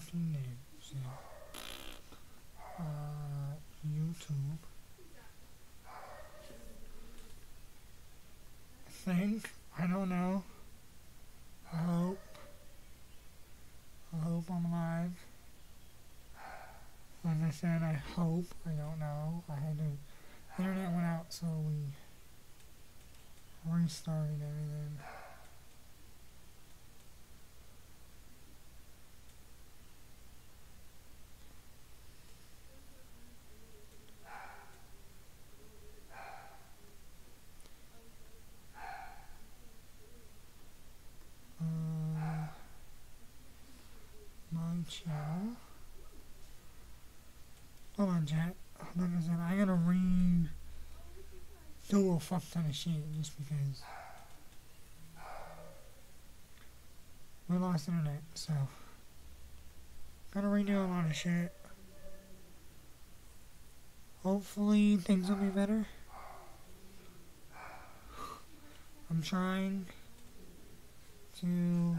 fucking names. YouTube. Think. I don't know. I hope. I hope I'm alive. Like I said, I hope. I don't know. I had to. Internet went out, so we restarted everything. My channel. Hold on, chat. Like I said, I gotta do a fuck ton of shit just because we lost internet, so gotta redo a lot of shit. Hopefully things will be better. I'm trying to,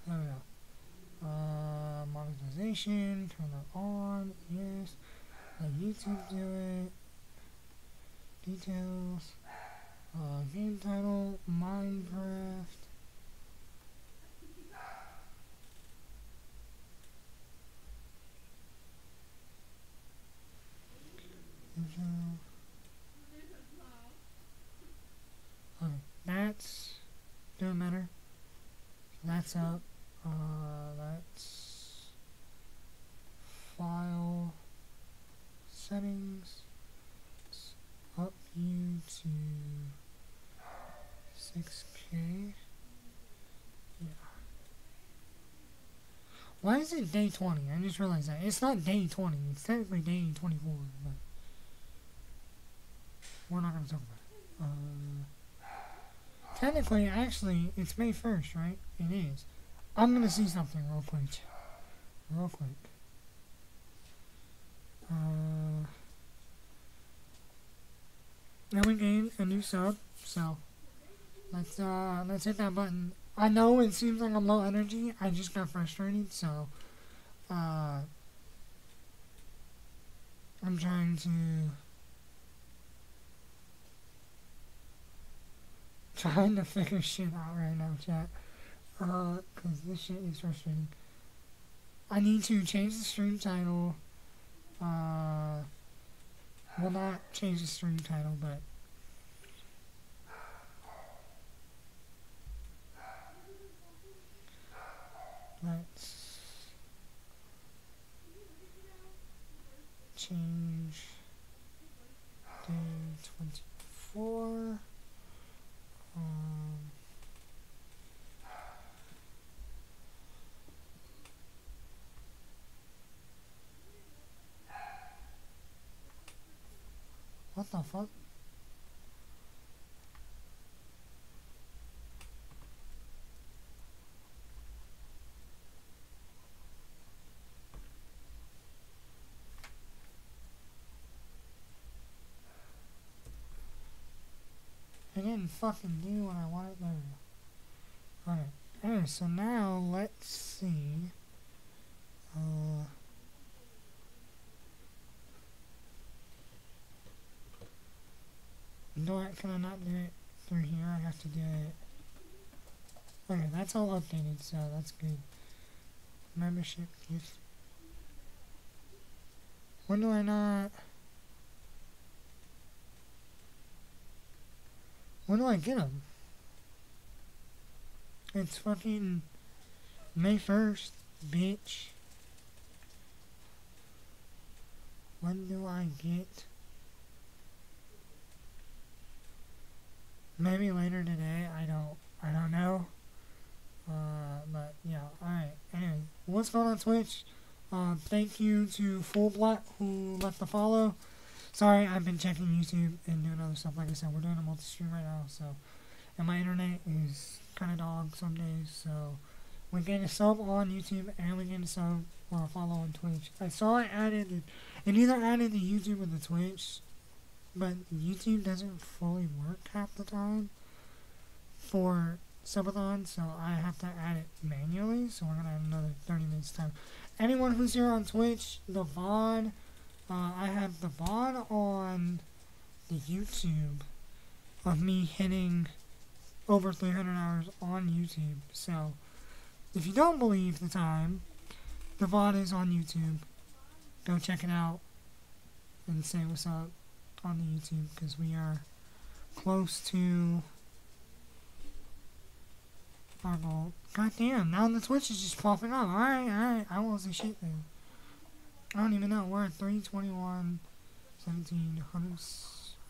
there we go. Monetization, turn it on, yes. Let YouTube do it. Details. Game title, Minecraft. Okay, that's doing better. That's up. That's file settings. Up you to 6K. Yeah. Why is it day 20? I just realized that. It's not day 20. It's technically day 24, but we're not going to talk about it. Technically, actually, it's May 1st, right? It is. I'm going to see something real quick. Now we gained a new sub, so let's hit that button. I know it seems like I'm low energy. I just got frustrated, so I'm trying to figure shit out right now, chat. Cause this shit is frustrating. I need to change the stream title. Will not change the stream title, but let's change day 24. What the fuck? I didn't fucking do what I wanted to do. Okay. Anyway, so now let's see. Can I not do it through here? I have to do it. Okay, that's all updated, so that's good. Membership gift. When do I not? When do I get them? It's fucking May 1st, bitch. When do I get? Maybe later today. I don't know. But yeah. All right. Anyway, what's going on Twitch? Thank you to Full Black who left the follow. Sorry, I've been checking YouTube and doing other stuff. Like I said, we're doing a multi-stream right now, so and my internet is kind of dog some days. So we get a sub on YouTube and we get a sub or a follow on Twitch. I saw it added. It either added the YouTube or the Twitch. But YouTube doesn't fully work half the time for subathon, so I have to add it manually, so we're going to have another 30 minutes time. anyone who's here on Twitch, the VOD, I have the VOD on the YouTube of me hitting over 300 hours on YouTube. So, if you don't believe the time, the VOD is on YouTube. Go check it out and say what's up on the YouTube, because we are close to our goal. God damn, now the Twitch is just popping up. Alright, I won't say shit then. I don't even know. We're at 321, 1700.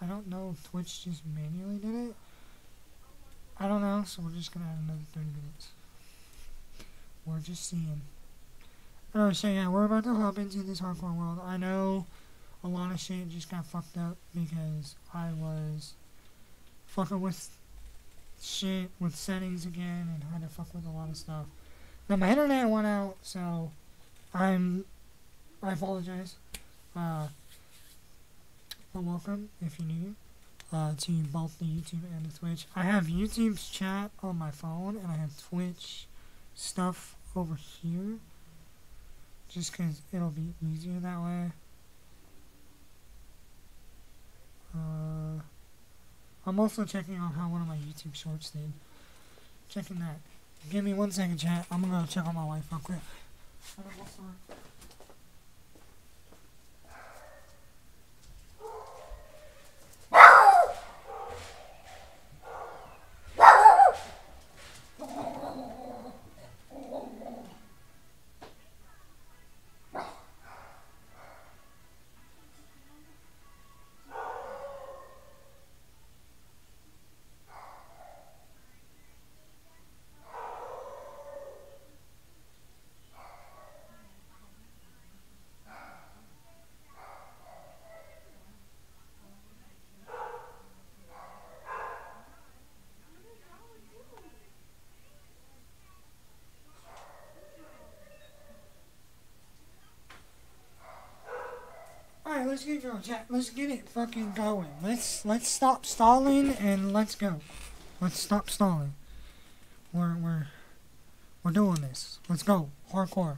I don't know if Twitch just manually did it. I don't know, so we're just gonna add another 30 minutes. We're just seeing. Alright, so yeah, we're about to hop into this hardcore world. I know a lot of shit just got fucked up because I was fucking with shit with settings again and had to fuck with a lot of stuff. Now my internet went out, so I apologize. But welcome if you're new to both the YouTube and the Twitch. I have YouTube's chat on my phone and I have Twitch stuff over here, just because it'll be easier that way. I'm also checking on how one of my YouTube shorts did. Checking that. Give me 1 second, chat. I'm gonna go check on my wife real quick. Alright, let's get going, chat. Let's get it fucking going. Let's stop stalling and let's go. Let's stop stalling. We're doing this. Let's go. Hardcore.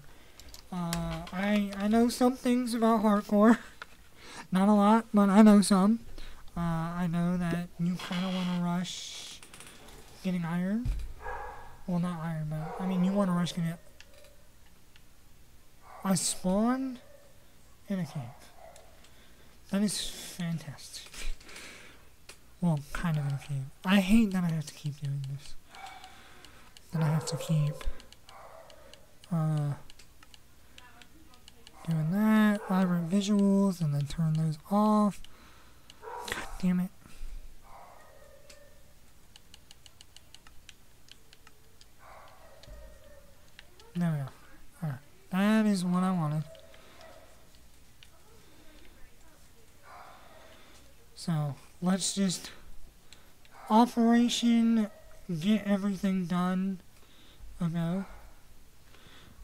I know some things about hardcore. Not a lot, but I know some. I know that you kind of want to rush getting iron. Well, not iron, but I mean you want to rush getting it. I spawned in a cave. That is fantastic. Well, kind of in a cave. I hate that I have to keep doing this. That I have to keep doing that, vibrant visuals, and then turn those off. God damn it. There we go. Alright. That is what I wanted. So, let's just Operation get everything done ago.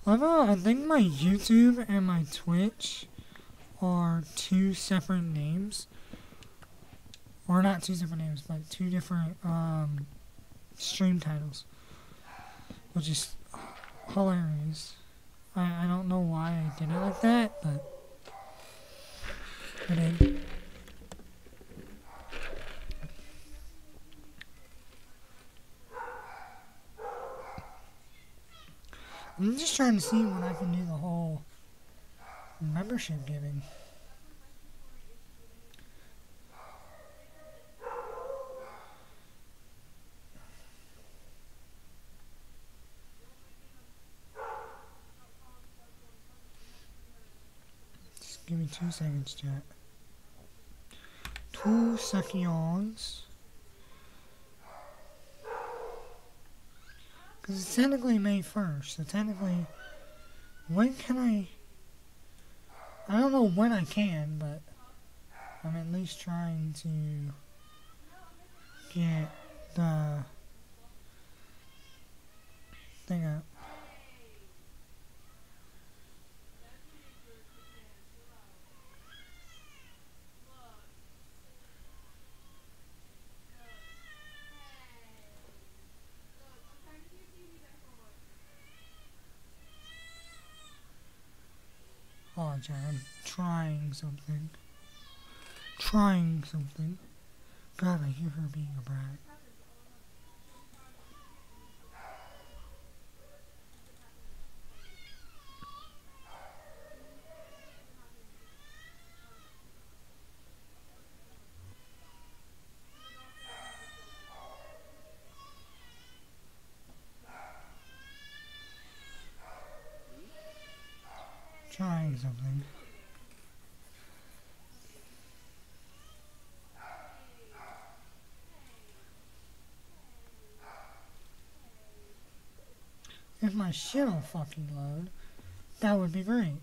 Although I think my YouTube and my Twitch are two separate names. Or not two separate names, but two different stream titles. Which is hilarious. I don't know why I did it like that, but I did. I'm just trying to see when I can do the whole membership giving. Just give me 2 seconds, chat. 2 seconds. Because it's technically May 1st, so technically, when can I don't know when I can, but I'm at least trying to get the thing up. chat. I'm trying something. Trying something. God, I hear her being a brat. Trying something. If my shit will fucking load, that would be great.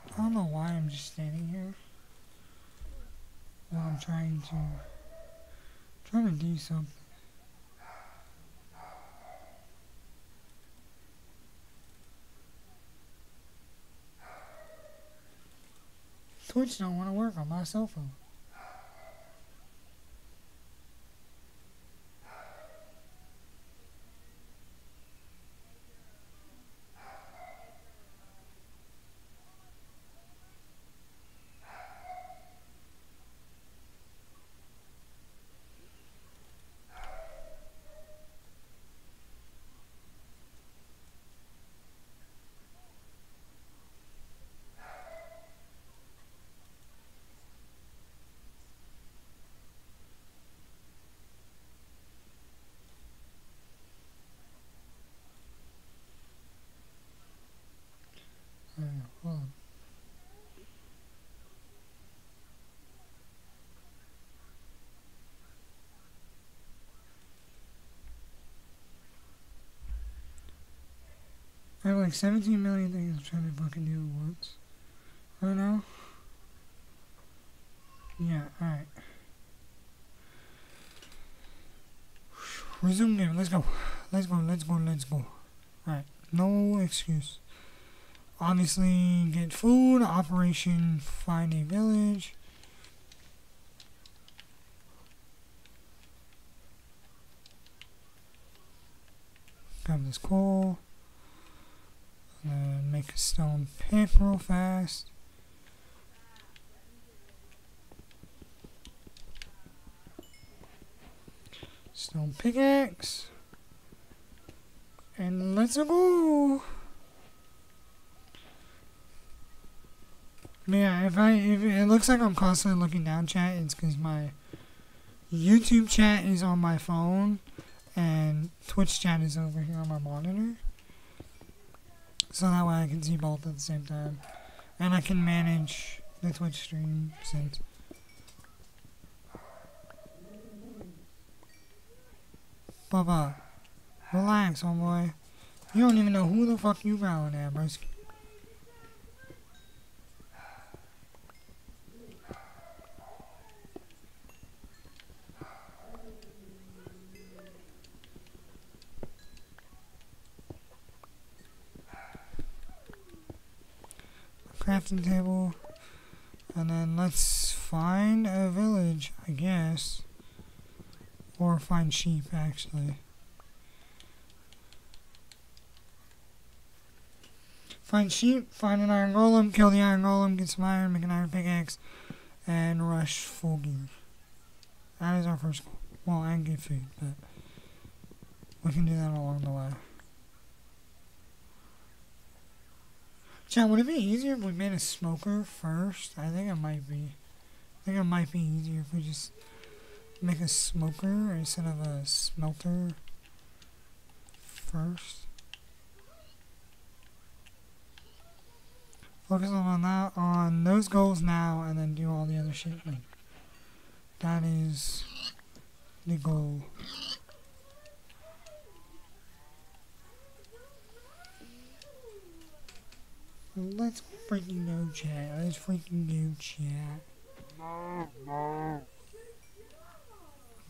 I don't know why I'm just standing here while I'm trying to do something. Twitch don't want to work on my cell phone. Hold on. I have like 17 million things I'm trying to fucking do at once. Right now? Yeah, alright. Resume game, let's go. Let's go, let's go, let's go. Alright, no excuse. Obviously, get food, operation, find a village. Grab this coal. Make a stone pick real fast. Stone pickaxe. And let's go. Yeah, if it looks like I'm constantly looking down chat, it's because my YouTube chat is on my phone and Twitch chat is over here on my monitor. So that way I can see both at the same time. And I can manage the Twitch stream since. Bubba, relax, homeboy. You don't even know who the fuck you growling at, bro. Crafting table, and then let's find a village, I guess, or find sheep actually. Find sheep, find an iron golem, kill the iron golem, get some iron, make an iron pickaxe, and rush full gear. That is our first goal. Well, and get food, but we can do that along the way. Chat, would it be easier if we made a smoker first? I think it might be. I think it might be easier if we just make a smoker instead of a smelter first. Focus on that, on those goals now, and then do all the other shit later. That is the goal. Let's freaking go chat. Let's freaking go chat.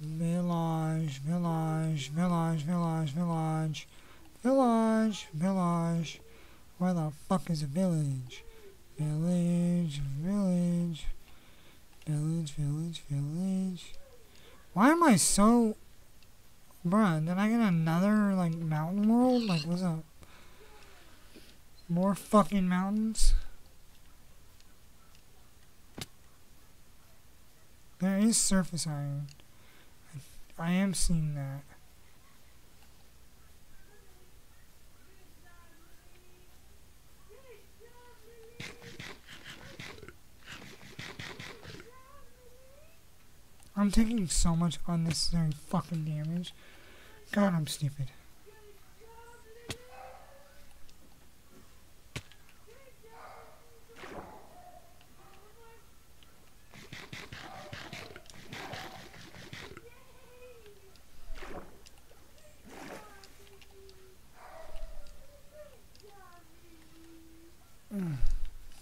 Village, village, village, village, village, village, village. Where the fuck is a village? Village, village. Village, village, village. Why am I so... Bruh, did I get another, like, mountain world? Like, what's up? More fucking mountains? There is surface iron. I am seeing that. I'm taking so much unnecessary fucking damage. God, I'm stupid.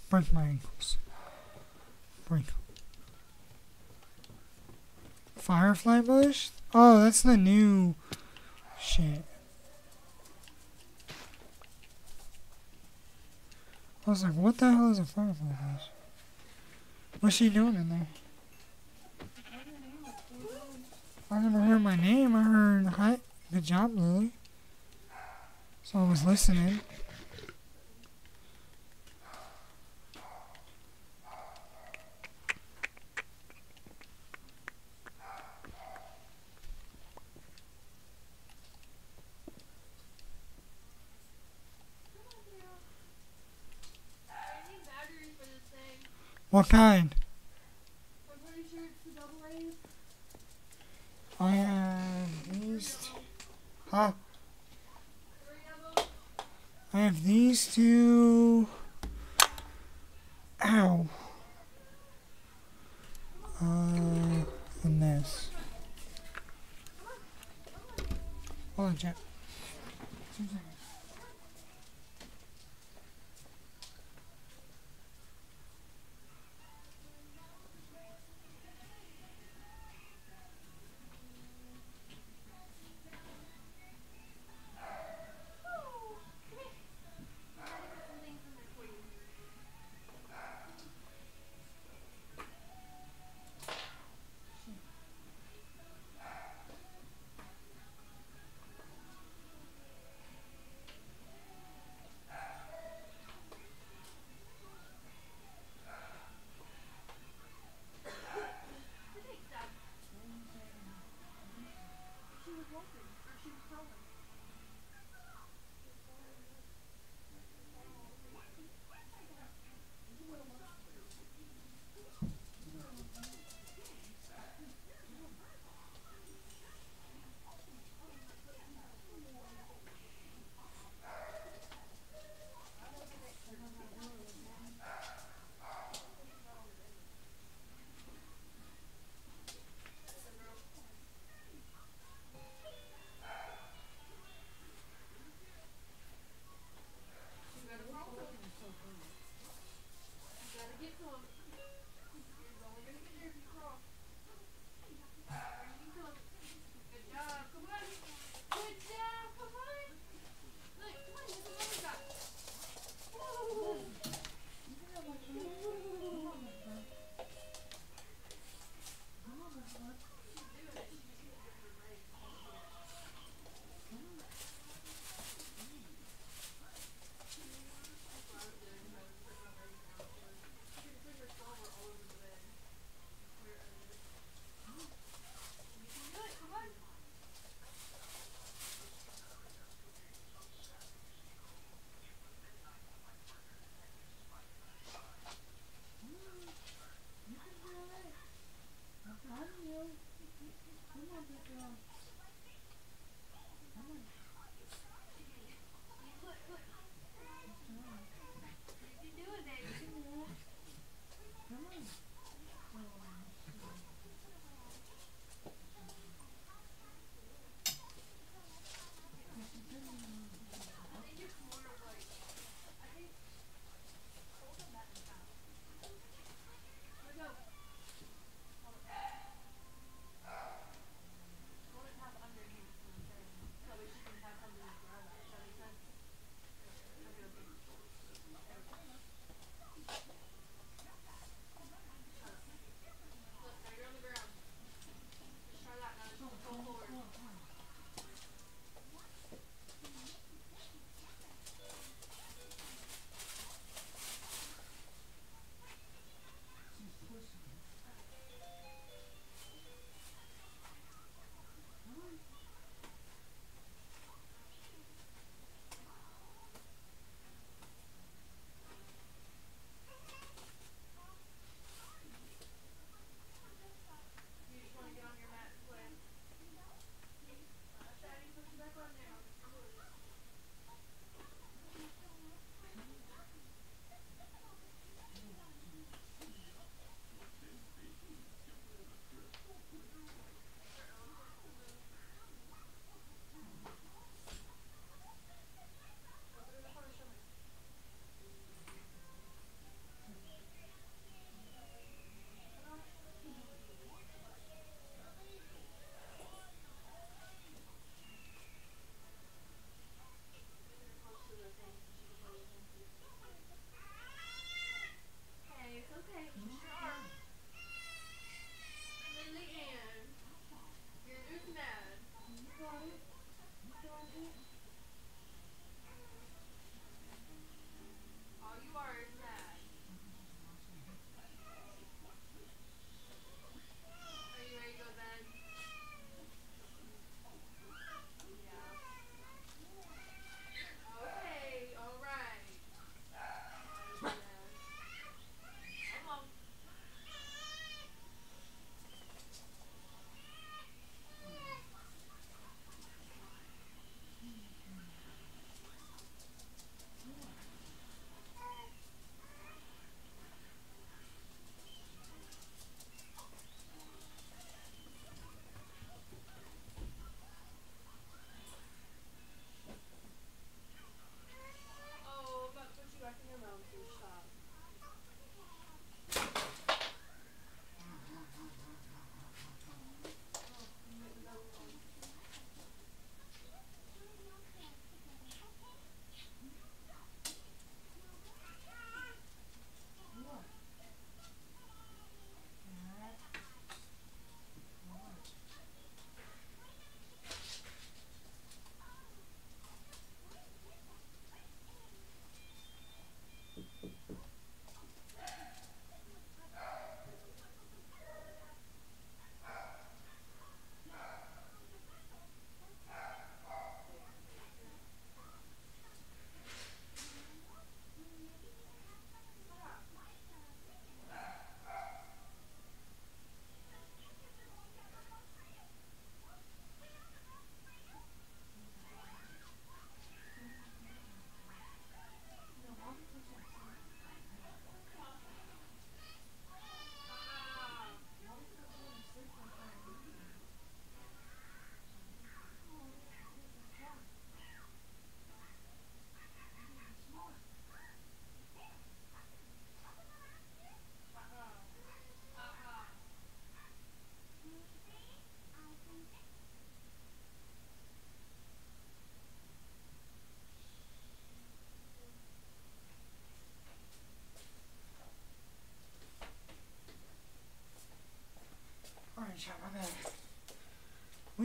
Break my ankles. Break. Firefly bush? Oh, that's the new shit. I was like, what the hell is a firefly bush? What's she doing in there? I never heard my name. I heard, hi, good job, Lily. So I was listening. What kind? I'm pretty sure it's the double A's. I have these. Huh? 3 of them. I have these two. Ow. And this. Hold on, chat. 2 seconds.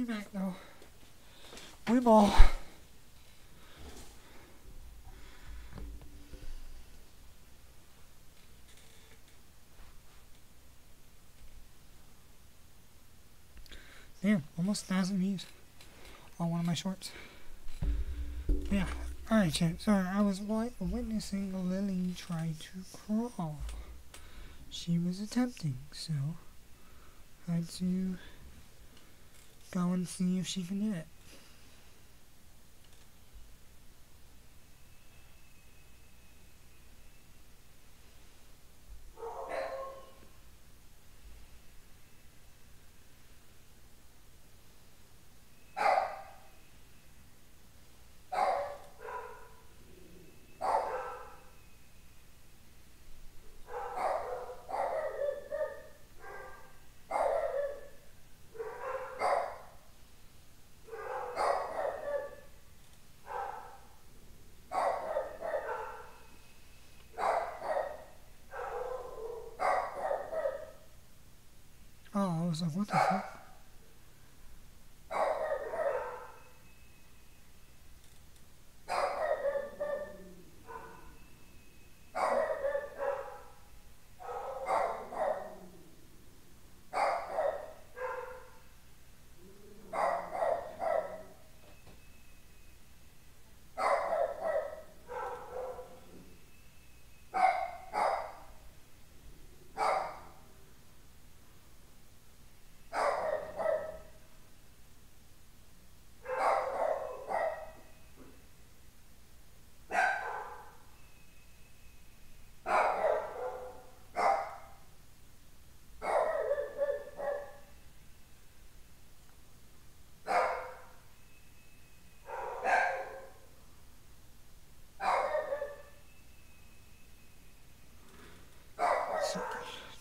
back though. We ball. Damn, almost 1,000 views on one of my shorts. Yeah. Alright, chat. Sorry, I was witnessing Lily try to crawl. She was attempting, so I had to go and see if she can do it. Oh, I was like, what the fuck?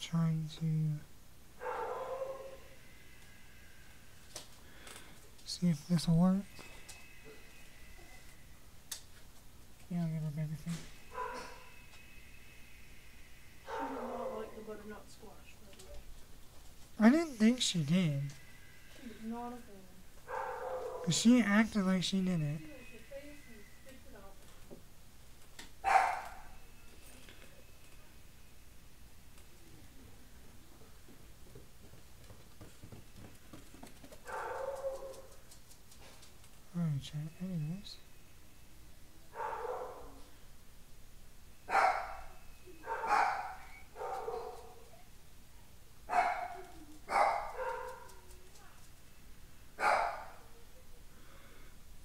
Trying to see if this will work. Yeah, I'll give her baby food. She did not like the butternut squash, by the way. I didn't think she did. She was not a fan. Cause she acted like she did it. She makes her face and spits it out. Alright, chat. Anyways.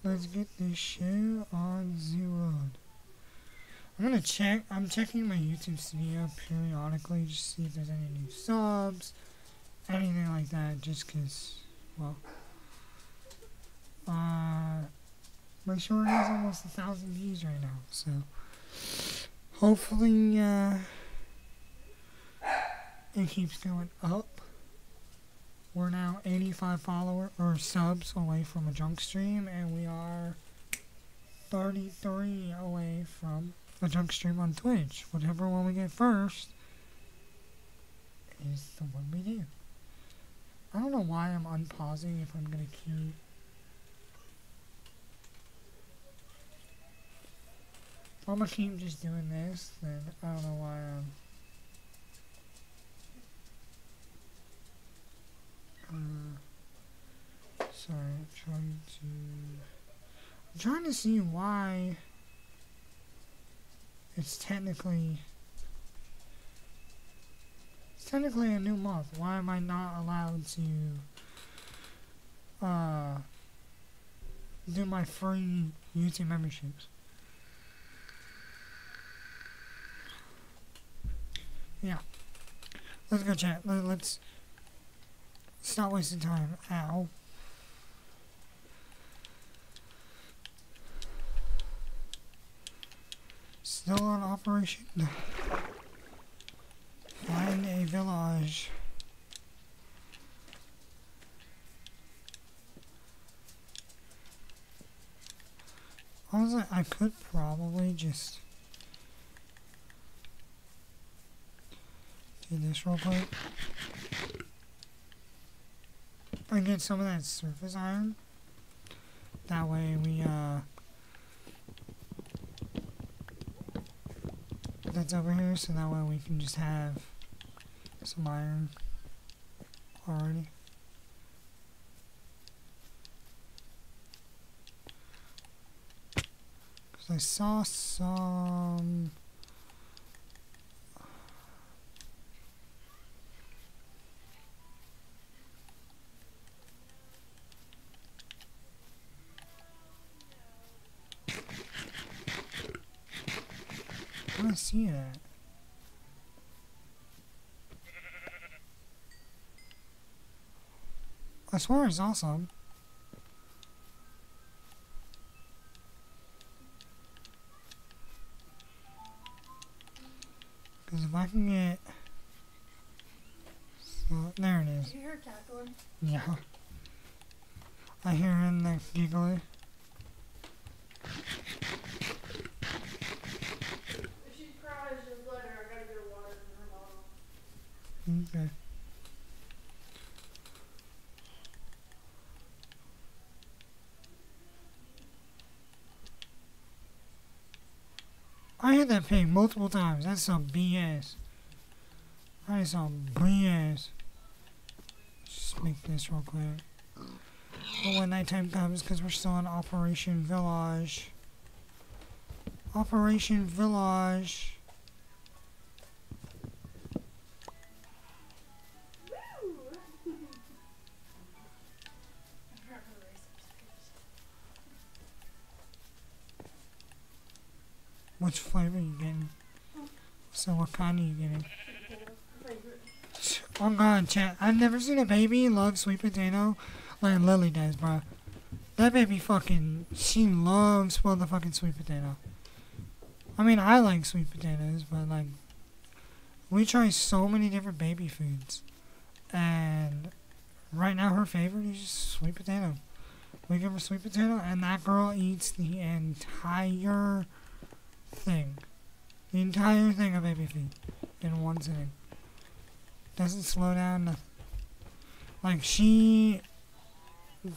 Let's get this show on the road. I'm checking my YouTube studio periodically just to see if there's any new subs, anything like that, just cause, well, my short has almost 1,000 views right now, so hopefully, it keeps going up. We're now 85 subs away from a junk stream, and we are 33 away from a junk stream on Twitch. Whatever one we get first is the one we do. I don't know why I'm unpausing if I'm gonna keep. If I'm gonna keep just doing this, then I don't know why I'm. Sorry, I'm trying to see why it's technically a new month. Why am I not allowed to do my free YouTube memberships? Yeah. Let's go chat. Let's stop wasting time. Ow. Still on operation. Find a village. Honestly, I could probably just do this real quick. and get some of that surface iron. That way we, that's over here, so that way we can just have some iron already. Because I saw some... I don't see that. I swear it's awesome. Because if I can get... So, there it is. Did you hear her cackling? Yeah. I hear her in the giggling. If she cries, just let her. I gotta get her water from her bottle. Okay. I hit that pig multiple times. That's some BS. That is some BS. Just make this real quick. But when nighttime comes, because we're still in Operation Village. Operation Village. Which flavor are you getting? So what kind are you getting? Oh god, chat. I've never seen a baby love sweet potato like Lily does, bro. That baby fucking, she loves motherfucking sweet potato. I mean, I like sweet potatoes, but like, we try so many different baby foods. And right now her favorite is just sweet potato. We give her sweet potato and that girl eats the entire thing. The entire thing of baby food in one sitting. Doesn't slow down, nothing. Like, she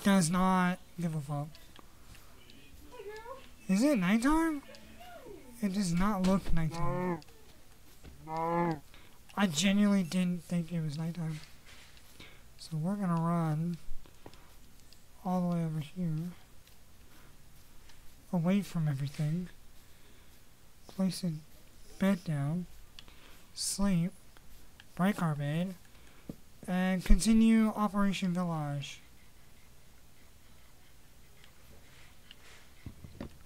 does not give a fuck. Is it nighttime? It does not look nighttime. I genuinely didn't think it was nighttime. So we're gonna run all the way over here. Away from everything. Place a bed down. Sleep. Break our bed. And continue Operation Village.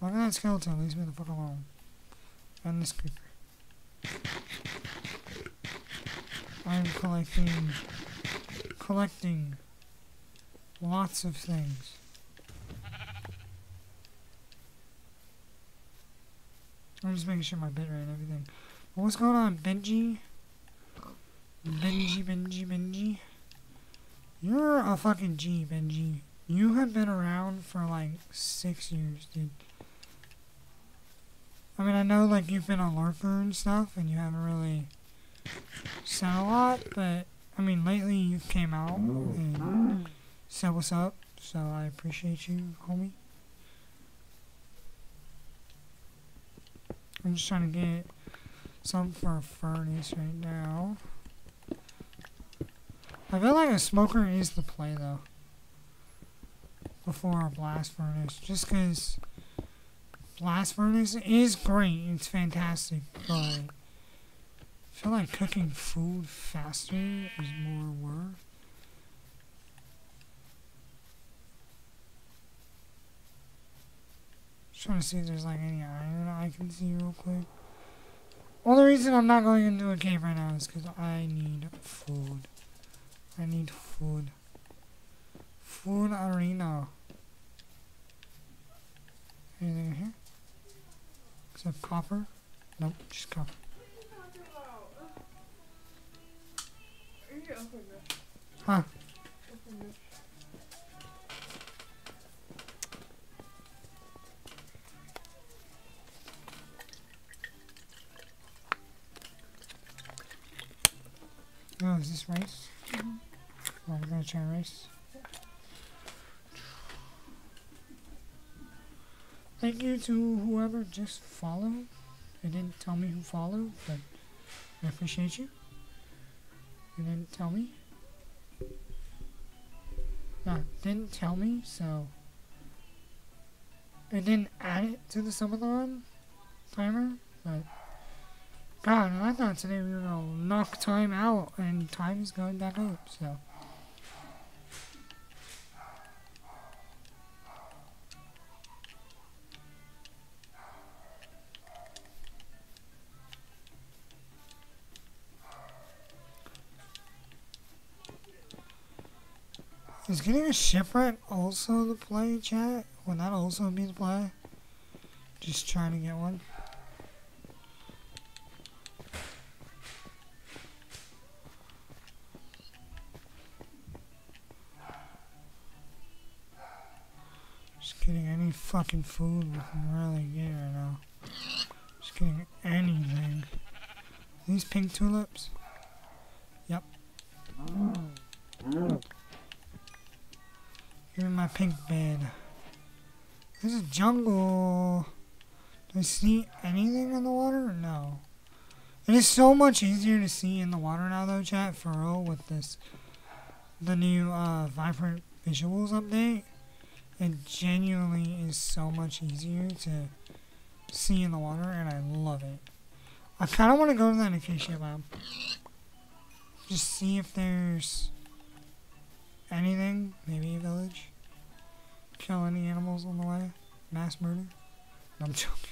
Look at that skeleton, leaves me the fuck alone. And this creeper. I'm collecting lots of things. I'm just making sure my bed right and everything. But what's going on, Benji? Benji. You're a fucking G, Benji. You have been around for like 6 years, dude. I mean, I know like you've been a lurker and stuff, and you haven't really said a lot, but I mean, lately you came out and said what's up, so I appreciate you, homie. I'm just trying to get something for a furnace right now. I feel like a smoker is the play though. Before a blast furnace. Just because blast furnace is great. It's fantastic. But I feel like cooking food faster is more work. Just trying to see if there's like any iron I can see real quick. Well, the reason I'm not going into a cave right now is because I need food. I need food. Food arena. Anything in here? Except copper? Nope, just copper. Huh? Oh, is this rice? Oh, we're gonna try rice. Thank you to whoever just followed. It didn't tell me who followed, but I appreciate you. It didn't tell me. No, it didn't tell me, so it didn't add it to the subathon timer, but God, I thought today we were gonna knock time out and time is going back up, so. Is getting a shipwreck also the play, chat? Would that also be the play? Just trying to get one. Just getting any fucking food we can really get right now. Just getting anything. These pink tulips? Yep. Give me my pink bed. This is jungle. Do I see anything in the water? No. It is so much easier to see in the water now though, chat, for real, with this, the new Vibrant Visuals update. It genuinely is so much easier to see in the water, and I love it. I kind of want to go to that Acacia Lab. Just see if there's anything. Maybe a village. Kill any animals on the way. Mass murder. No, I'm joking.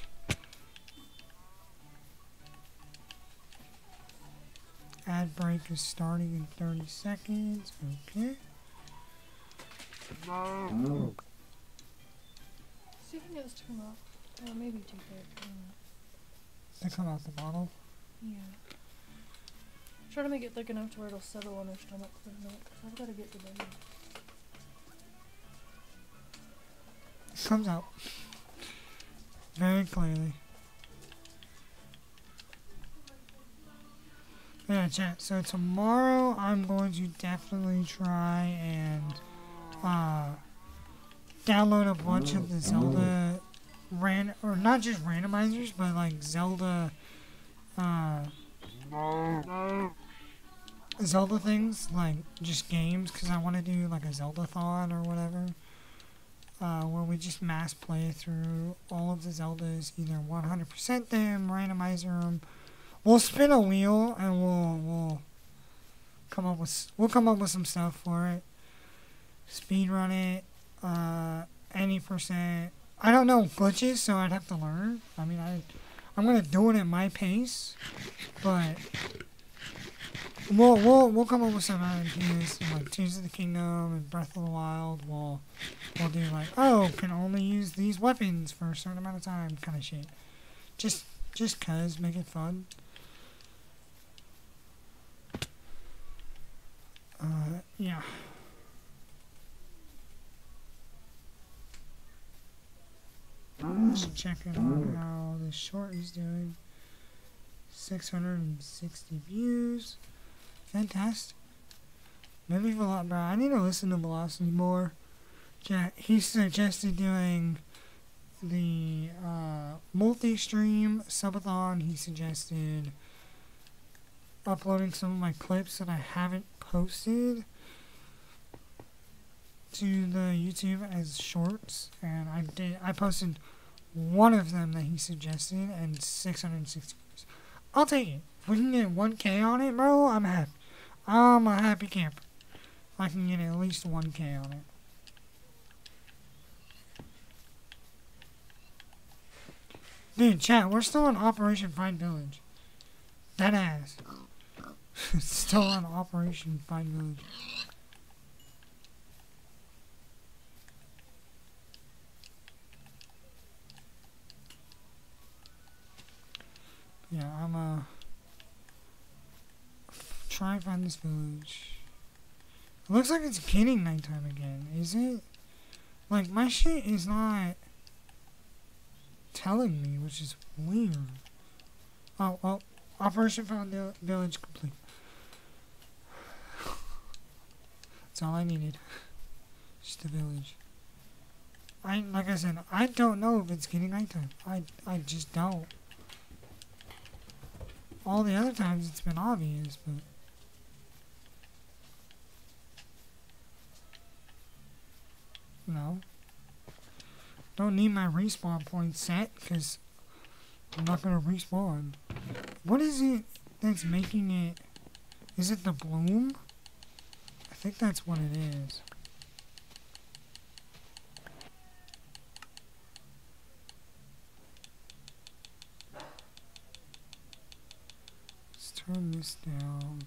Ad break is starting in 30 seconds. Okay. See if I can get this to come out. Maybe too big. They come out the bottle. Yeah. Try to make it thick enough to where it'll settle on her stomach for a minute, because I've got to get to bed. It comes out. Very clearly. Yeah, chat. So tomorrow I'm going to definitely try and download a bunch of the Zelda or not just randomizers, but like Zelda Zelda things, like just games, because I want to do like a Zelda-thon or whatever, where we just mass play through all of the Zeldas, either 100% them, randomizer them. We'll spin a wheel and we'll come up with some stuff for it. Speed run it, any percent. I don't know glitches, so I'd have to learn. I mean, I'm gonna do it at my pace, but we'll come up with some ideas, like Tears of the Kingdom and Breath of the Wild. We'll do like, oh, can only use these weapons for a certain amount of time, kind of shit. Just cause, make it fun. Yeah. Just checking on how the short is doing. 660 views. Fantastic. Maybe a lot, bro. I need to listen to Velocity more. Yeah, he suggested doing the multi-stream subathon. He suggested uploading some of my clips that I haven't posted to the YouTube as shorts, and I posted one of them that he suggested, and 660 views. I'll take it. If we can get 1K on it, bro, I'm happy. I'm a happy camper. If I can get at least 1K on it. Dude, chat, we're still on Operation Find Village. That ass. Still on Operation Find Village. Yeah, I'm try and find this village. It looks like it's getting nighttime again, is it? Like, my shit is not telling me, which is weird. Oh, well, Operation Found Village complete. That's all I needed. Just a village. like I said, I don't know if it's getting nighttime. I just don't. All the other times it's been obvious, but no. Don't need my respawn point set because I'm not gonna respawn. What is it that's making it? Is it the bloom? I think that's what it is. Let's turn this down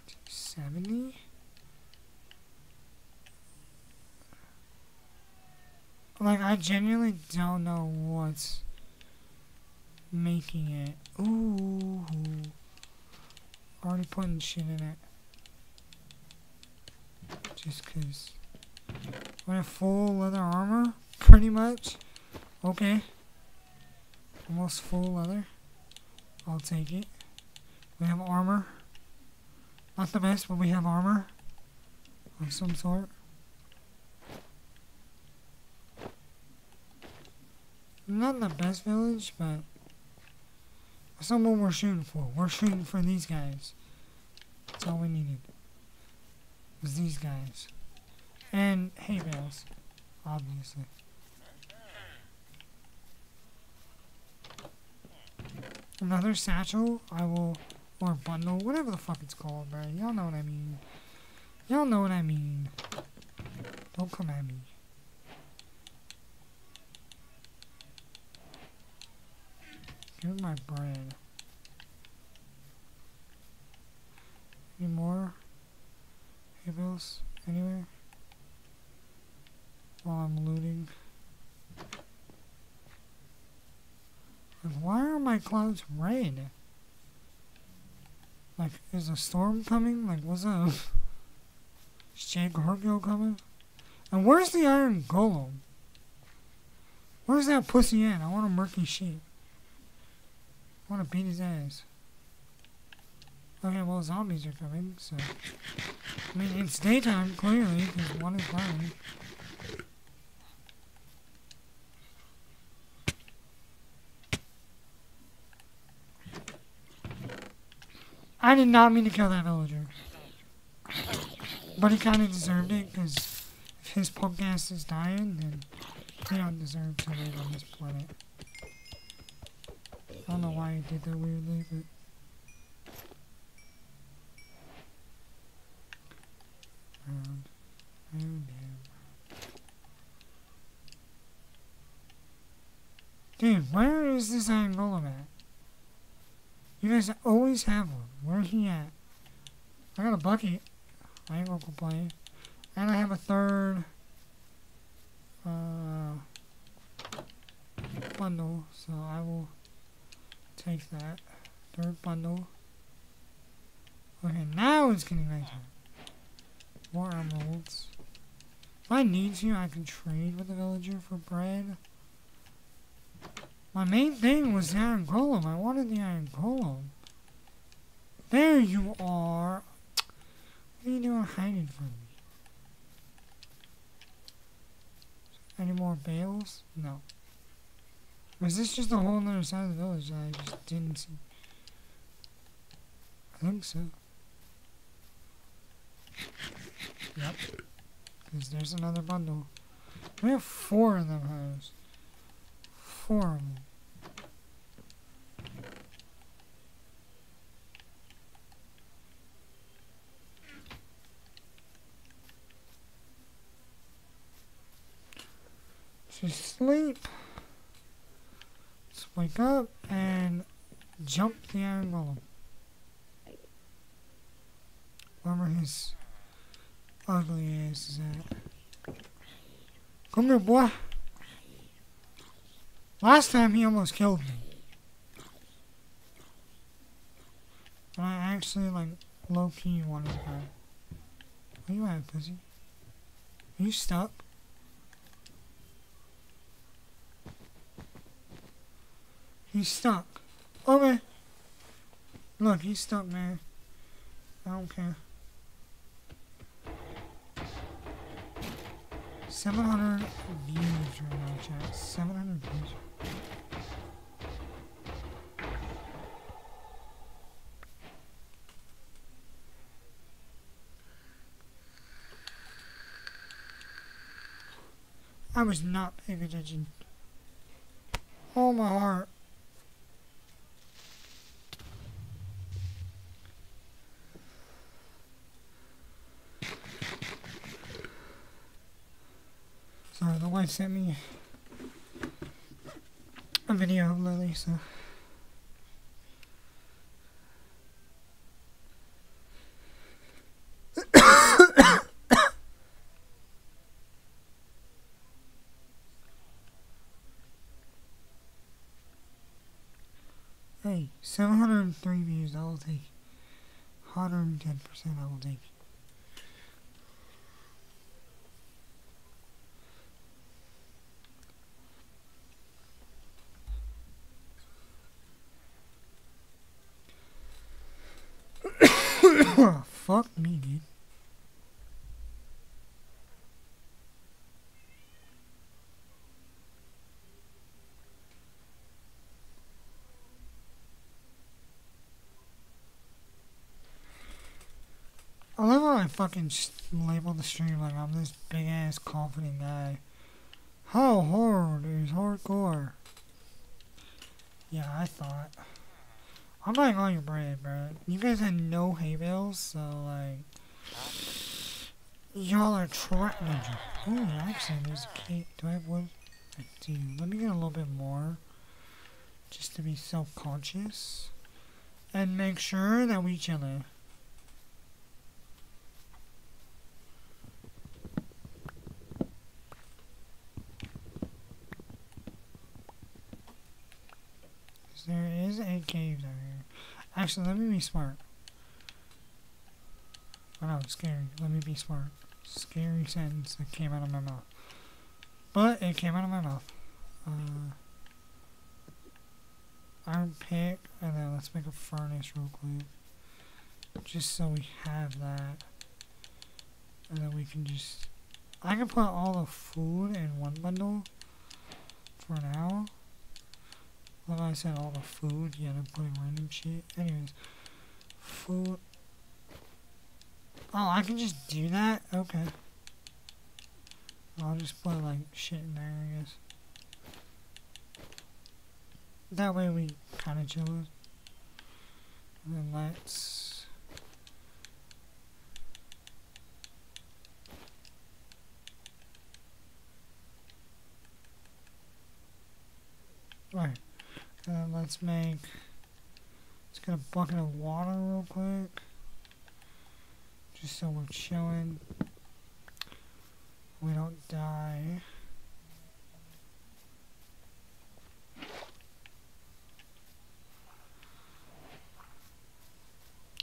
to 70. Like, I genuinely don't know what's making it. Ooh. Already putting shit in it. Just cause. We have full leather armor, pretty much. Okay. Almost full leather. I'll take it. We have armor. Not the best, but we have armor. Of some sort. Not the best village, but that's not what we're shooting for. We're shooting for these guys. That's all we needed. Was these guys. And hay bales, obviously. Another satchel, or bundle, whatever the fuck it's called, bro. Y'all know what I mean. Y'all know what I mean. Don't come at me. Here's my bread. Any more hay bales anywhere? While I'm looting. Like, why are my clouds red? Like, is a storm coming? Like, what's up? Is Jay Gargoyle coming? And where's the iron golem? Where's that pussy at? I want a murky shit. I want to beat his ass. Okay, well, zombies are coming, so. I mean, it's daytime, clearly, because one is burning. I did not mean to kill that villager. But he kind of deserved it, because if his punk ass is dying, then he don't deserve to live on this planet. I don't know why he did that weirdly, but. Oh, damn. Dude, where is this iron golem at? You guys always have one. Where he at? I got a bucket. I ain't gonna complain. And I have a third bundle, so I will take that. Third bundle. Okay, now it's getting nighttime. More emeralds. If I need to, I can trade with the villager for bread. My main thing was the iron golem. I wanted the iron golem. There you are. What are you doing hiding from me? Any more bales? No. Was this just a whole other side of the village that I just didn't see? I think so. Yep. Because there's another bundle. We have 4 of them hoes. 4 of them. Just sleep. Let's wake up and jump the iron golem. Wherever his ugly ass is at. Come here, boy. Last time he almost killed me. But I actually, like, low-key wanted to go. Where you at, pussy? Are you stuck? He's stuck. Okay. Look, he's stuck, man. I don't care. 700 views right now, chat. 700 views. I was not paying attention. Oh, my heart. Sorry, the wife sent me a video of Lily, so. Hey, 703 views, I will take. 110% I will take. Fuck me, dude. I love how I fucking label the stream like I'm this big ass confident guy. How hard is hardcore? Yeah, I thought. I'm buying all your bread, bro. You guys had no hay bales, so like, y'all are trying. Oh, actually, there's a cake. Do I have wood? I do. Let me get a little bit more, just to be self-conscious, and make sure that we chillin'. There is a cave down here. Actually, let me be smart. Oh no, scary. Let me be smart. Scary sentence that came out of my mouth. But it came out of my mouth. Iron pick, and then let's make a furnace real quick. Just so we have that. And then we can just... I can put all the food in one bundle for now. Like I said, all the food, yeah, I'm putting random shit. Anyways, food. Oh, I can just do that? Okay. I'll just put, like, shit in there, I guess. That way we kind of chill it. And then let's... Right. Let's make... Let's get a bucket of water real quick. Just so we're chilling. We don't die.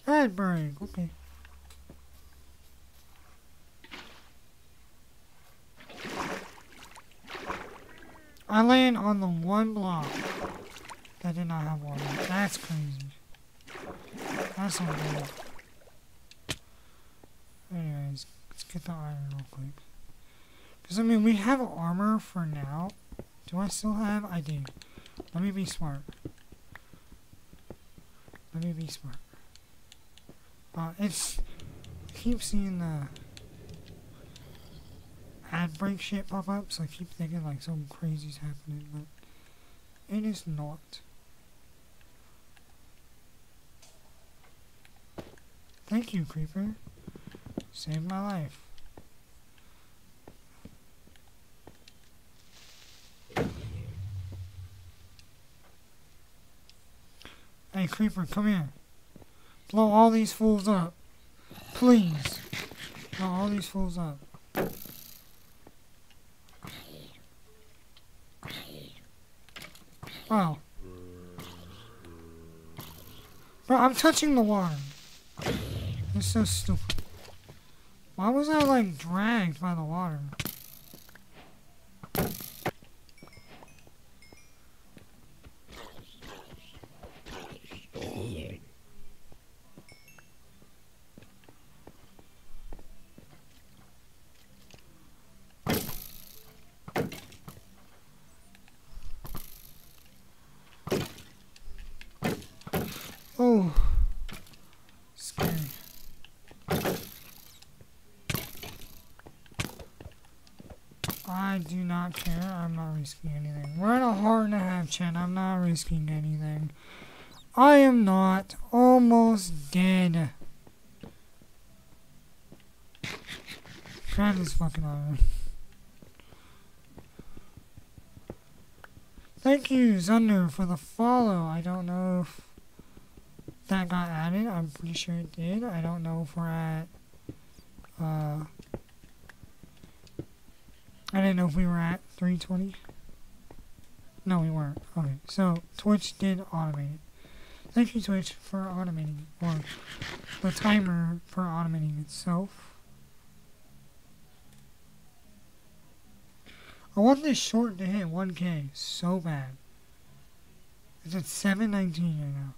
Ad break, okay. I land on the one block that did not have water. That's crazy. That's not good. Anyways, let's get the iron real quick. Because, I mean, we have armor for now. Do I still have? I do. Let me be smart. Let me be smart. It's... I keep seeing the... ad break shit pop up, so I keep thinking like something crazy's happening, but it is not. Thank you, Creeper. Saved my life. Hey, Creeper, come here. Blow all these fools up. Please. Blow all these fools up. Oh. Bro, I'm touching the water. It's so stupid. Why was I, like, dragged by the water? Oh, scary. I do not care. I'm not risking anything. We're at a heart and a half, chat. I'm not risking anything. I am not. Almost dead. Grab this fucking iron. Thank you, Zunder, for the follow. I don't know if that got added. I'm pretty sure it did. I don't know if we're at... I didn't know if we were at 320. No, we weren't. Okay, so Twitch did automate it. Thank you, Twitch, for automating, or the timer for automating itself. I want this short to hit 1K so bad. It's at 719 right now.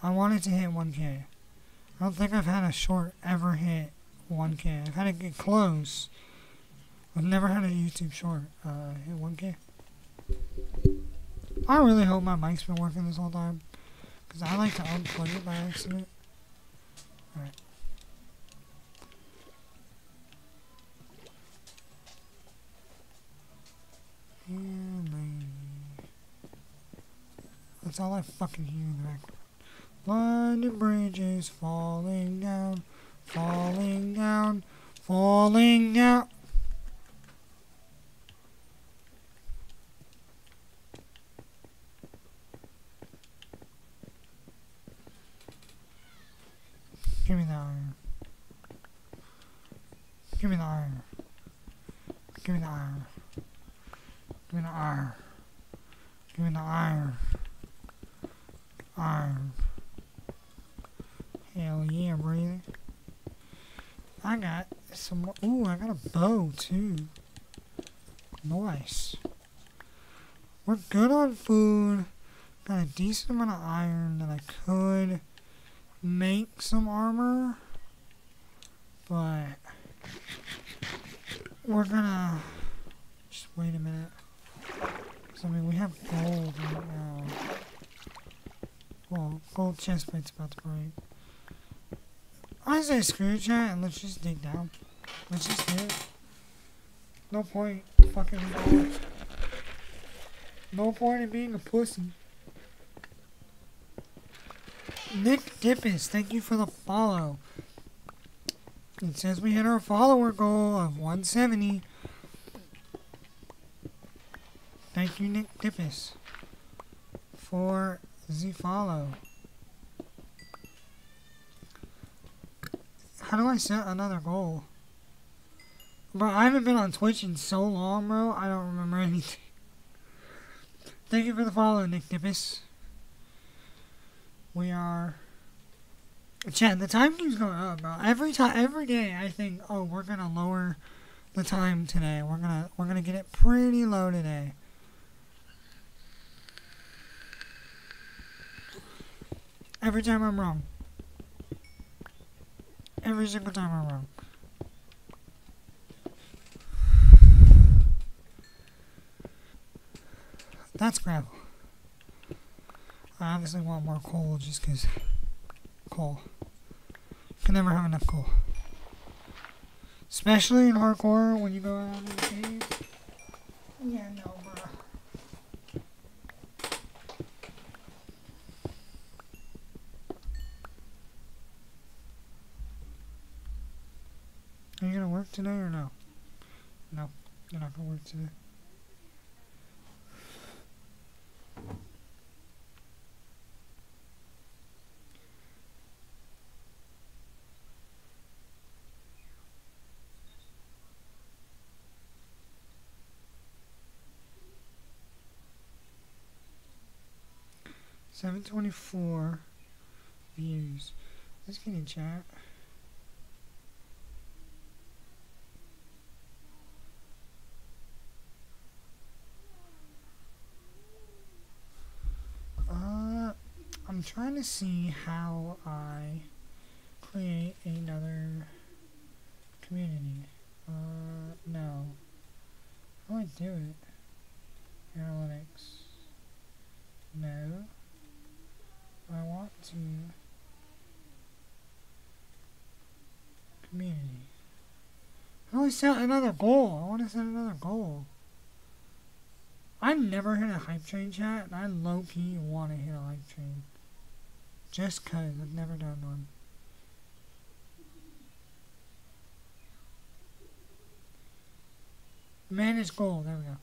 I want it to hit 1K. I don't think I've had a short ever hit 1K. I've had it get close. I've never had a YouTube short hit 1K. I really hope my mic's been working this whole time, because I like to unplug it by accident. Alright. That's all I fucking hear in the background. London Bridge is falling down, falling down, falling down. Give me the iron. Give me the iron. Give me the iron. Give me the iron. Give me the iron. Iron. Hell yeah, brother. I got some more. Ooh, I got a bow too. Nice. We're good on food. Got a decent amount of iron that I could make some armor. But we're gonna just wait a minute. I mean, we have gold right now. Well, gold chestplate's about to break. I say screw chat and let's just dig down. Let's just do it. No point fucking going. No point in being a pussy. Nick Dippis, thank you for the follow. It says we hit our follower goal of 170. Thank you, Nick Dippis, for the follow. How do I set another goal? Bro, I haven't been on Twitch in so long, bro. I don't remember anything. Thank you for the follow, Nick Dippis. We are... Chat, the time keeps going up, bro. Every day, I think, oh, we're gonna lower the time today. We're gonna get it pretty low today. Every time I'm wrong. Every single time I'm wrong. That's gravel. I obviously want more coal just because coal. Can never have enough coal. Especially in hardcore when you go out in the cave. Yeah, no, bro. Are you gonna work today or no? No, you're not gonna work today. $724 views. Let's get in chat. I'm trying to see how I create another community. No. How do I do it? Analytics. No. I want we set another goal? I want to set another goal. I've never hit a hype train, chat, and I low-key want to hit a hype train. Just 'cause I've never done one. Manage goal, there we go.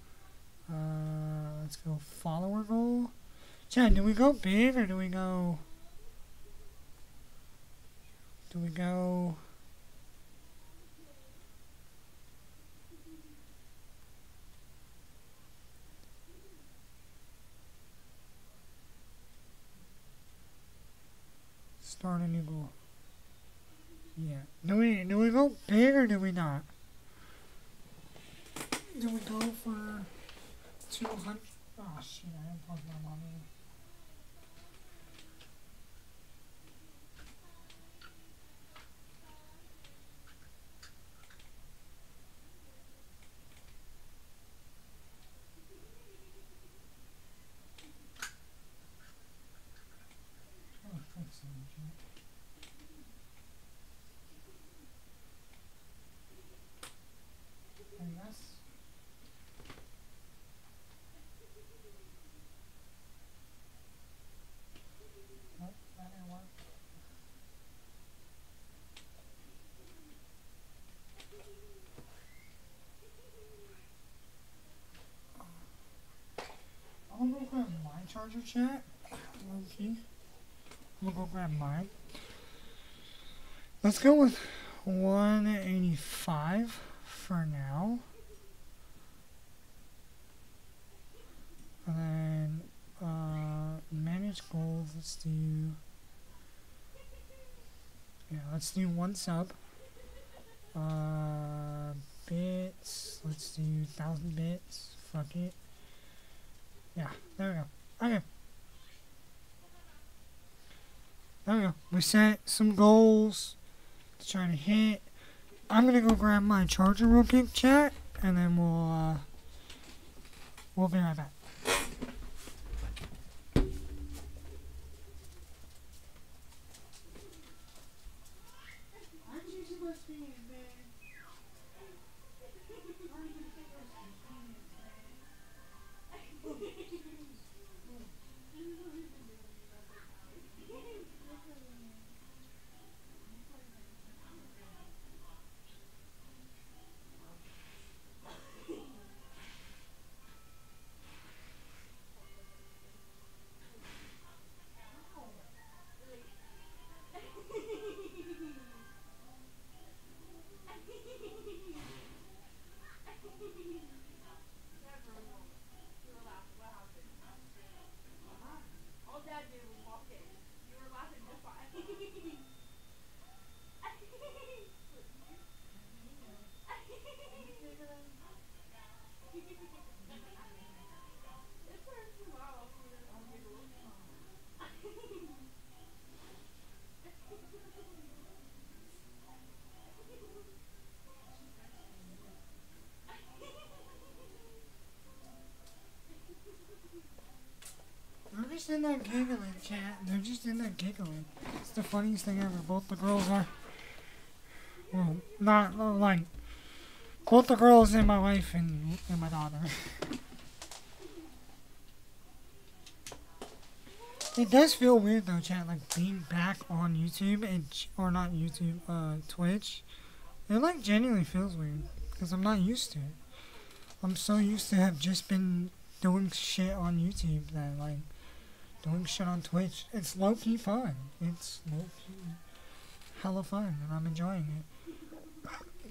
Let's go follower goal. Chat, do we go big or do we go... Start a new goal. Yeah. Do we go big or do we not? Do we go for 200? Oh shit, I didn't plug my mom in. Oh, thanks so much. And that's... Nope, that didn't work. I'm gonna go grab my charger, chat. Okay. I'm gonna go grab mine. Let's go with 185 for now. And then, manage goals, let's do... Yeah, let's do 1 sub. Bits, let's do 1,000 bits. Fuck it. Yeah, there we go. Okay. There we go. We set some goals to try to hit. I'm gonna go grab my charger real quick, chat, and then we'll be right back. They're just in there giggling, chat. They're just in there giggling. It's the funniest thing ever. Both the girls are... Well, not like... Both the girls and my wife and my daughter. It does feel weird though, chat, like being back on YouTube and... Or not YouTube, Twitch. It like genuinely feels weird. Because I'm not used to it. I'm so used to have just been doing shit on YouTube that like... Doing shit on Twitch. It's low-key fun. It's low-key hella fun, and I'm enjoying it.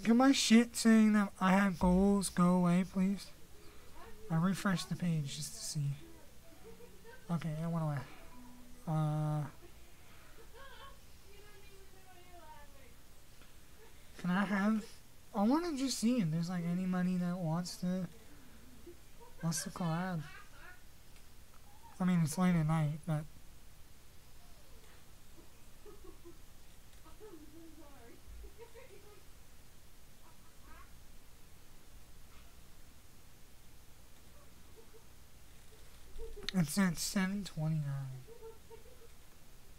Can my shit saying that I have goals go away, please? I refreshed the page just to see. Okay, it went away. Can I have... I want to just see if there's like anybody that wants to collab. I mean, it's late at night, but... It's at 7:29.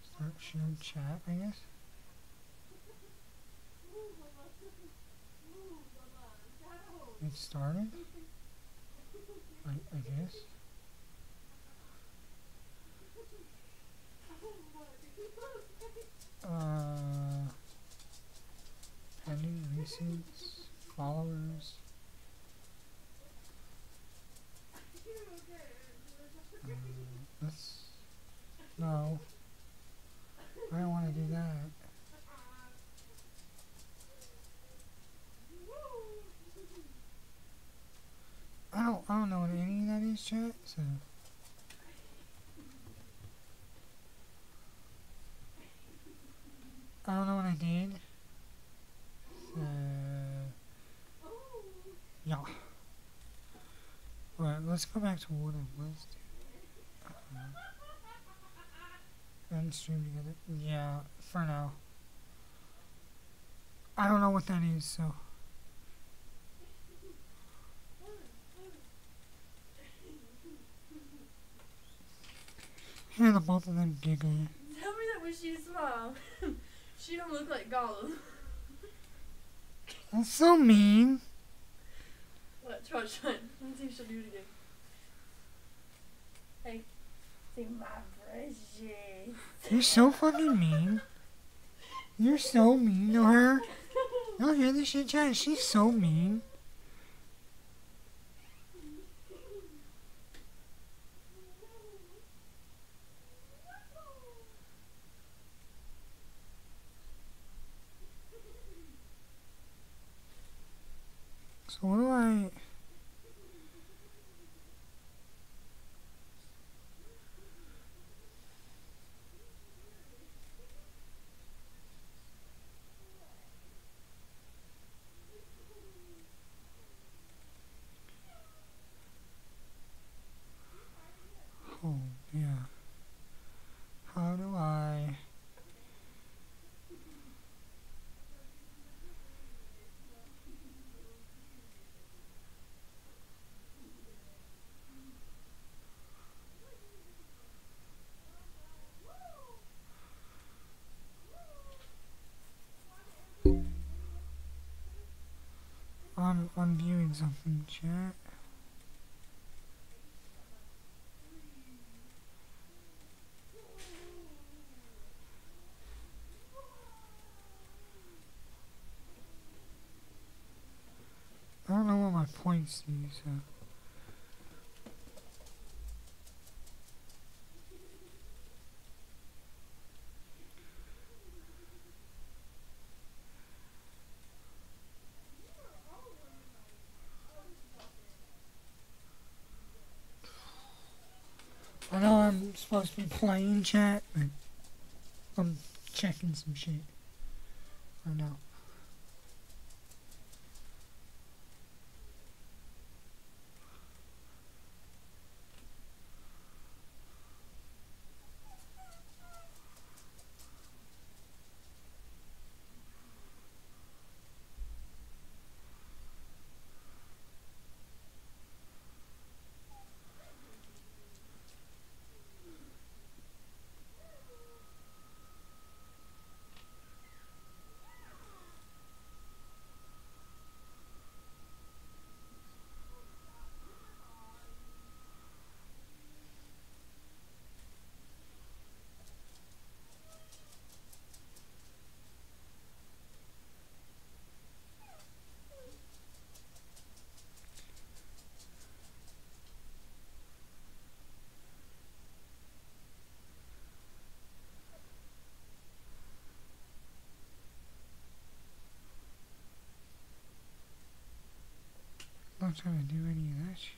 Start sharing chat, I guess. It started? I guess. Pending receipts, followers. Let's. No. I don't want to do that. I don't know what any of that is, chat, so. I don't know what I did. Yeah. Alright, let's go back to what I was doing. And stream together. Yeah, for now. I don't know what that is, so. Hear the both of them giggling. Tell me that when she smiles, she don't look like Gollum. That's so mean. What? Try. Let's see if she'll do it again. Hey, see my precious. You're so fucking mean. You're so mean to her. Y'all hear this shit, chat? She's so mean. So what do I... Oh, yeah. How do I... I'm viewing something, chat. I don't know what my points do, so... I know I'm supposed to be playing, chat, but I'm checking some shit right now. I'm not trying to do any of that shit.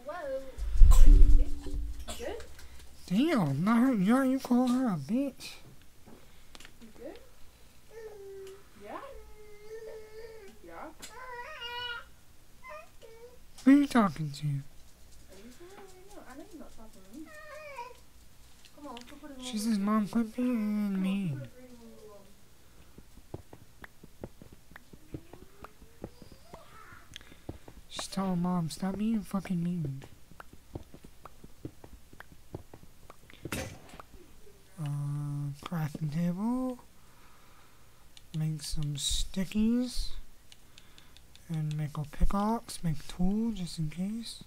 Whoa. Good? Damn, not her, you call her a bitch. You good? Yeah? Yeah? Who are you talking to? Are you sorry? I know you're not talking to me. She says, Mom, quit being mean. Just tell her, Mom, stop being fucking mean. Crafting table. Make some stickies. And make a pickaxe, make a tool just in case.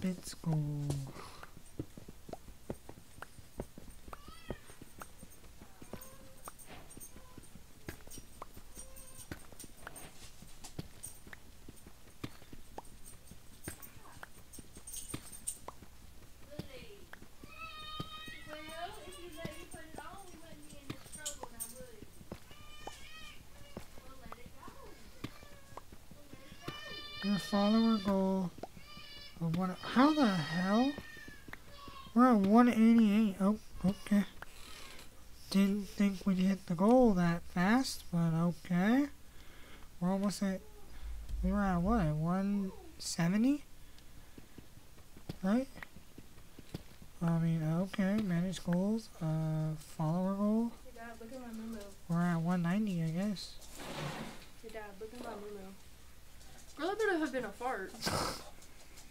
Let's go. Your follower goal of what? How the hell? We're at 188. Oh, okay. Didn't think we'd hit the goal that fast, but okay. We're almost at. We were at what? 170? Right? I mean, okay. Manage goals. Follower goal. Hey Dad, look at my moo. We're at 190, I guess. Hey Dad, look at my moo. Girl, that better have been a fart.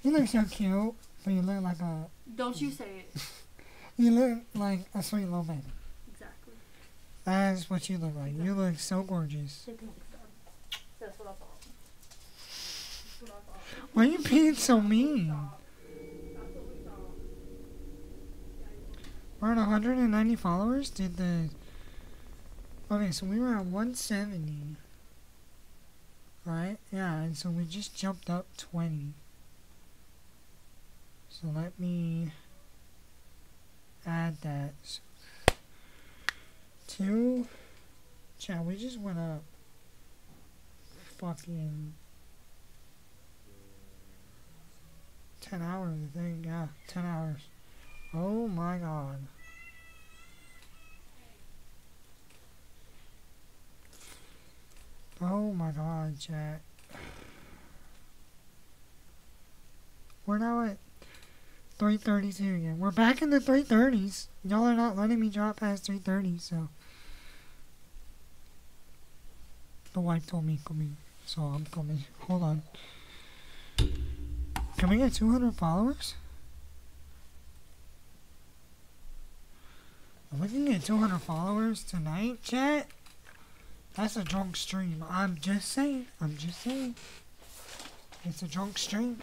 You look so cute, but you look like a. Don't you say it. You look like a sweet little baby. Exactly. That's what you look like. You look so gorgeous. That's what I thought. That's what I thought. Why are you being so mean? That's what we thought. We're at 190 followers? Did the... Okay, so we were at 170. Right? Yeah, and so we just jumped up 20. So let me add that. So 2... Chat, we just went up fucking 10 hours, I think. Yeah, 10 hours. Oh my god. Oh my god, chat. We're now at 332 again. We're back in the 330s. Y'all are not letting me drop past 330, so. The wife told me coming, so I'm coming. Hold on. Can we get 200 followers? If we can get 200 followers tonight, chat, that's a drunk stream. I'm just saying. I'm just saying. It's a drunk stream.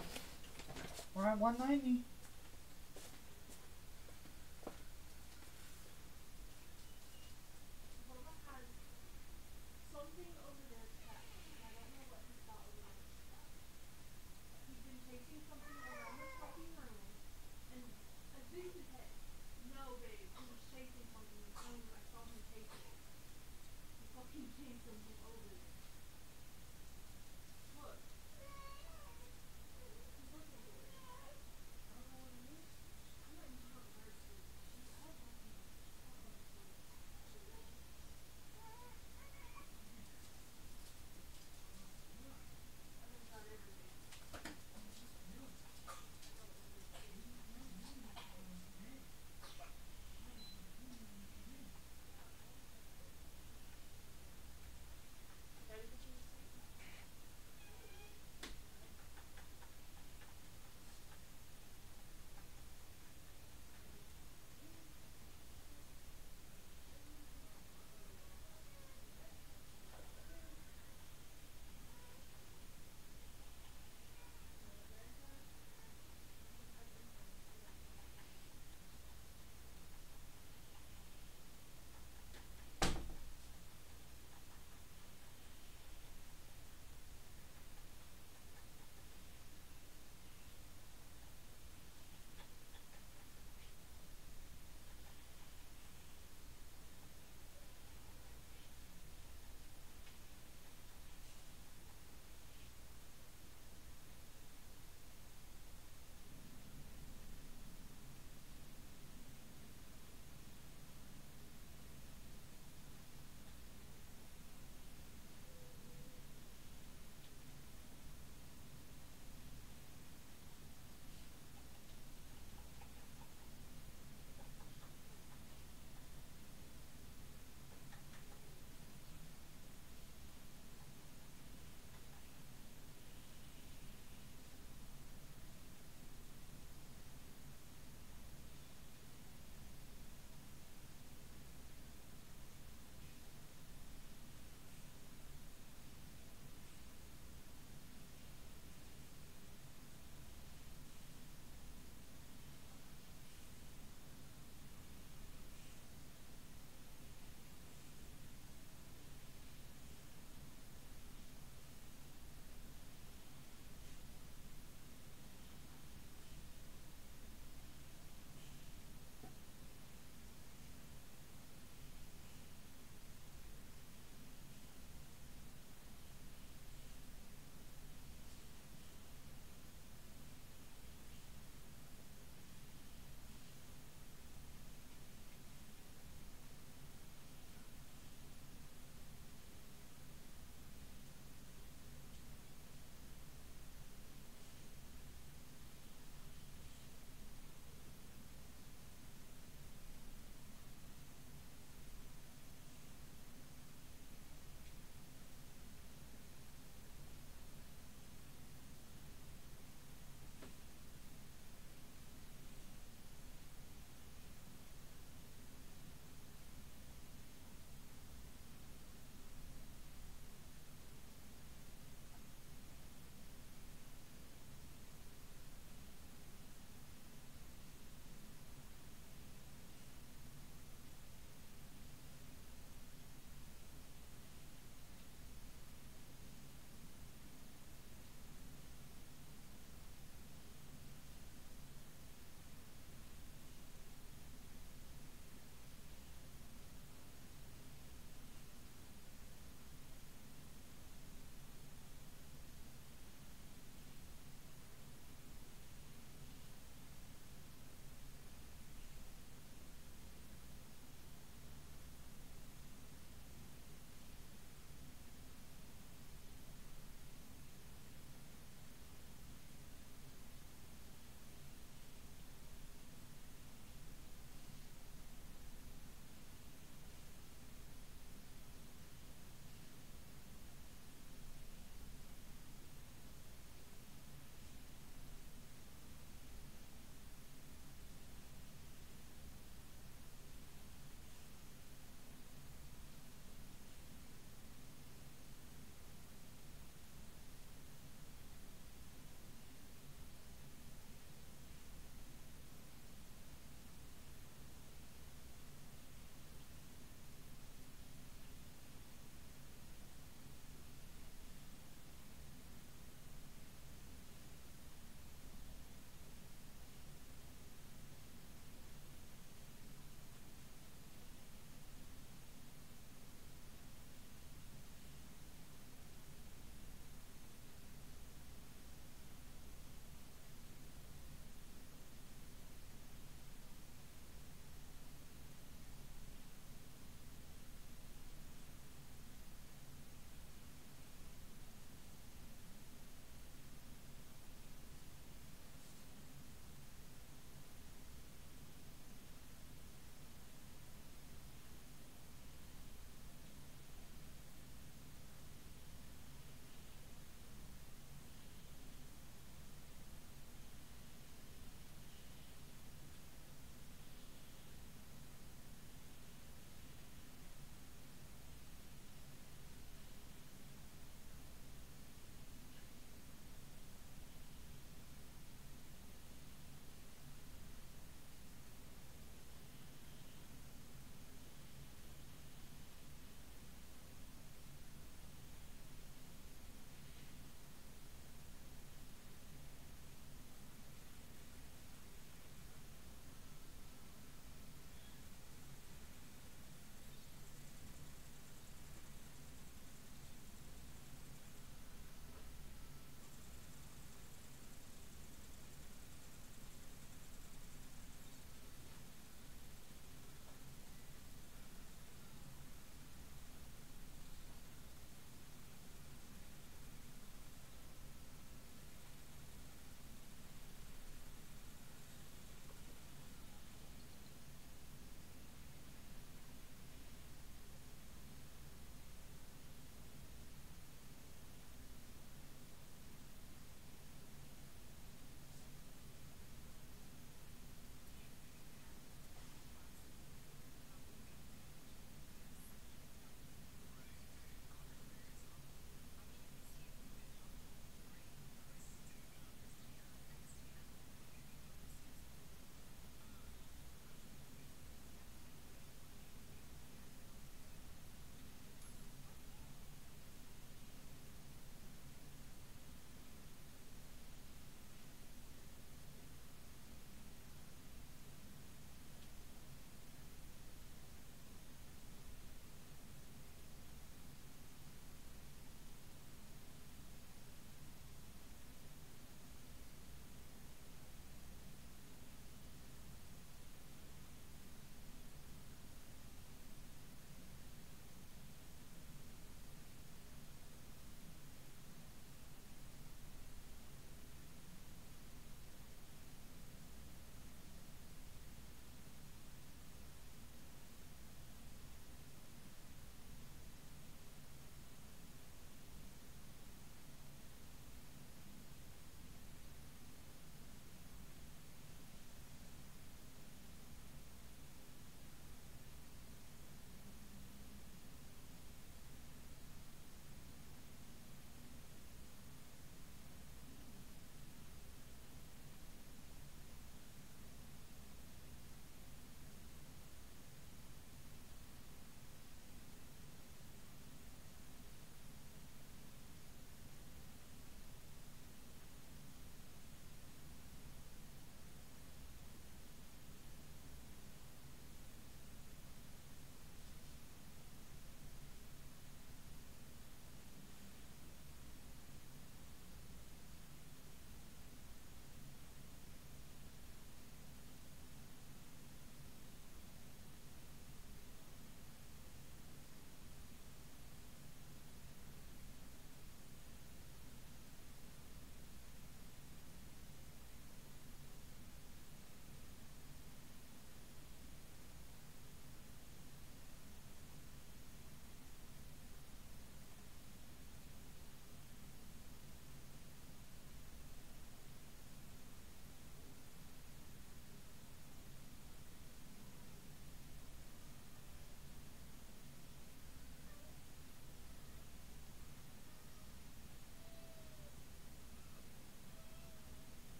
We're at 190.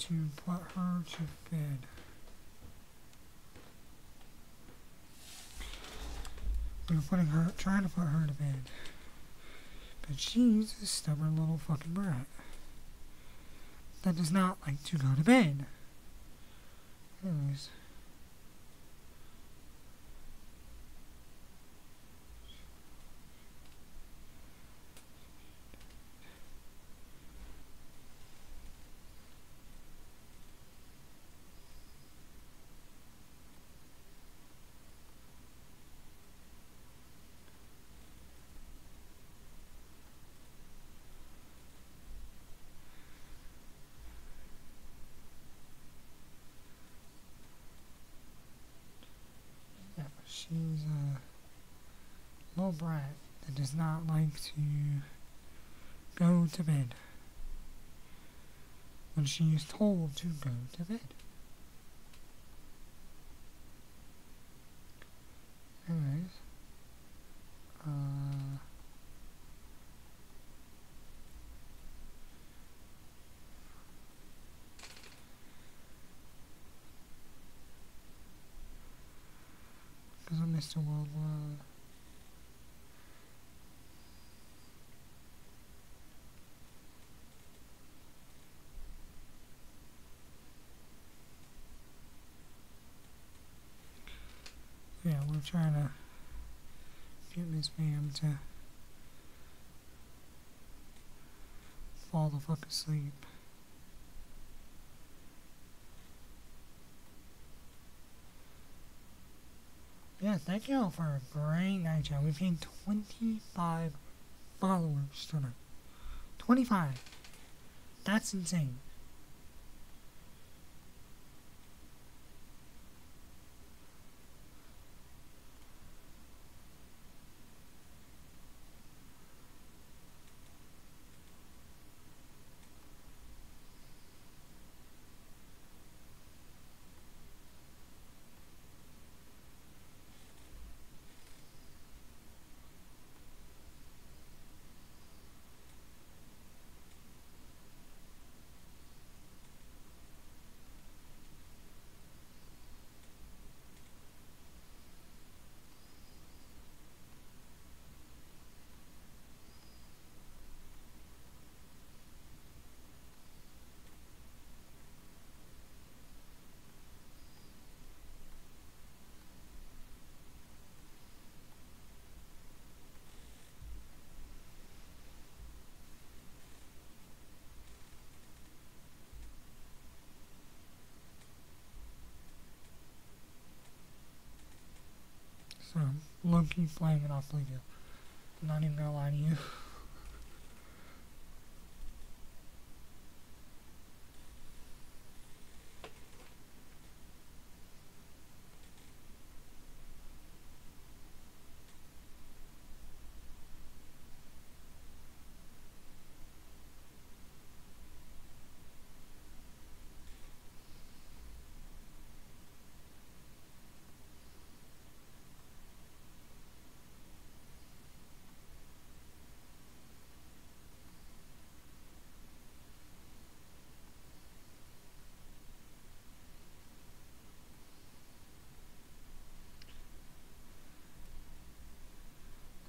to put her to bed. We were trying to put her to bed. But she's a stubborn little fucking brat that does not like to go to bed. Anyways. She's a little brat that does not like to go to bed when she is told to go to bed. Anyways, because I missed a worldwide. Yeah, we're trying to get Miss Ma'am to fall the fuck asleep. Yeah, thank you all for a great night, y'all. We've gained 25 followers tonight. 25. That's insane. So, low-key playing it off like I'm not even gonna lie to you.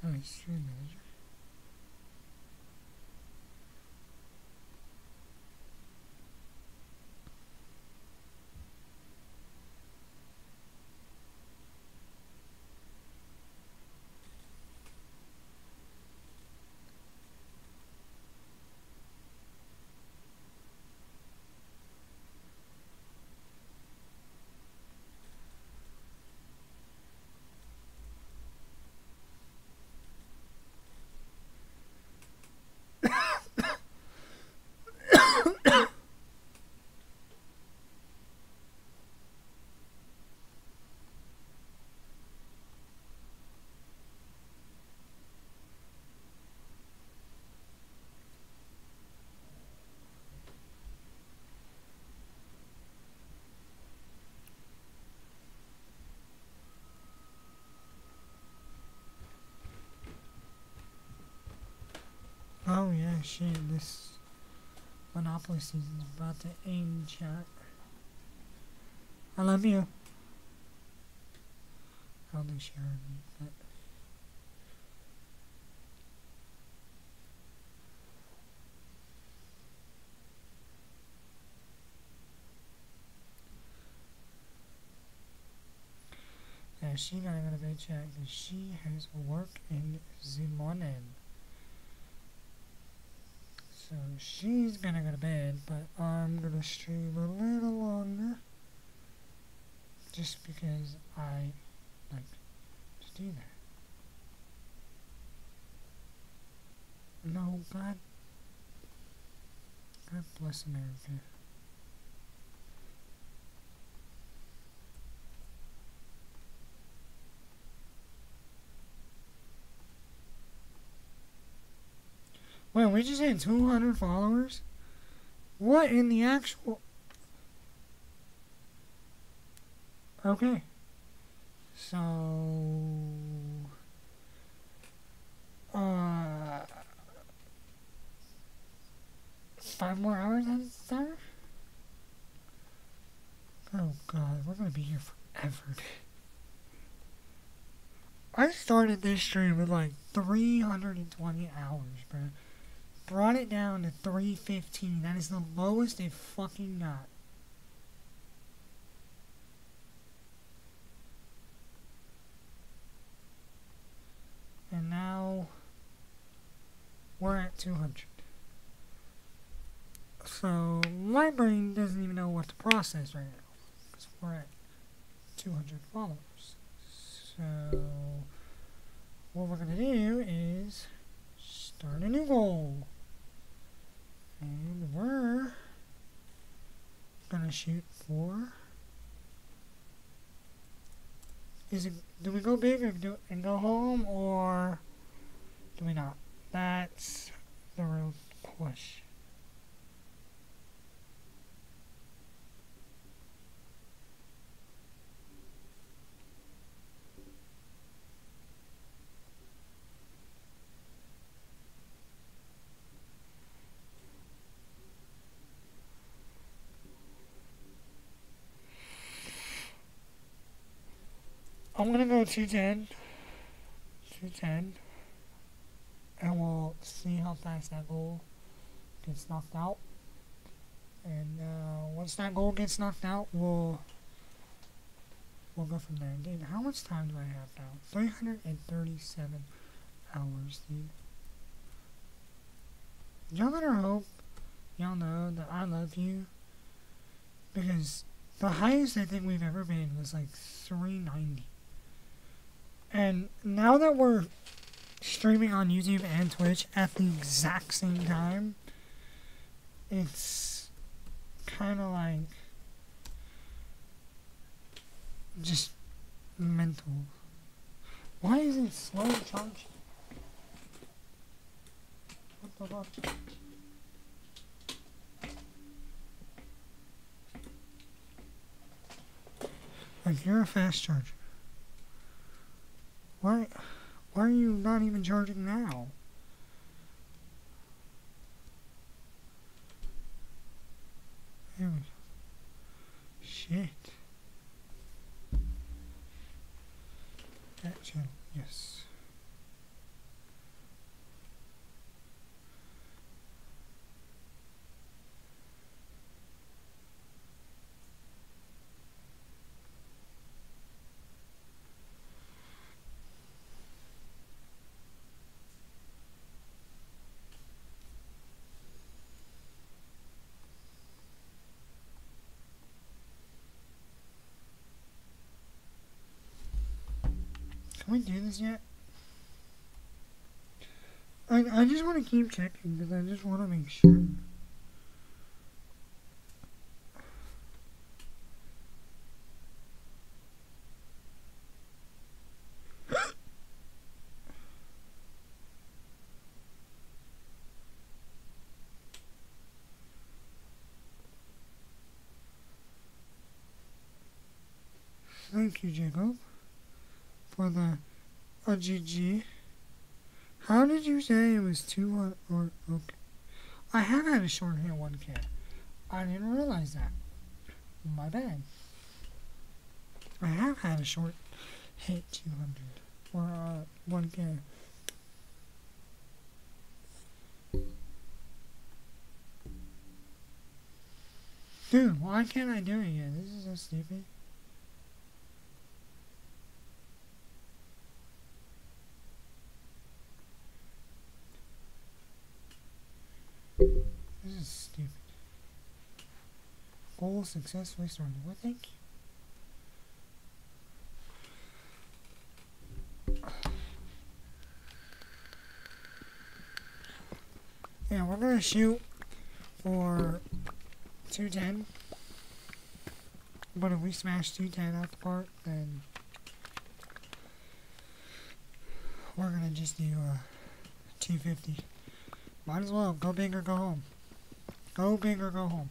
Oh, stream manager. Oh yeah, shit, this Monopoly season's about to end, chat. I love you. I don't think she heard me, but... Yeah, she gotta go to bed, chat, because she has work in the morning. So she's gonna go to bed, but I'm gonna stream a little longer. Just because I like to do that. No, God bless America. Wait, we just had 200 followers? What in the actual... Okay. So... 5 more hours on Saturday? Oh god, we're gonna be here forever. I started this stream with like 320 hours, bro. Brought it down to 315. That is the lowest it fucking got. And now we're at 200. So my brain doesn't even know what to process right now, because we're at 200 followers. So what we're gonna do is start a new goal, and we're gonna shoot for... do we go big and go home, or do we not? That's the real question. I'm gonna go 210, and we'll see how fast that goal gets knocked out. And once that goal gets knocked out, we'll go from there. Dude, how much time do I have now? 337 hours, dude. Y'all better hope y'all know that I love you, because the highest I think we've ever been was like 390. And now that we're streaming on YouTube and Twitch at the exact same time, it's kind of like just mental. Why is it slow charging? What the fuck? Like, you're a fast charger. Why are you not even charging now? There we go. Shit. That channel, yes. Can we do this yet? I just want to keep checking because I just want to make sure. Thank you, Jacob, for the GG. How did you say it was 200? Or okay. I have had a short hit 1K. I didn't realize that. My bad. I have had a short hit 200 or 1K. Dude, why can't I do it yet? This is so stupid. This is stupid. Goal successfully started. What? Thank you. Yeah, we're gonna shoot for 210. But if we smash 210 out the park, then we're gonna just do 250. Might as well go big or go home. Go big or go home.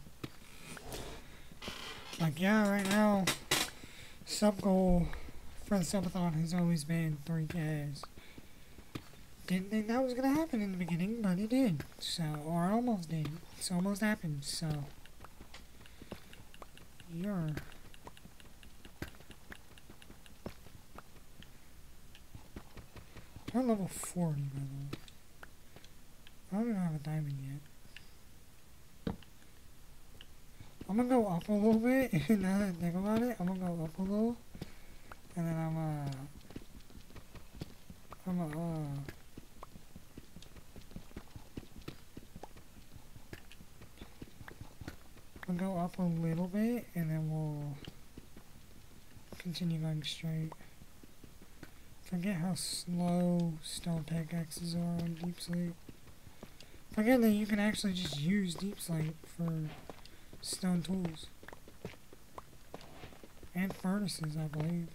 Like, yeah, right now, sub goal for the subathon has always been 3Ks. Didn't think that was gonna happen in the beginning, but it did. So, or almost did. It's almost happened, so. You're. I'm level 40, by the way. I don't even have a diamond yet. I'm gonna go up a little bit, now that I think about it, I'm gonna go up a little. And then I'm gonna go up a little bit, and then we'll continue going straight. Forget how slow stone pickaxes are on Deep Slate. Forget that you can actually just use Deep Slate for stone tools. And furnaces, I believe.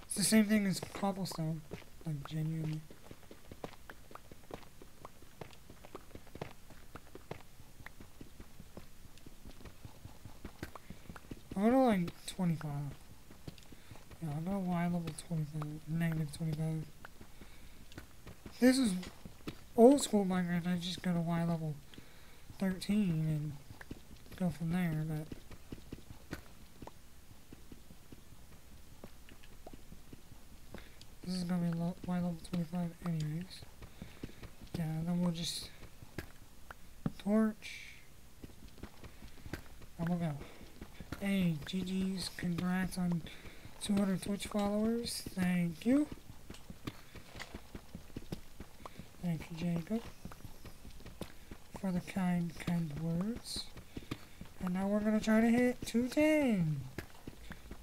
It's the same thing as cobblestone, like genuinely. I'll go to like 25. Yeah, I'll go Y level 25, negative 25. This is old school Minecraft, I just go to Y level 13 and go from there, but this is gonna be Y level 25 anyways. Yeah, then we'll just torch, and we'll go. Hey, GG's, congrats on 200 Twitch followers, thank you. Thank you, Jacob, for the kind words. And now we're gonna try to hit 210.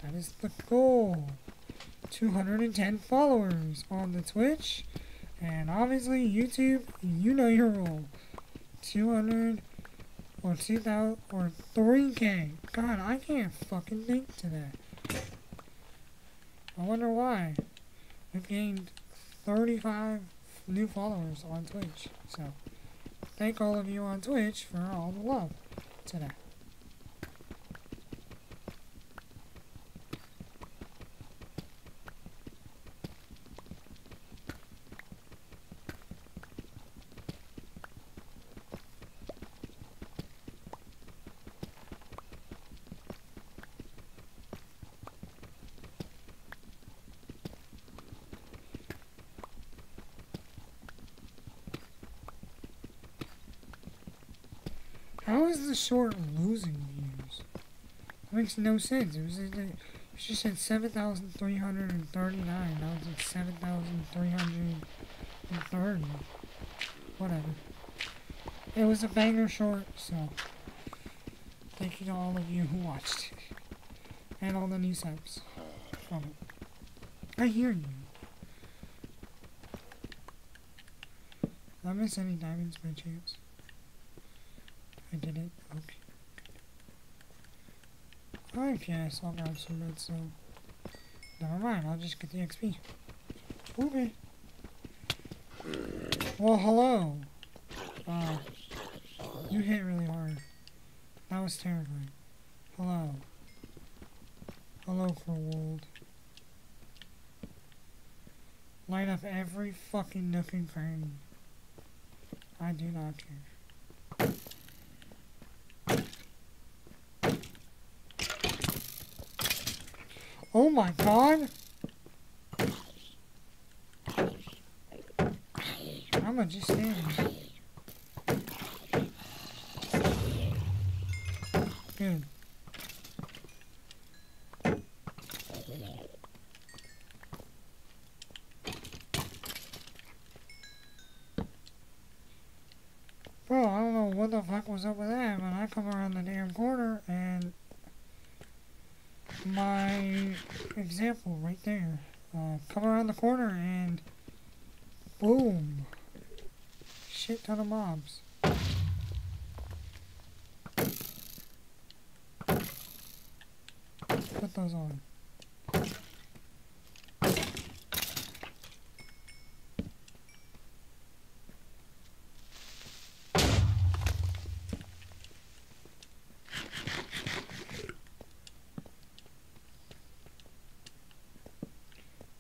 That is the goal. 210 followers on the Twitch. And obviously YouTube, you know your role. 200 or 2,000 or 3K. God, I can't fucking think to that. I wonder why. We've gained 35 new followers on Twitch. So, thank all of you on Twitch for all the love today. How is the short losing views? That makes no sense. It just said 7,339. Now it's at 7,330. Whatever. It was a banger short, so thank you to all of you who watched. And all the new subs from it. I hear you. Did I miss any diamonds by chance? I did it. Okay. Okay, so I'll grab some redstone. Never mind, I'll just get the XP. Okay. Well, hello. You hit really hard. That was terrifying. Hello. Hello, World. Light up every fucking nook and cranny. I do not care. my god! I'ma just stand here. Good. Bro, I don't know what the fuck was up with that, but I come around the damn corner and my example right there. Come around the corner and boom. Shit ton of mobs. Put those on.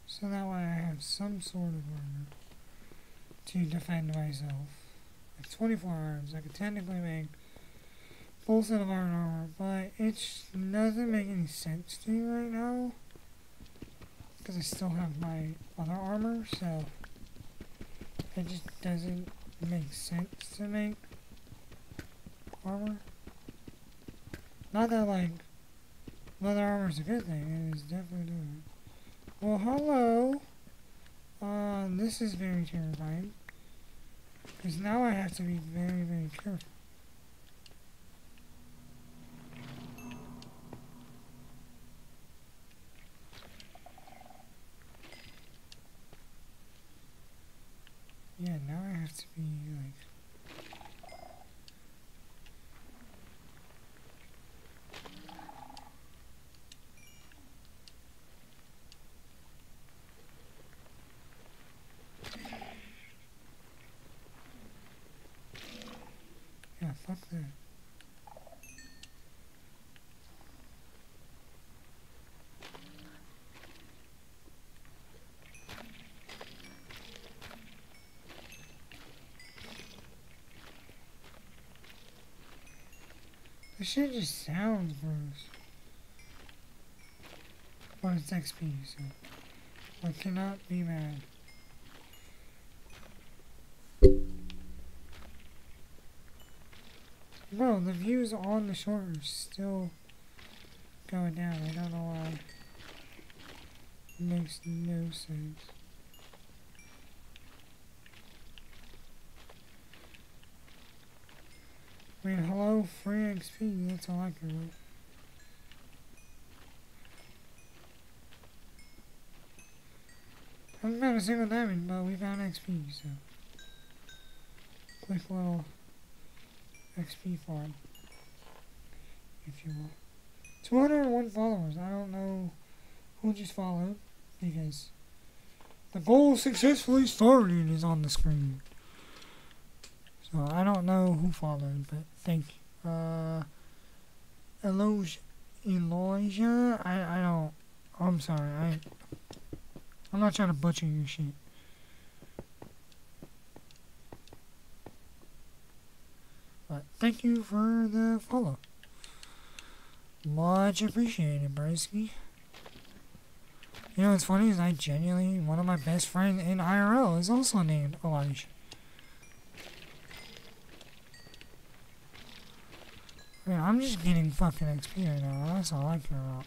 So that way I have some sort of armor to defend myself. At 24 arms, I could technically make full set of iron armor, but it doesn't make any sense to me right now. Because I still have my other armor, so it just doesn't make sense to make armor. Not that, like, leather armor is a good thing, it is definitely doing it. Well, hello. This is very terrifying. Because now I have to be very, very careful. Yeah, now I have to be, like... Yeah, fuck that. This shit just sounds gross. But it's XP, so I cannot be mad. Bro, the views on the shore are still going down. I don't know why. It makes no sense. I mean, hello, free XP, that's all I care about. I haven't found a single diamond, but we found XP, so. Quick little XP farm, if you will. 201 followers. I don't know who just followed, because the goal successfully started is on the screen. So I don't know who followed, but thank you. Elijah? I don't, I'm sorry, I'm not trying to butcher your shit. But thank you for the follow. Much appreciated, broski. You know what's funny is I genuinely, one of my best friends in IRL is also named Elijah. I mean, I'm just getting fucking XP right now, that's all I care about.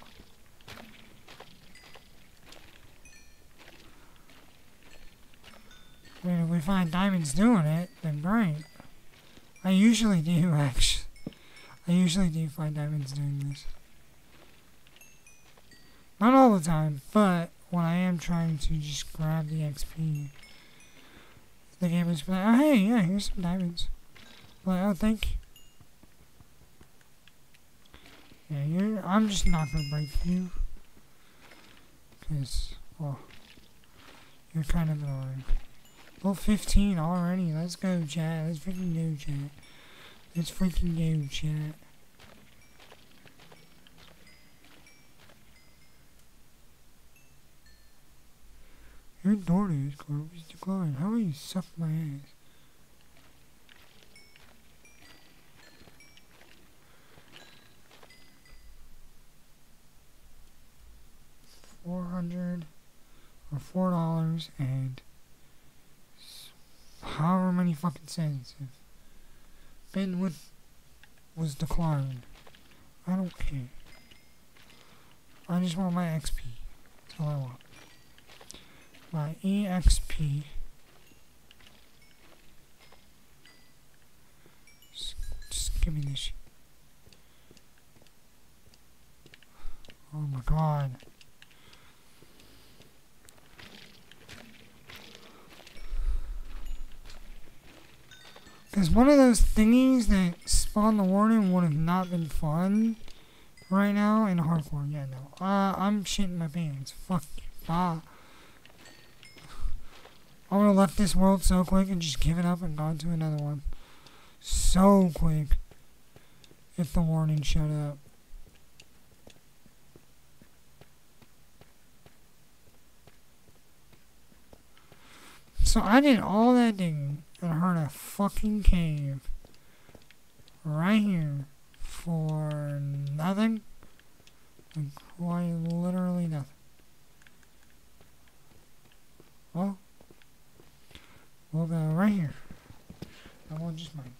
I mean, if we find diamonds doing it, then great. I usually do, actually. I usually do find diamonds doing this. Not all the time, but when I am trying to just grab the XP, the game is like, oh hey, yeah, here's some diamonds. I'm like, oh, thank you. Yeah, I'm just not gonna break you. Because, well, you're kind of annoying. Well, 15 already. Let's go, chat. Let's freaking go, chat. Let's freaking go, chat. Your daughter is Corpus Decline. How are you suck my ass? $4 and however many fucking cents. If bandwidth was declined, I don't care. I just want my XP. That's all I want. My EXP. Just give me this shit. Oh my god. Because one of those thingies that spawned the warden would have not been fun right now in hardcore. Yeah, no. I'm shitting my pants. Fuck you. I would have left this world so quick and just given up and gone to another one. So quick. If the warden showed up. So I did all that digging and heard a fucking cave right here for nothing. Like quite literally nothing. Well, we'll go right here. And we'll just mine.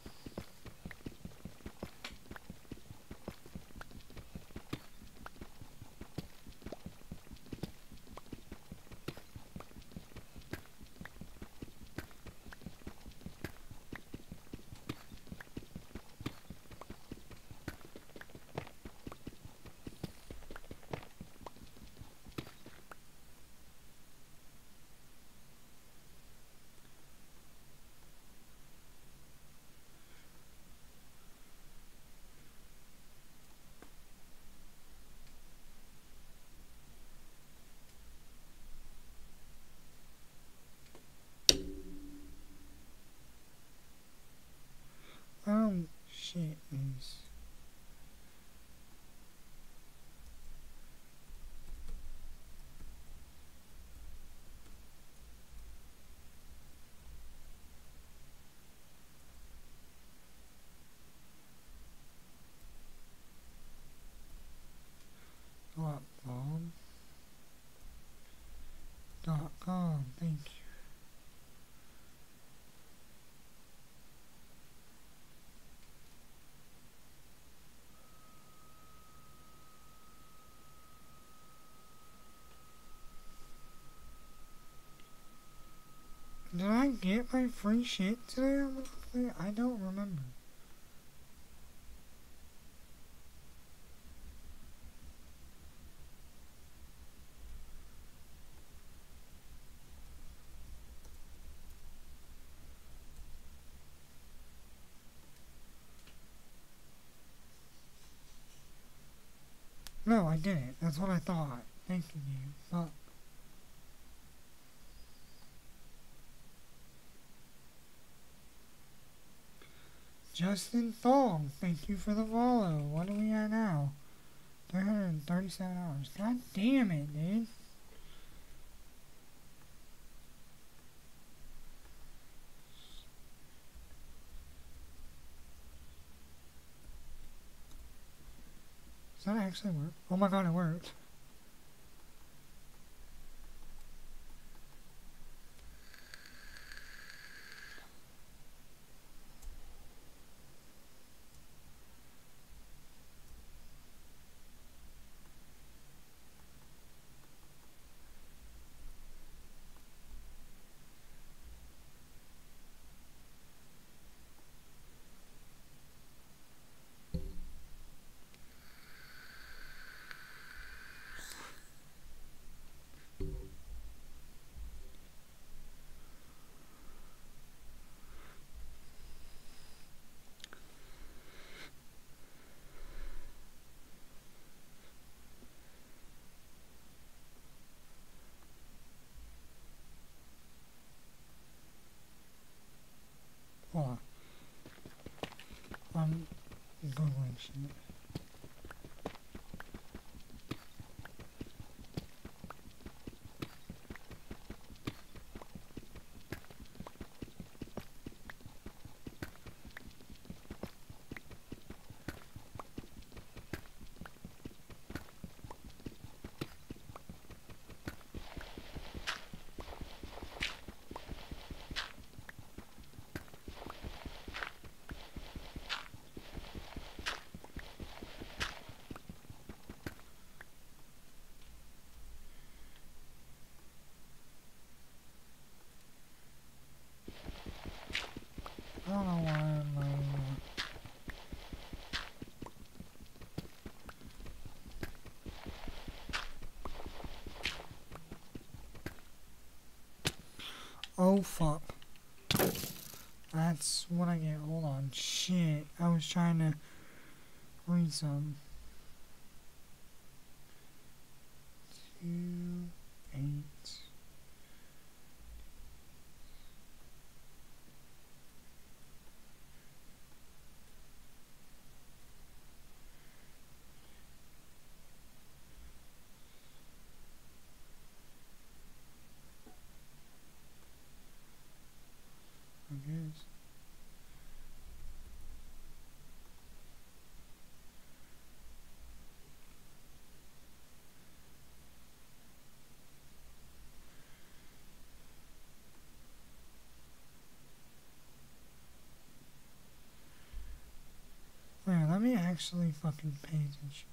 Shit is. Bomb.com. Thank you. Did I get my free shit today? I don't remember. No, I didn't. That's what I thought. Thank you, fuck. Justin Thong, thank you for the follow. What are we at now? 337 hours. God damn it, dude. Does that actually work? Oh my god, it worked. Hold on. I'm googling shit. Oh fuck. That's what I get. Hold on. Shit. I was trying to read some. 2, 8. I guess. Wait, let me actually fucking pay attention.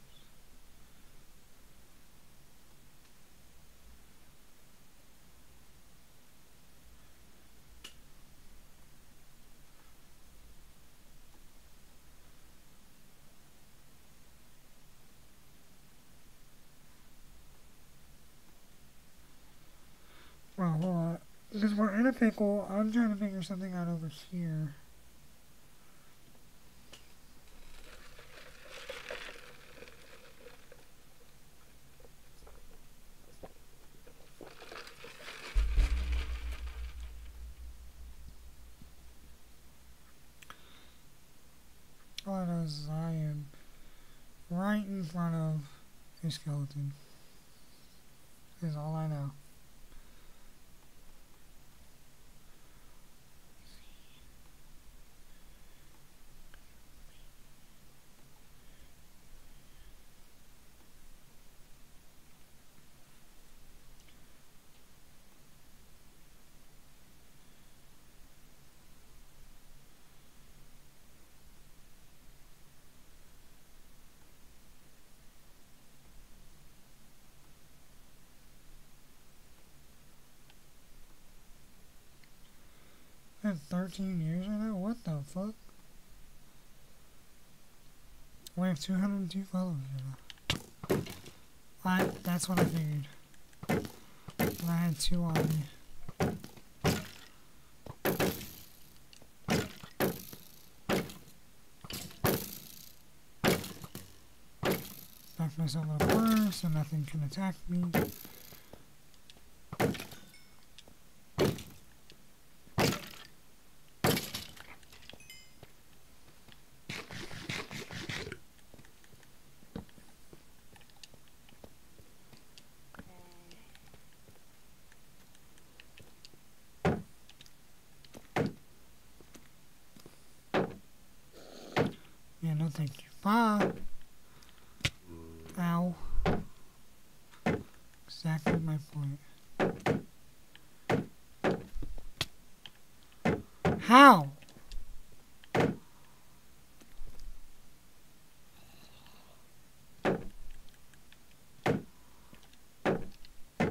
Well, hold on. Because we're in a pickle, I'm trying to figure something out over here. All I know is I am right in front of a skeleton. Is all I know. I have 13 years right now? What the fuck? We have 202 followers right now. That's what I figured. I had 2 on me. Back myself in a corner so nothing can attack me. Yeah, no thank you. Bye. Ow. Exactly my point. How?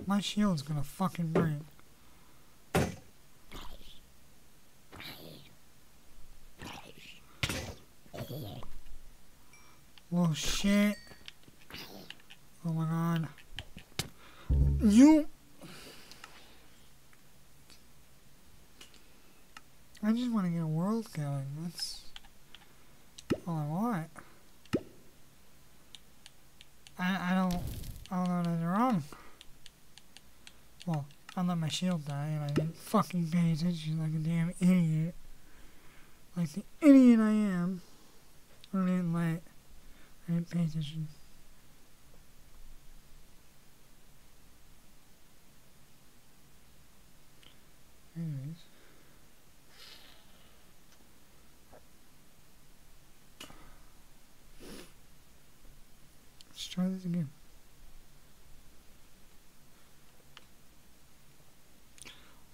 My shield's gonna fucking break. Well, shit. Oh my god. I just want to get a world going. That's all I want. I don't know nothing wrong. Well, I let my shield die and I didn't fucking pay attention like a damn idiot. Like the idiot I am. I didn't pay attention. Anyways. Let's try this again.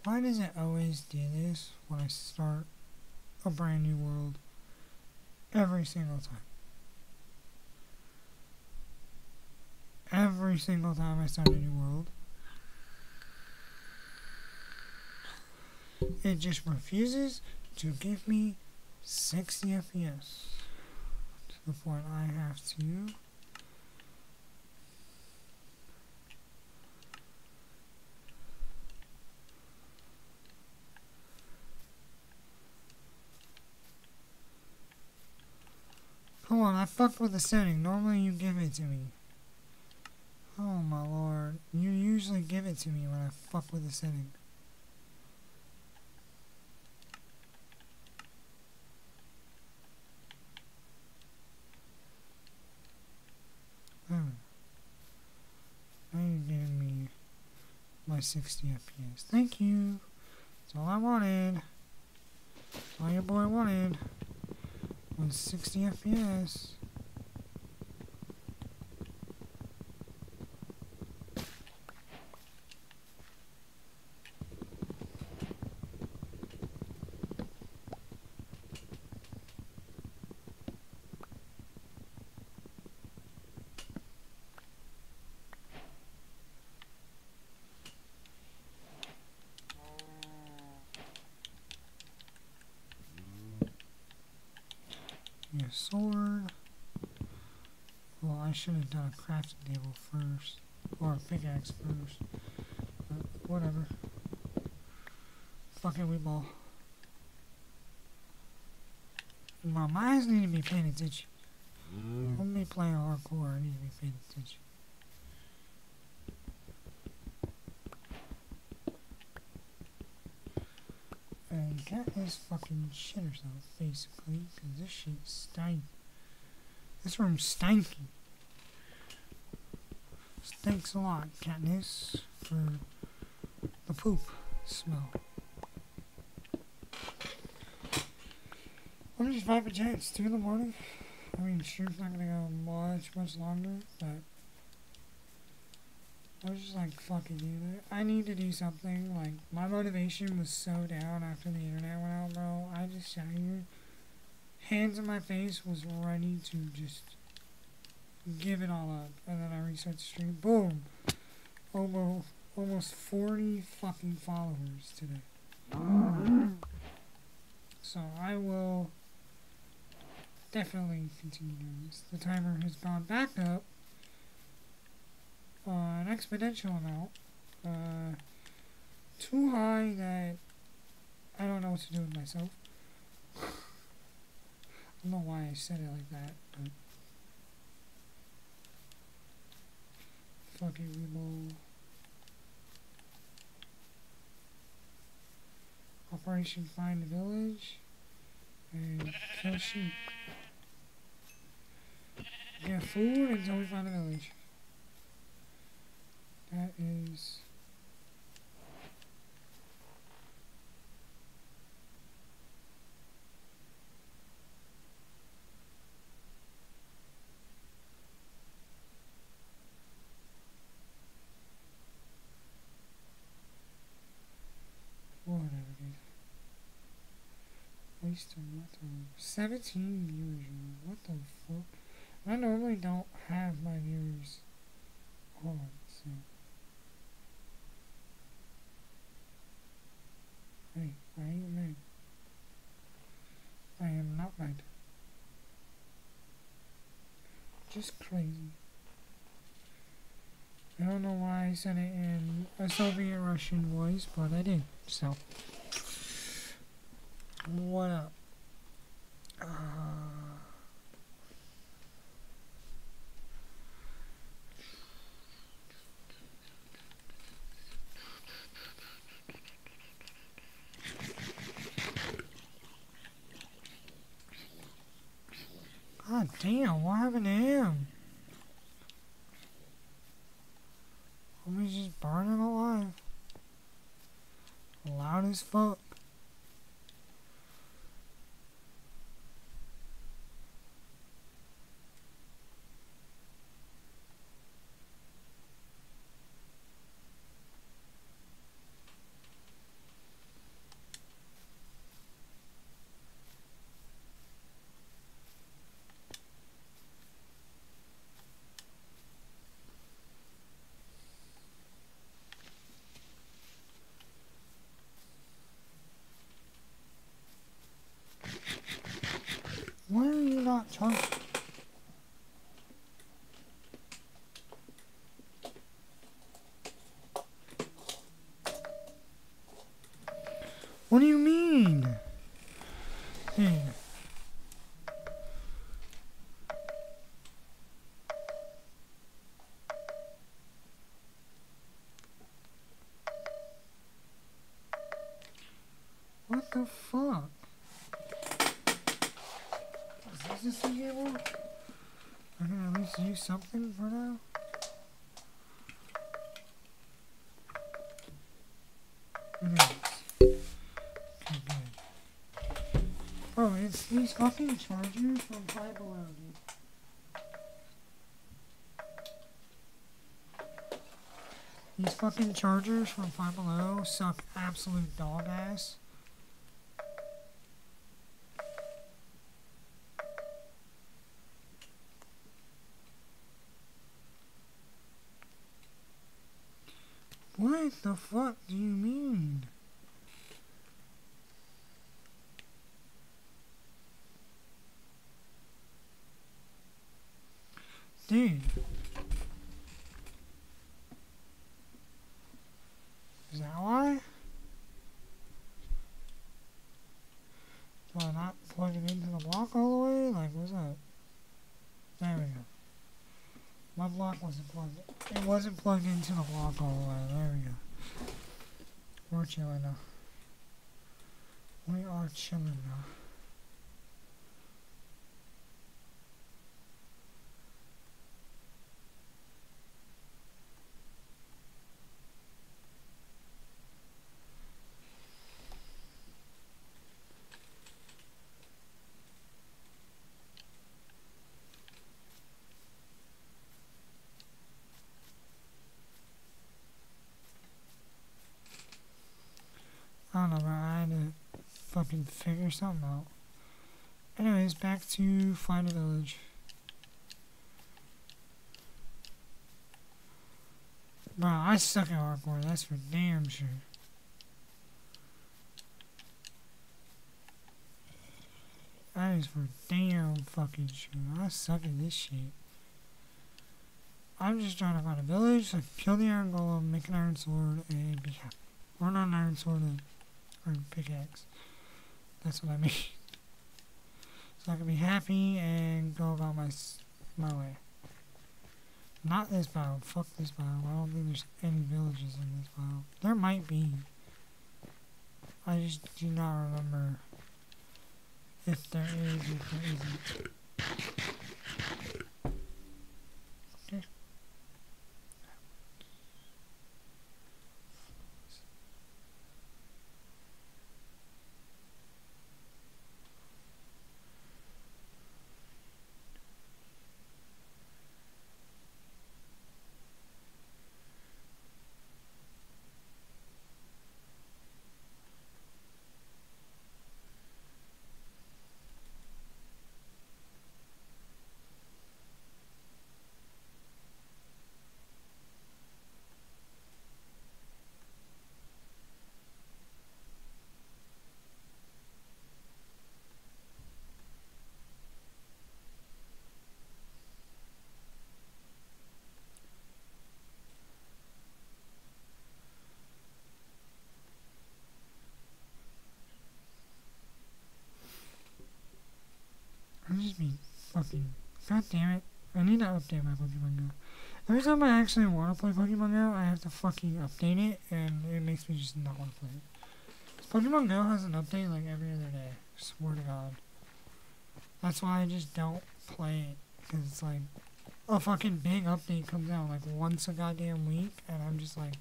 Why does it always do this when I start a brand new world? Every single time. Every single time I start a new world. It just refuses to give me 60 FPS. To the point I have to I fucked with the setting. Normally you give it to me. Oh my lord. You usually give it to me when I fuck with the setting. Oh. Now you're giving me my 60 FPS. Thank you. That's all I wanted. That's all your boy wanted was 60 FPS. Your sword. Well, I should have done a crafting table first. Or a pickaxe first. But whatever. Fucking we ball. My eyes need to be paying attention. I'm me playing hardcore, I need to be paying attention. And cat is fucking shit herself, basically, because this shit stank. This room's stanky. Thanks a lot, Katniss, for the poop smell. I'm just vibing jet. It's 2 in the morning. I mean, stream's not gonna go much longer, but I was just like, fuck it, dude. I need to do something. Like, my motivation was so down after the internet went out, bro. I just sat here, hands in my face, was ready to just give it all up. And then I reset the stream. Boom! Almost 40 fucking followers today. So I will definitely continue doing this. The timer has gone back up an exponential amount. Too high that I don't know what to do with myself. I don't know why I said it like that, but fucking remote. Operation Find the Village and kill sheep. Get food until we find a village. That is whatever, dude. Waste of my time. 17 viewers, what the fuck? I normally don't have my viewers on, so. Hey, why are you mad? I am not mad. Just crazy. I don't know why I said it in a Soviet Russian voice, but I did, so. What up? God damn, what happened to him? Homie's just burning alive. Loud as fuck. Why are you not talking? What do you mean? Hey. the fuck? Is this the cable? I can at least use something for now. It is. Okay, good. Oh, it's these fucking chargers from Five Below, dude. These fucking chargers from Five Below suck absolute dog ass. What the fuck do you mean? Dude. Is that why? Do I not plug it into the block all the way? Like, what's up? There we go. My block wasn't plugged in. It wasn't plugged into the block all the way. There we go. We're chilling now. We are chilling now. I don't know, bro. I had to fucking figure something out. Anyways, back to Find a Village. Bro, I suck at hardcore, that's for damn sure. That is for damn fucking sure. I suck at this shit. I'm just trying to find a village, so kill the iron golem, make an iron sword, and be happy. Or not an iron sword, or pickaxe. That's what I mean. So I can be happy and go about my way. Not this biome. Fuck this biome. I don't think there's any villages in this biome. There might be. I just do not remember if there is or if there isn't. Okay. I'm just being fucking... God damn it. I need to update my Pokemon Go. Every time I actually want to play Pokemon Go, I have to fucking update it, and it makes me just not want to play it. Pokemon Go has an update like every other day. I swear to God. That's why I just don't play it. Because it's like... a fucking big update comes out like once a goddamn week, and I'm just like...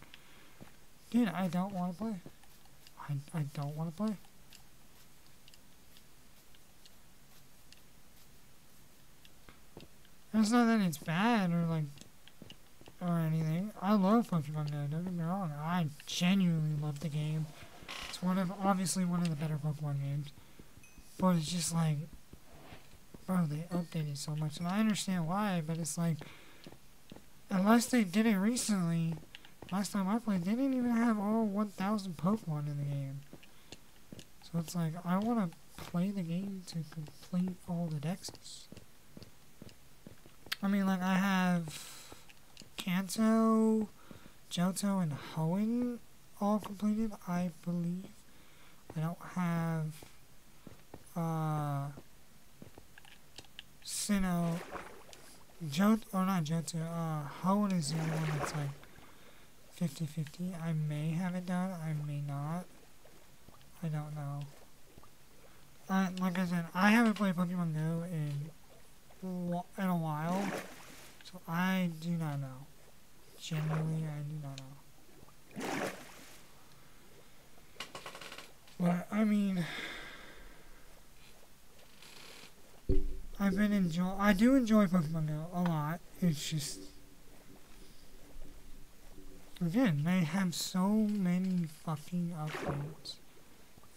dude, I don't want to play. I don't want to play. It's not that it's bad or like or anything. I love Pokemon Go, don't get me wrong. I genuinely love the game. It's obviously one of the better Pokemon games. But it's just like, bro, they updated so much, and I understand why, but it's like, unless they did it recently, last time I played, they didn't even have all 1,000 Pokemon in the game. So it's like, I want to play the game to complete all the Dexes. I mean, like, I have Kanto, Johto, and Hoenn all completed, I believe. I don't have, Sinnoh, not Johto, Hoenn is the only one that's, like, 50-50. I may have it done, I may not. I don't know. like I said, I haven't played Pokemon Go in a while, so I do not know. Genuinely, I do not know. But I mean, I do enjoy Pokemon Go a lot. It's just, again, they have so many fucking updates.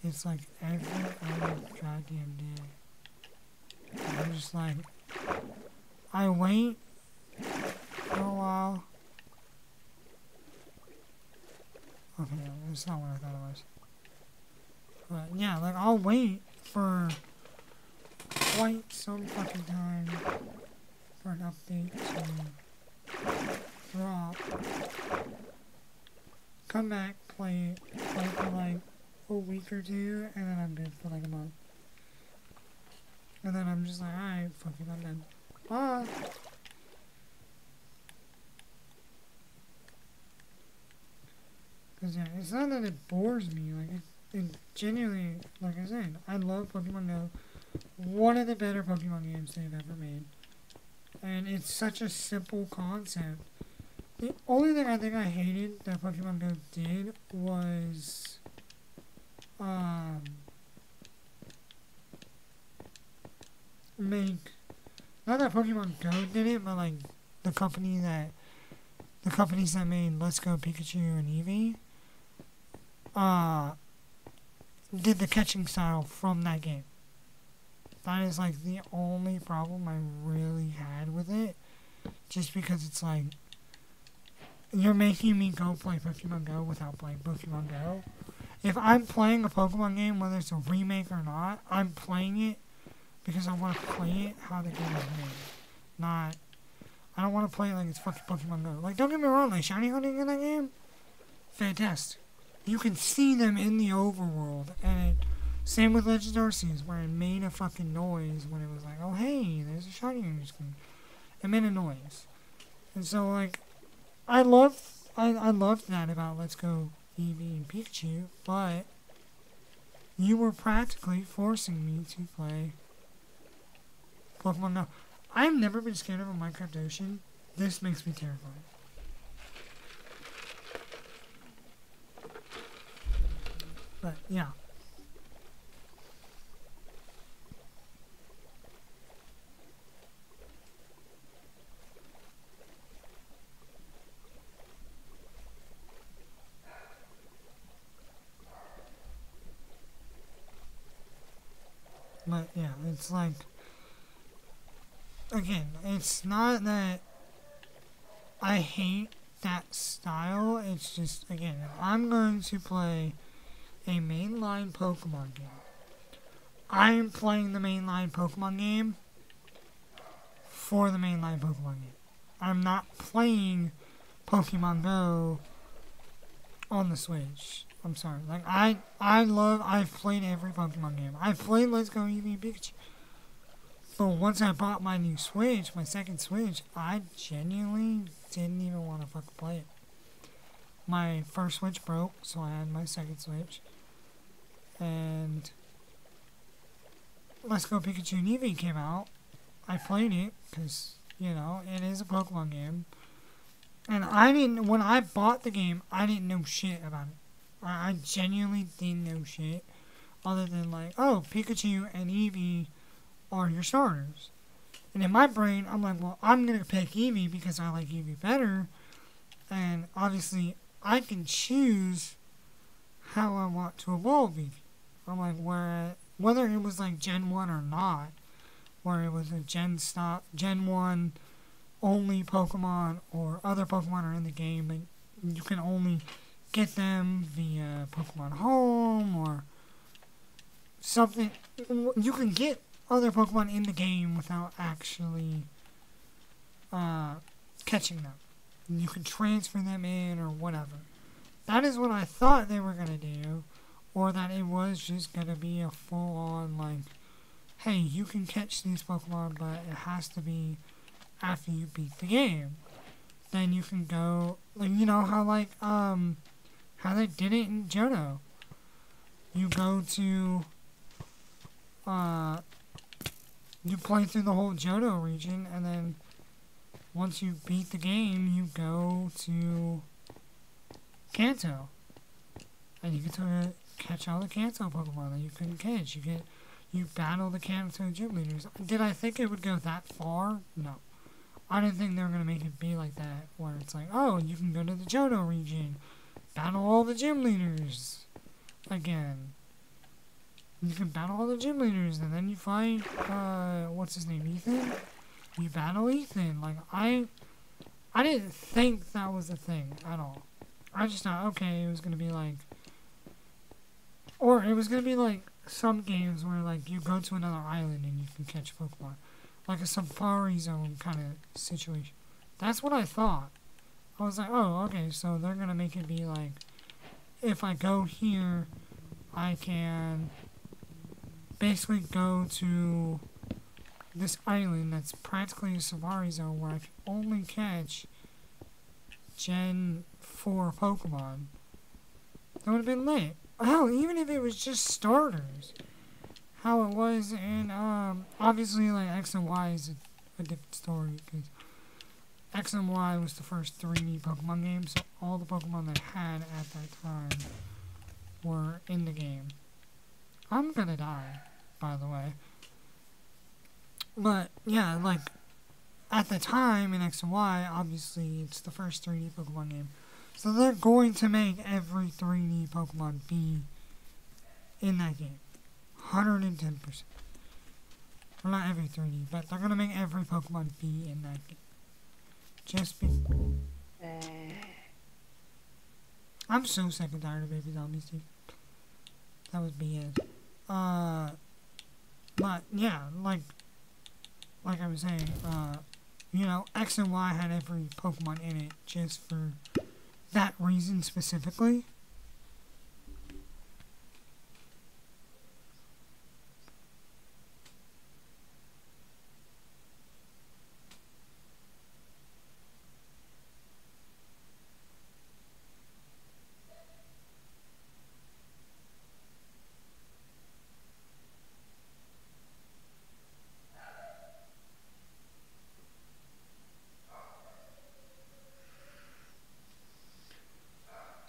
It's like every other goddamn day. I'm just like, I wait for a while. Okay, no, that's not what I thought it was. But yeah, like I'll wait for quite some fucking time for an update to drop. Come back, play for like a week or two, and then I'm good for like a month. And then I'm just like, alright, fuck it, I'm done. Bye! Cause yeah, it's not that it bores me, like, it genuinely, like I said, I love Pokemon Go. One of the better Pokemon games they've ever made. And it's such a simple concept. The only thing I think I hated that Pokemon Go did was, not that Pokemon Go did it, but like the companies that made Let's Go Pikachu and Eevee, did the catching style from that game. That is like the only problem I really had with it, just because it's like, you're making me go play Pokemon Go without playing Pokemon Go. If I'm playing a Pokemon game, whether it's a remake or not, I'm playing it because I want to play it how the game is made. I don't want to play it like it's fucking Pokemon Go. Like, don't get me wrong, like, shiny hunting in that game, fantastic. You can see them in the overworld, and same with Legends Arceus, where it made a fucking noise when it was like, oh hey, there's a shiny on your screen. It made a noise. And so, like, I loved that about Let's Go Eevee and Pikachu, but you were practically forcing me to play Pokemon Go. I've never been scared of a Minecraft ocean. This makes me terrified. But, yeah. But, yeah, it's like, again, it's not that I hate that style, it's just, again, if I'm going to play a mainline Pokemon game, I'm playing the mainline Pokemon game for the mainline Pokemon game. I'm not playing Pokemon Go on the Switch. I'm sorry. Like, I've played every Pokemon game. I've played Let's Go Eevee and Pikachu. But once I bought my new Switch, my second Switch, I genuinely didn't even want to fucking play it. My first Switch broke, so I had my second Switch. And Let's Go Pikachu and Eevee came out. I played it, because, you know, it is a Pokemon game. And when I bought the game, I didn't know shit about it. I genuinely didn't know shit, other than like, oh, Pikachu and Eevee are your starters. And in my brain, I'm like, well, I'm going to pick Eevee because I like Eevee better. And obviously, I can choose how I want to evolve Eevee. I'm like, whether it was like Gen 1 or not, where it was a Gen 1 only Pokemon, or other Pokemon are in the game, but you can only get them via Pokemon Home or something. You can get other Pokemon in the game without actually catching them. You can transfer them in or whatever. That is what I thought they were going to do, or that it was just going to be a full-on, like, hey, you can catch these Pokemon, but it has to be after you beat the game. Then you can go, like, you know how, like, how they did it in Johto. You go to, you play through the whole Johto region, and then once you beat the game, you go to Kanto. And you get to catch all the Kanto Pokemon that you couldn't catch. You battle the Kanto gym leaders. Did I think it would go that far? No. I didn't think they were going to make it be like that, where it's like, oh, you can go to the Johto region, battle all the gym leaders again. You can battle all the gym leaders, and then you fight, what's his name, Ethan? You battle Ethan. Like, I didn't think that was a thing at all. I just thought, okay, it was going to be like, or it was going to be like some games where, like, you go to another island and you can catch Pokemon. Like a Safari Zone kind of situation. That's what I thought. I was like, oh, okay, so they're going to make it be like, if I go here, I can basically go to this island that's practically a Safari Zone where I can only catch Gen 4 Pokemon. That would have been lit. Hell, even if it was just starters. How it was in, obviously, like, X and Y is a different story, because X and Y was the first 3D Pokemon game, so all the Pokemon they had at that time were in the game. I'm gonna die, by the way. But, yeah, like, at the time in X and Y, obviously, it's the first 3D Pokemon game. So they're going to make every 3D Pokemon be in that game. 110%. Well, not every 3D, but they're going to make every Pokemon be in that game. Just be... I'm so sick and tired of Baby Zombies, dude. That was BS. But, yeah, like I was saying, you know, X and Y had every Pokemon in it just for that reason specifically.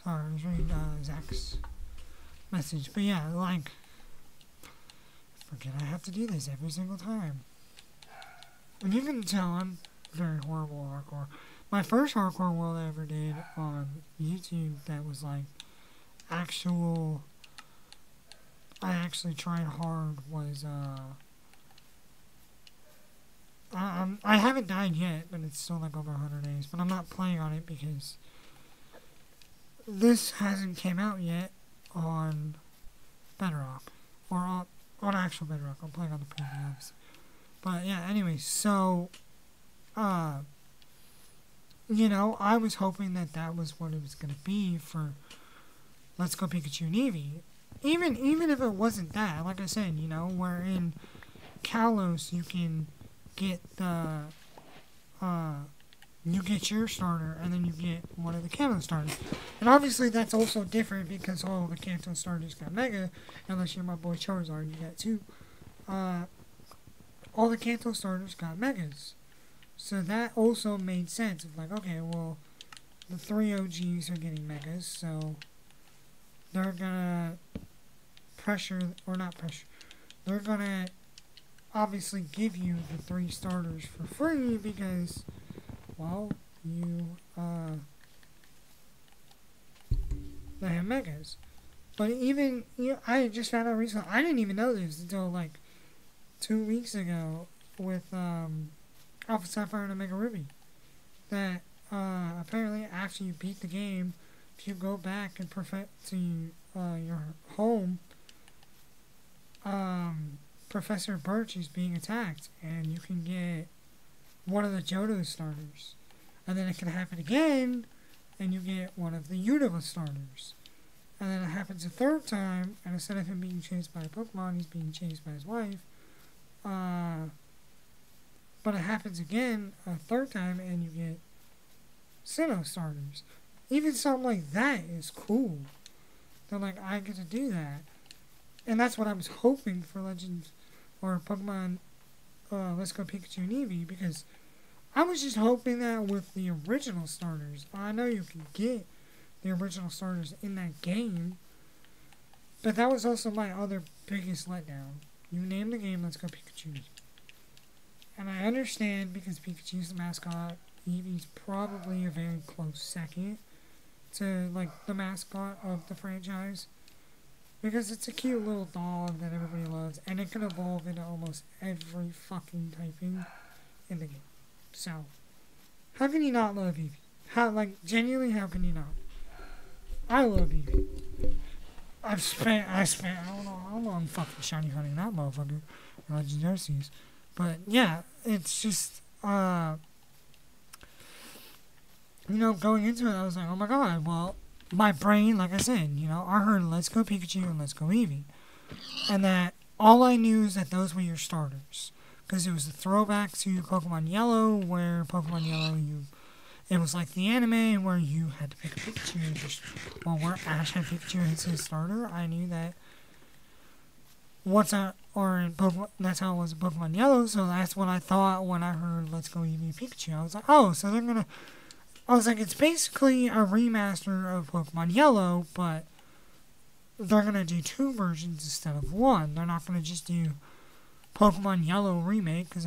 Sorry, I was reading Zach's message. But yeah, like, I forget I have to do this every single time. And you can tell I'm very horrible at hardcore. My first hardcore world I ever did on YouTube that was like actual, I actually tried hard was, I haven't died yet, but it's still like over 100 days. But I'm not playing on it because this hasn't came out yet on Bedrock, or on actual Bedrock. I'm playing on the previews. But yeah, anyway, so, you know, I was hoping that that was what it was going to be for Let's Go Pikachu and Eevee. Even if it wasn't that, like I said, you know, where in Kalos you can get the, you get your starter, and then you get one of the Kanto starters. And obviously that's also different because all the Kanto starters got Mega, unless you're my boy Charizard, you got 2. All the Kanto starters got Megas. So that also made sense of like, okay, well, the 3 OGs are getting Megas, so they're gonna pressure, or not pressure, they're gonna obviously give you the 3 starters for free because, well, they have Megas. But even, you know, I just found out recently, I didn't even know this until like 2 weeks ago with Alpha Sapphire and Omega Ruby, that apparently after you beat the game, if you go back and perfect to your home, Professor Birch is being attacked, and you can get one of the Johto starters. And then it can happen again, and you get one of the Unova starters. And then it happens a 3rd time, and instead of him being chased by a Pokemon, he's being chased by his wife. But it happens again a 3rd time, and you get Sinnoh starters. Even something like that is cool. They're like, I get to do that. And that's what I was hoping for Legends or Pokemon Let's Go Pikachu and Eevee, because I was just hoping that with the original starters, I know you can get the original starters in that game, but that was also my other biggest letdown. You named the game Let's Go Pikachu. And I understand because Pikachu's the mascot, Eevee's probably a very close second to, like, the mascot of the franchise. Because it's a cute little dog that everybody loves, and it can evolve into almost every fucking typing in the game. So, how can you not love Eevee? Genuinely, how can you not? I love Eevee. I spent, I don't know how long fucking shiny hunting that motherfucker. Legendary Seas. But, yeah, it's just, going into it, I was like, oh my god, well, my brain, like I said, I heard Let's Go Pikachu and Let's Go Eevee. And that all I knew is that those were your starters. Because it was a throwback to Pokemon Yellow, where Pokemon Yellow, it was like the anime where you had to pick a Pikachu and just, where Ash had Pikachu as his starter. I knew that that's how it was in Pokemon Yellow, so that's what I thought when I heard Let's Go Eevee Pikachu. I was like, oh, so it's basically a remaster of Pokemon Yellow, but they're gonna do 2 versions instead of 1. They're not gonna just do Pokemon Yellow remake, because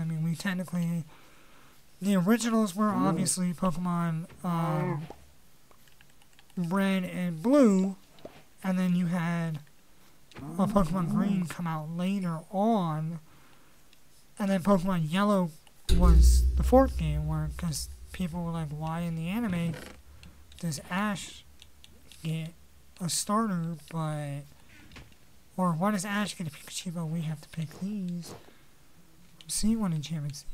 the originals were obviously Pokemon Red and Blue, and then you had a Pokemon Green come out later on, and then Pokemon Yellow was the 4th game, because people were like, why in the anime does Ash get a starter, or why does Ash get a Pikachu, but we have to pick these? C1 Enchantment Sea.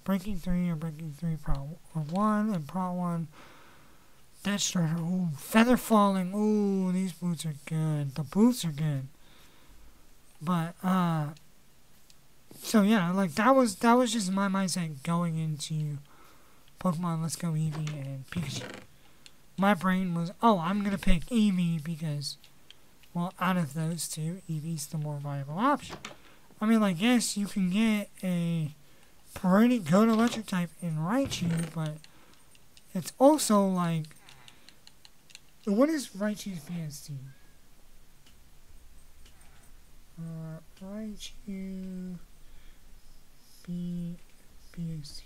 Breaking 3 or Breaking 3 Prot 1 and Prot 1. Death Strider. Ooh, Feather Falling. Ooh, these boots are good. The boots are good. But, so yeah, that was just my mindset going into Pokemon Let's Go Eevee and Pikachu. My brain was, I'm gonna pick Eevee because, well, out of those two, Eevee's the more viable option. Yes, you can get a pretty good electric type in Raichu, but it's also what is Raichu's BST? Raichu BST.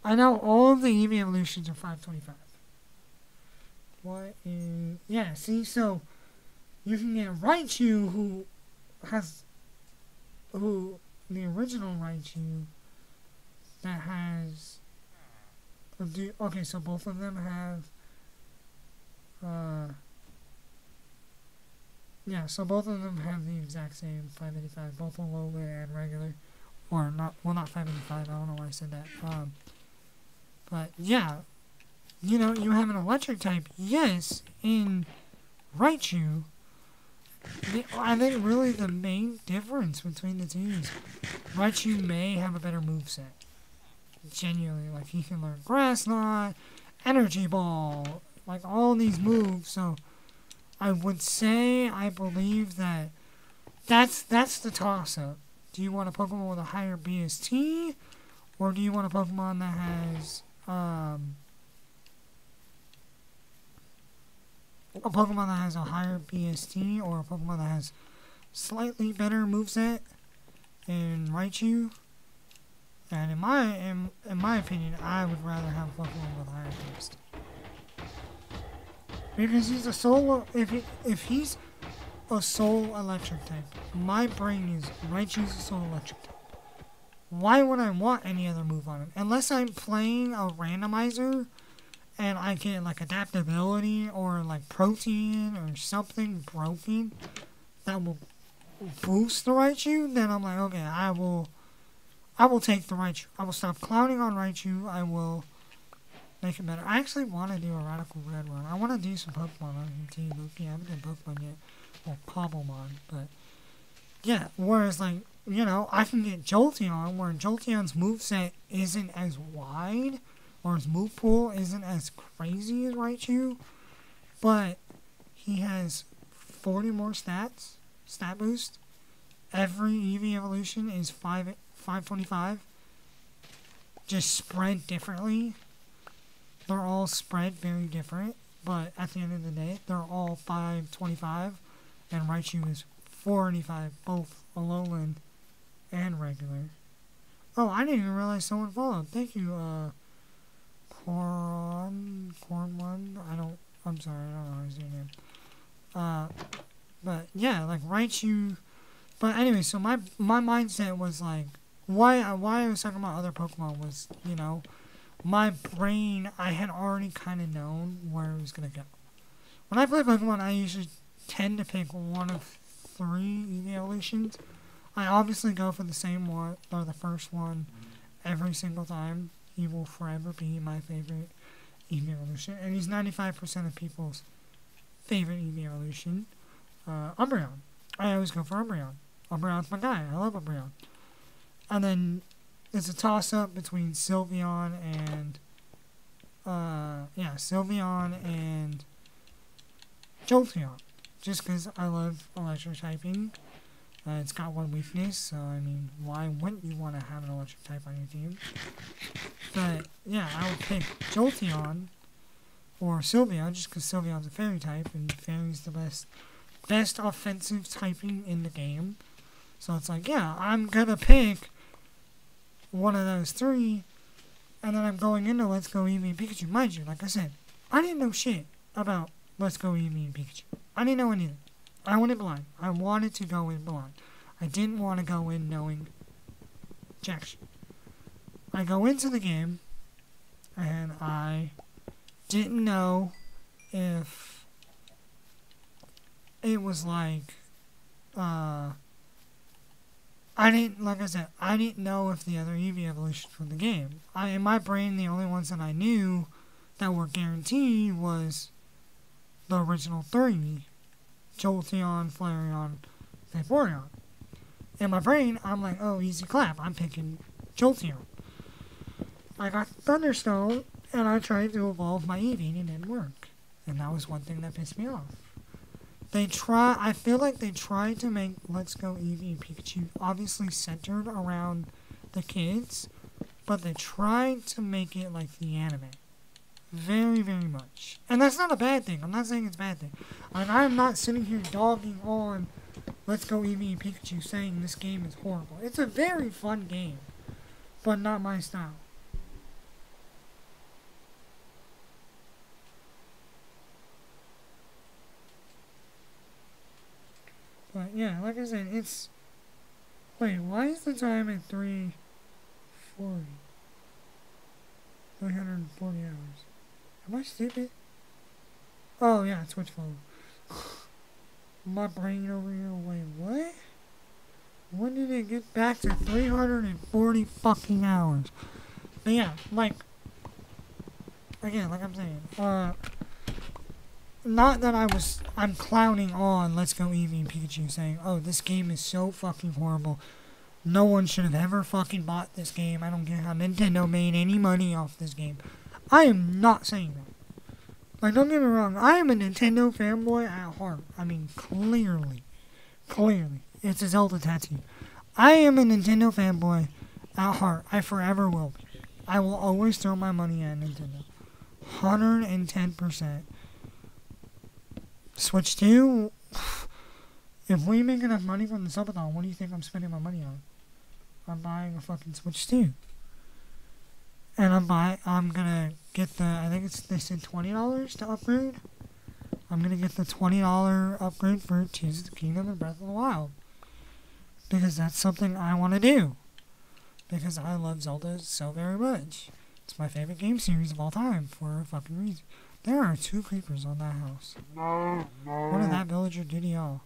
I know all of the Eevee evolutions are 525. Yeah, see, so you can get Raichu, the original Raichu, that has, okay, so both of them have, both of them have the exact same 585, both Alolan and regular, or not 585, I don't know why I said that, but yeah, you have an electric type, yes, in Raichu. I think really the main difference between the two is Raichu may have a better moveset. Genuinely, he can learn Grass Knot, Energy Ball, all these moves, so I would say, I believe that's the toss-up. Do you want a Pokemon with a higher BST, or do you want a Pokemon that has, a Pokemon that has a higher BST, or a Pokemon that has slightly better moveset in Raichu? And in my opinion, I would rather have a Pokemon with a higher BST. Because he's a solo, if he's a soul electric type, my brain is Raichu's a soul electric type. Why would I want any other move on him? Unless I'm playing a randomizer and I get adaptability or protein or something broken that will boost the Raichu, then I'm like, okay, I will take the Raichu. I will stop clowning on Raichu. I will make it better. I actually want to do a Radical Red run. I want to do some Pokemon on Team Luki. I haven't done Pokemon yet. Or Cobblemon, but yeah, whereas I can get Jolteon, where Jolteon's moveset isn't as wide, or his move pool isn't as crazy as Raichu, but he has 40 more stat boost. Every Eevee evolution is 525. Just spread differently. They're all spread very different, but at the end of the day, they're all 525, and Raichu is 485, both Alolan and regular. Oh, I didn't even realize someone followed. Thank you, Corn One. I'm sorry, I don't know his name. But yeah, like Raichu. But anyway, so my mindset was like, why I was talking about other Pokemon was, you know, my brain, I had already kind of known where it was going to go. When I play Pokemon, I usually tend to pick one of 3 Eevee evolutions. I obviously go for the same one, or the first one, every single time. He will forever be my favorite Eevee evolution, and he's 95% of people's favorite Eevee evolution. Umbreon. I always go for Umbreon. Umbreon's my guy. I love Umbreon. And then it's a toss-up between Sylveon and Jolteon. Just because I love electric typing. It's got one weakness, so I mean, why wouldn't you want to have an electric type on your team? But yeah, I would pick Jolteon or Sylveon just because Sylveon's a fairy type, and fairy's the best offensive typing in the game. So it's like, yeah, I'm gonna pick one of those 3, and then I'm going into Let's Go Eevee and Pikachu. Mind you, like I said, I didn't know shit about Let's Go Eevee and Pikachu. I didn't know anything. I went in blind. I wanted to go in blind. I didn't want to go in knowing jack shit. I go into the game, and I didn't know if it was like, I didn't know if the other Eevee evolutions from the game. In my brain, the only ones that I knew that were guaranteed was the original 3. Jolteon, Flareon, Vaporeon. In my brain, I'm like, oh, easy clap. I'm picking Jolteon. I got Thunderstone, and I tried to evolve my Eevee, and it didn't work. And that was one thing that pissed me off. I feel like they tried to make Let's Go Eevee and Pikachu obviously centered around the kids, but they tried to make it like the anime. Very, very much. And that's not a bad thing. I'm not saying it's a bad thing. Like, I'm not sitting here dogging on Let's Go Eevee and Pikachu saying this game is horrible. It's a very fun game, but not my style. But yeah, like I said, it's... Wait, why is the time at 3:40? 340 hours. Am I stupid? Oh yeah, Twitch phone. My brain over here, wait, what? When did it get back to 340 fucking hours? But yeah, like, again, like I'm saying, not that I'm clowning on Let's Go Eevee and Pikachu saying, oh, this game is so fucking horrible. No one should have ever fucking bought this game. I don't care how Nintendo made any money off this game. I am not saying that. Like, don't get me wrong, I am a Nintendo fanboy at heart. I mean, clearly. It's a Zelda tattoo. I am a Nintendo fanboy at heart. I forever will be. I will always throw my money at Nintendo. 110%. Switch 2? If we make enough money from the subathon, what do you think I'm spending my money on? I'm buying a fucking Switch 2. And I'm gonna get I think they said $20 to upgrade. I'm gonna get the $20 upgrade for Tears of the Kingdom and Breath of the Wild. Because that's something I want to do. Because I love Zelda so very much. It's my favorite game series of all time for a fucking reason. There are 2 creepers on that house. What did that villager do to y'all?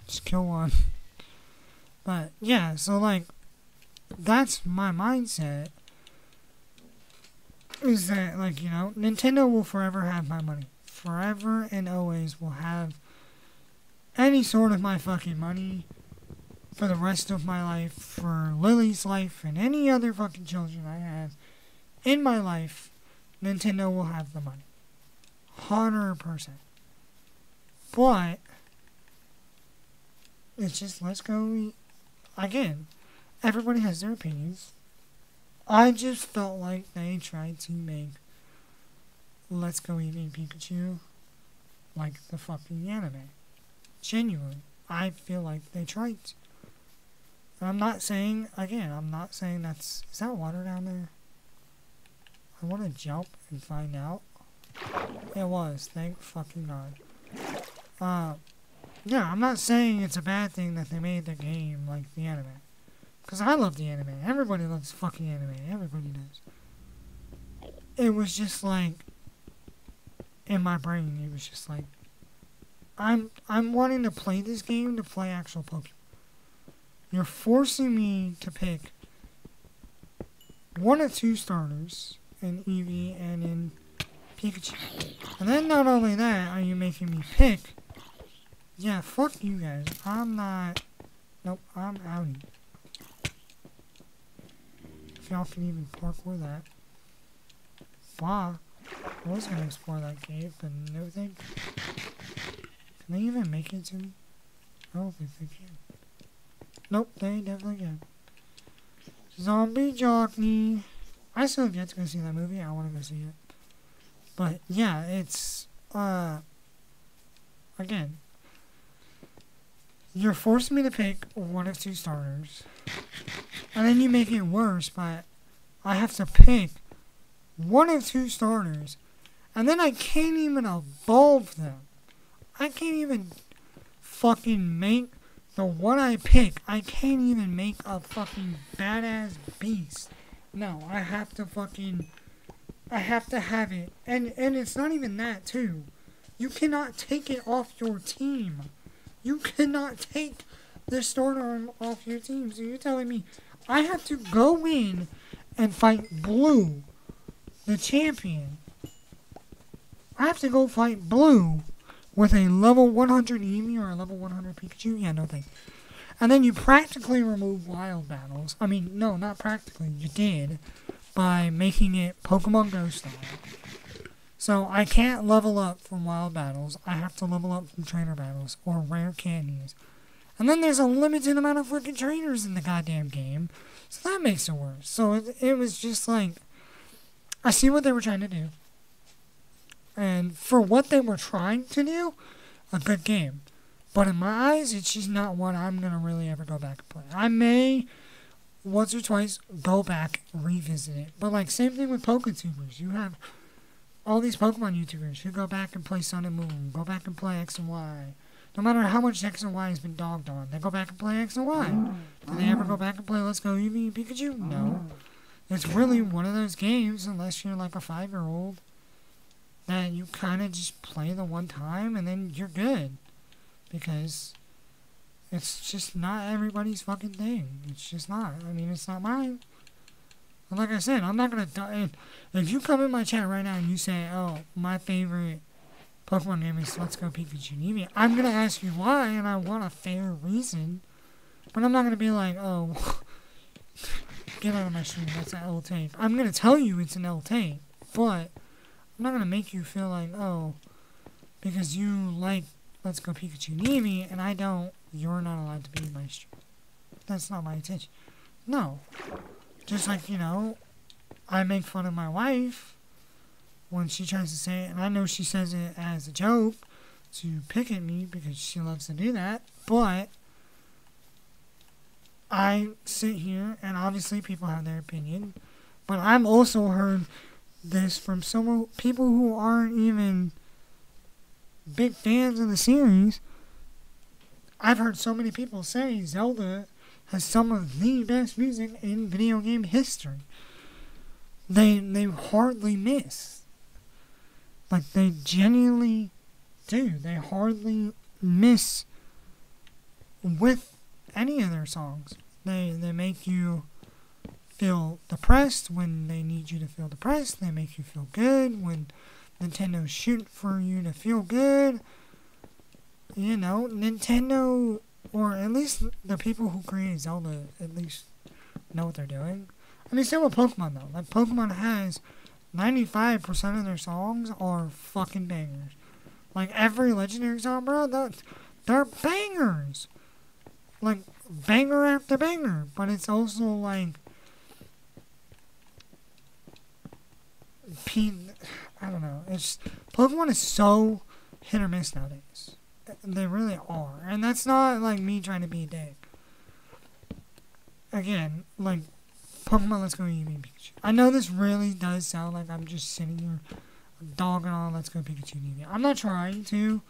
Just kill one. But yeah, so like, that's my mindset. Is that, like, you know, Nintendo will forever have my money. Forever and always will have any sort of my fucking money for the rest of my life, for Lily's life, and any other fucking children I have in my life. Nintendo will have the money. 100%. But it's just Let's Go. Again, everybody has their opinions. I just felt like they tried to make Let's Go Eevee Pikachu like the fucking anime. Genuinely. I feel like they tried to. And I'm not saying that's... Is that water down there? I want to jump and find out. It was. Thank fucking God. Yeah, I'm not saying it's a bad thing that they made the game like the anime. Because I love the anime. Everybody loves fucking anime. Everybody does. It was just like... In my brain, it was just like... I'm wanting to play this game to play actual Pokemon. You're forcing me to pick one or two starters in Eevee and in Pikachu. And then not only that, are you making me pick... Yeah, fuck you guys. I'm not... Nope, I'm outie. If y'all can even parkour that. Bah. I was gonna explore that cave, but no thing. Can they even make it to me? I don't think they can. Nope, they definitely can. Zombie Jockey. I still have yet to go see that movie. I want to go see it. But yeah, it's again, you're forcing me to pick one of two starters, and then you make it worse by I have to pick one of two starters, and then I can't even evolve them. I can't even fucking make the one I pick. I can't even make a fucking badass beast. No, I have to have it. And it's not even that, too. You cannot take it off your team. You cannot take the starter off your team. So you're telling me I have to go in and fight Blue, the champion. I have to go fight Blue with a level 100 Eevee or a level 100 Pikachu? Yeah, no thanks. And then you practically remove wild battles. I mean, no, not practically. You did. By making it Pokemon Go style. So I can't level up from wild battles. I have to level up from trainer battles or rare candies. And then there's a limited amount of freaking trainers in the goddamn game. So that makes it worse. So it was just like... I see what they were trying to do. And for what they were trying to do, a good game. But in my eyes, it's just not one I'm going to really ever go back and play. I may, once or twice, go back, revisit it. But like, same thing with PokeTubers. You have all these Pokemon YouTubers who go back and play Sun and Moon, go back and play X and Y. No matter how much X and Y has been dogged on, they go back and play X and Y. Do they ever go back and play Let's Go Eevee and Pikachu? No. It's really one of those games, unless you're like a 5-year-old, that you kind of just play the one time and then you're good. Because it's just not everybody's fucking thing. It's just not. I mean, it's not mine. And like I said, I'm not going to... If you come in my chat right now and you say, oh, my favorite Pokemon game is Let's Go Pikachu and Eevee, I'm going to ask you why, and I want a fair reason. But I'm not going to be like, oh, get out of my stream, that's an L tape. I'm going to tell you it's an L tape, but I'm not going to make you feel like, oh, because you like Let's Go Pikachu and Eevee, and I don't, you're not allowed to be in my stream. That's not my intention. No. Just like, you know, I make fun of my wife when she tries to say it, and I know she says it as a joke to pick at me because she loves to do that, but I sit here, and obviously people have their opinion, but I've also heard this from some people who aren't even big fans of the series. I've heard so many people say Zelda has some of the best music in video game history. They hardly miss. Like, they genuinely do. They hardly miss with any of their songs. They make you feel depressed when they need you to feel depressed. They make you feel good when Nintendo's shooting for you to feel good. You know, Nintendo, or at least the people who created Zelda, at least know what they're doing. I mean, same with Pokemon, though. Like, Pokemon has 95% of their songs are fucking bangers. Like, every legendary song, bro, they're bangers. Like, banger after banger. But it's also, like, I don't know. It's Pokemon is so hit or miss nowadays. They really are. And that's not, like, me trying to be a dick. Again, like, Pokemon Let's Go Eevee Pikachu. I know this really does sound like I'm just sitting here dogging on Let's Go Pikachu and Eevee. I'm not trying to.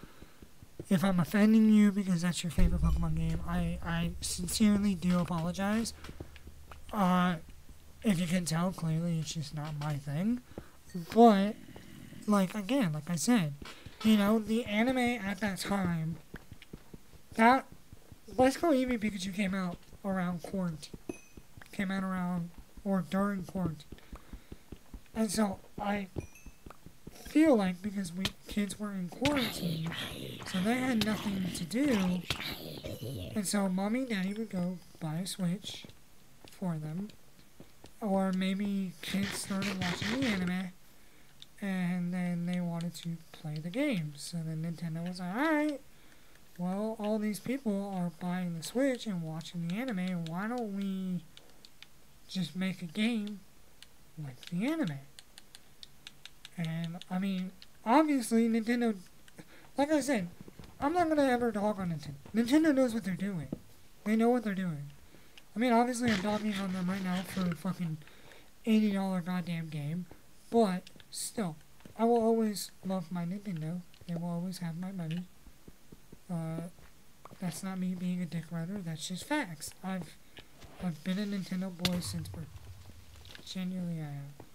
If I'm offending you because that's your favorite Pokemon game, I sincerely do apologize. If you can tell, clearly it's just not my thing. But, like, again, like I said, you know, the anime at that time, that Let's Go Eevee Pikachu came out around quarantine. Came out around, or during quarantine. And so, I feel like because kids were in quarantine, so they had nothing to do, and so mommy and daddy would go buy a Switch for them, or maybe kids started watching the anime, and then they wanted to play the games. So then Nintendo was like, alright, well, all these people are buying the Switch and watching the anime, why don't we just make a game like the anime? And, I mean, obviously, Nintendo, like I said, I'm not going to ever dog on Nintendo. Nintendo knows what they're doing. They know what they're doing. I mean, obviously, I'm dogging on them right now for a fucking $80 goddamn game. But, still, I will always love my Nintendo. They will always have my money. That's not me being a dick rider. That's just facts. I've been a Nintendo boy since birth. Genuinely, I have.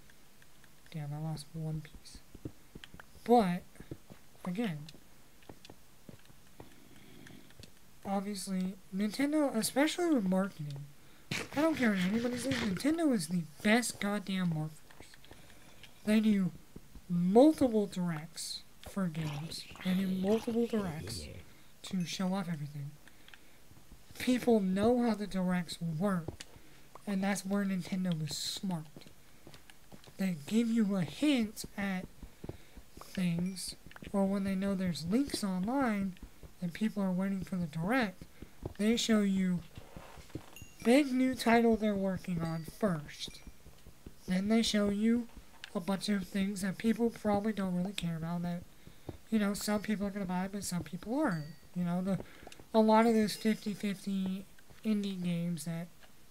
Damn, I lost one piece. But, again, obviously, Nintendo, especially with marketing, I don't care what anybody says, Nintendo is the best goddamn marketers. They do multiple directs for games. They do multiple directs to show off everything. People know how the directs work, and that's where Nintendo is smart. They give you a hint at things, or when they know there's leaks online and people are waiting for the direct, they show you big new title they're working on first. Then they show you a bunch of things that people probably don't really care about, that, you know, some people are going to buy, but some people aren't. You know, a lot of those 50-50 indie games that,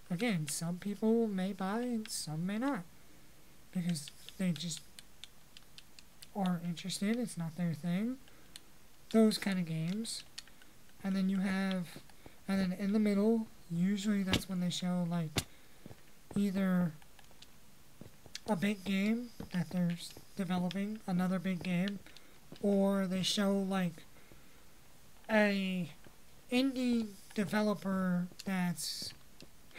again, some people may buy and some may not. Because they just aren't interested, it's not their thing. Those kind of games. And then and then in the middle, usually that's when they show, like, either a big game that they're developing, another big game, or they show, like, a indie developer that's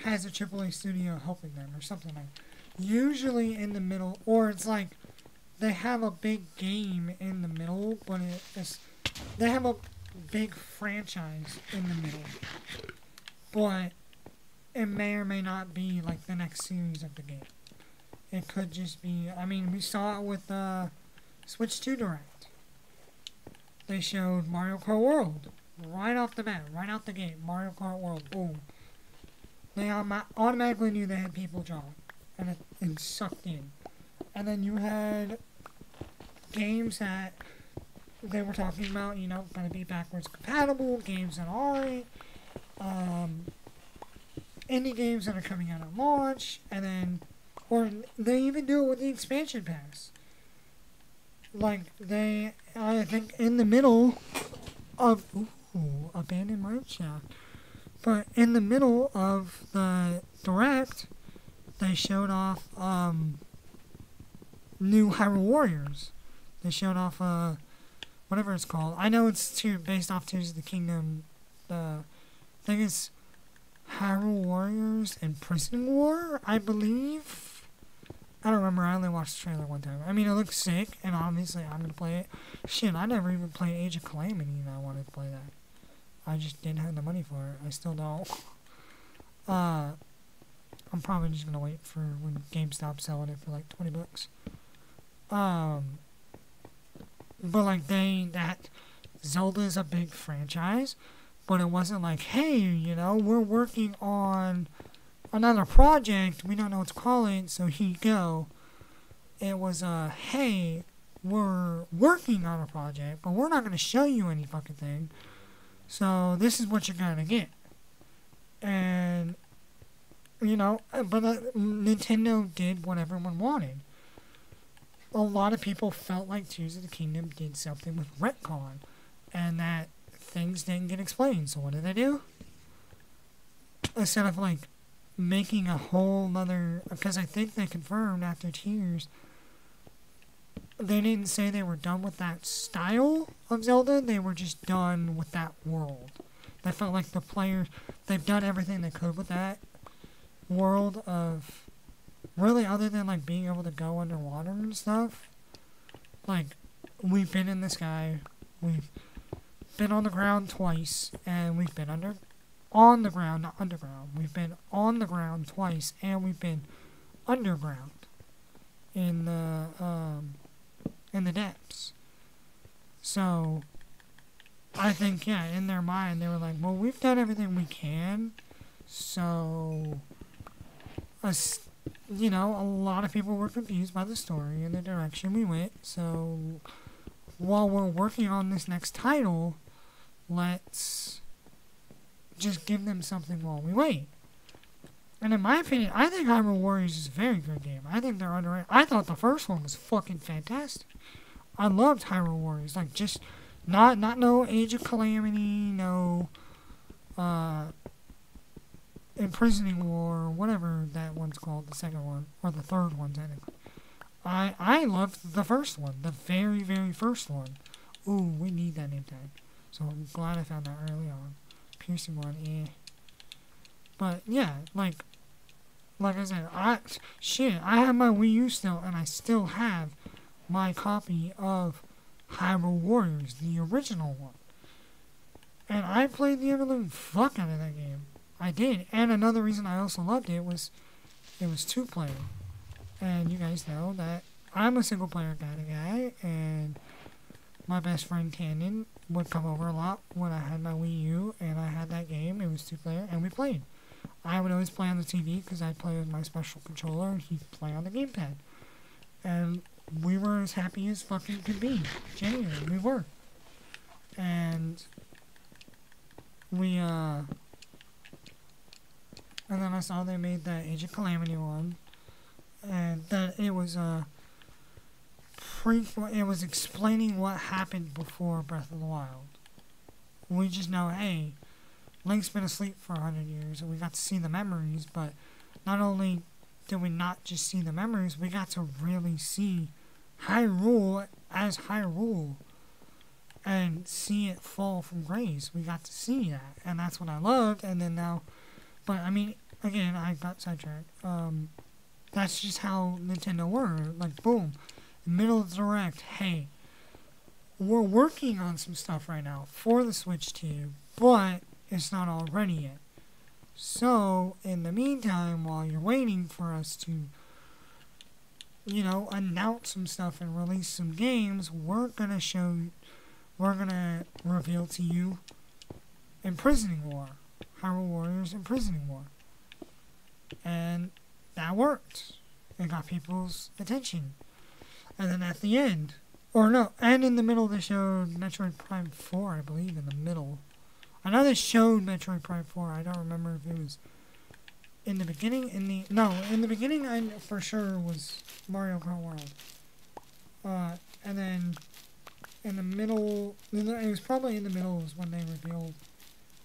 has a AAA studio helping them, or something like that. Usually in the middle, or it's like they have a big game in the middle, but they have a big franchise in the middle, but it may or may not be like the next series of the game. It could just be, I mean, we saw it with Switch 2 Direct. They showed Mario Kart World right off the bat, right out the gate. Mario Kart World, boom. They automatically knew they had people drawn. And it sucked in. And then you had games that they were talking about, you know, going to be backwards compatible, games that aren't, indie games that are coming out at launch, and then, or they even do it with the expansion pass. Like, I think in the middle of, abandoned mine shaft, but in the middle of the direct, they showed off new Hyrule Warriors. They showed off whatever it's called. I know it's based off Tears of the Kingdom. I think it's Hyrule Warriors and Prison War, I believe. I don't remember. I only watched the trailer one time. I mean, it looks sick, and obviously I'm gonna play it. Shit, I never even played Age of Calamity, and I wanted to play that. I just didn't have the money for it. I still don't. I'm probably just gonna wait for when GameStop selling it for like $20. Um, but like that Zelda's a big franchise, but it wasn't like, hey, you know, we're working on another project, we don't know what to call it, so here you go. It was hey, we're working on a project, but we're not gonna show you any fucking thing. So this is what you're gonna get. And you know, but Nintendo did what everyone wanted. A lot of people felt like Tears of the Kingdom did something with retcon, and that things didn't get explained. So what did they do? Instead of like making a whole nother, because I think they confirmed after Tears, they didn't say they were done with that style of Zelda, they were just done with that world. They felt like the players, they've done everything they could with that world of, really other than like being able to go underwater and stuff. Like, we've been in the sky, we've been on the ground twice, and we've been on the ground, not underground. We've been on the ground twice, and we've been underground in the depths. So, I think, yeah, in their mind, they were like, well, we've done everything we can, so, you know, a lot of people were confused by the story and the direction we went, so, while we're working on this next title, let's just give them something while we wait. And in my opinion, I think Hyrule Warriors is a very good game. I think they're underrated. I thought the first one was fucking fantastic. I loved Hyrule Warriors. Like, just not no Age of Calamity, no Imprisoning War, whatever that one's called, the second one, or the third one technically. I loved the first one, the very, very first one. Ooh, we need that name tag. So I'm glad I found that early on. Piercing one, eh. But yeah, like I said, I have my Wii U still, and I still have my copy of Hyrule Warriors, the original one. And I played the ever-living fuck out of that game. I did. And another reason I also loved it was 2-player. And you guys know that I'm a single-player kind of guy, and my best friend Tandon would come over a lot when I had my Wii U and I had that game. It was 2-player, and we played. I would always play on the TV because I'd play with my special controller, and he'd play on the gamepad. And we were as happy as fucking could be. Genuinely, we were. And and then I saw they made that Age of Calamity one, and that it was it was explaining what happened before Breath of the Wild. We just know, hey, Link's been asleep for 100 years, and we got to see the memories, but not only did we not just see the memories, we got to really see Hyrule as Hyrule, and see it fall from grace. We got to see that, and that's what I loved, and then now, but I mean, again, I got sidetracked. That's just how Nintendo were, like, boom, middle of the direct, hey, we're working on some stuff right now for the Switch 2, but it's not all ready yet. So, in the meantime, while you're waiting for us to, you know, announce some stuff and release some games, we're gonna reveal to you Imprisoning War. Hyrule Warriors Imprisoning War. And that worked. It got people's attention. And then at the end, or no, and in the middle they showed Metroid Prime 4, I believe, in the middle. I know they showed Metroid Prime 4, I don't remember if it was in the beginning, in the beginning I for sure was Mario Kart World. And then in the middle, it was probably in the middle was when they revealed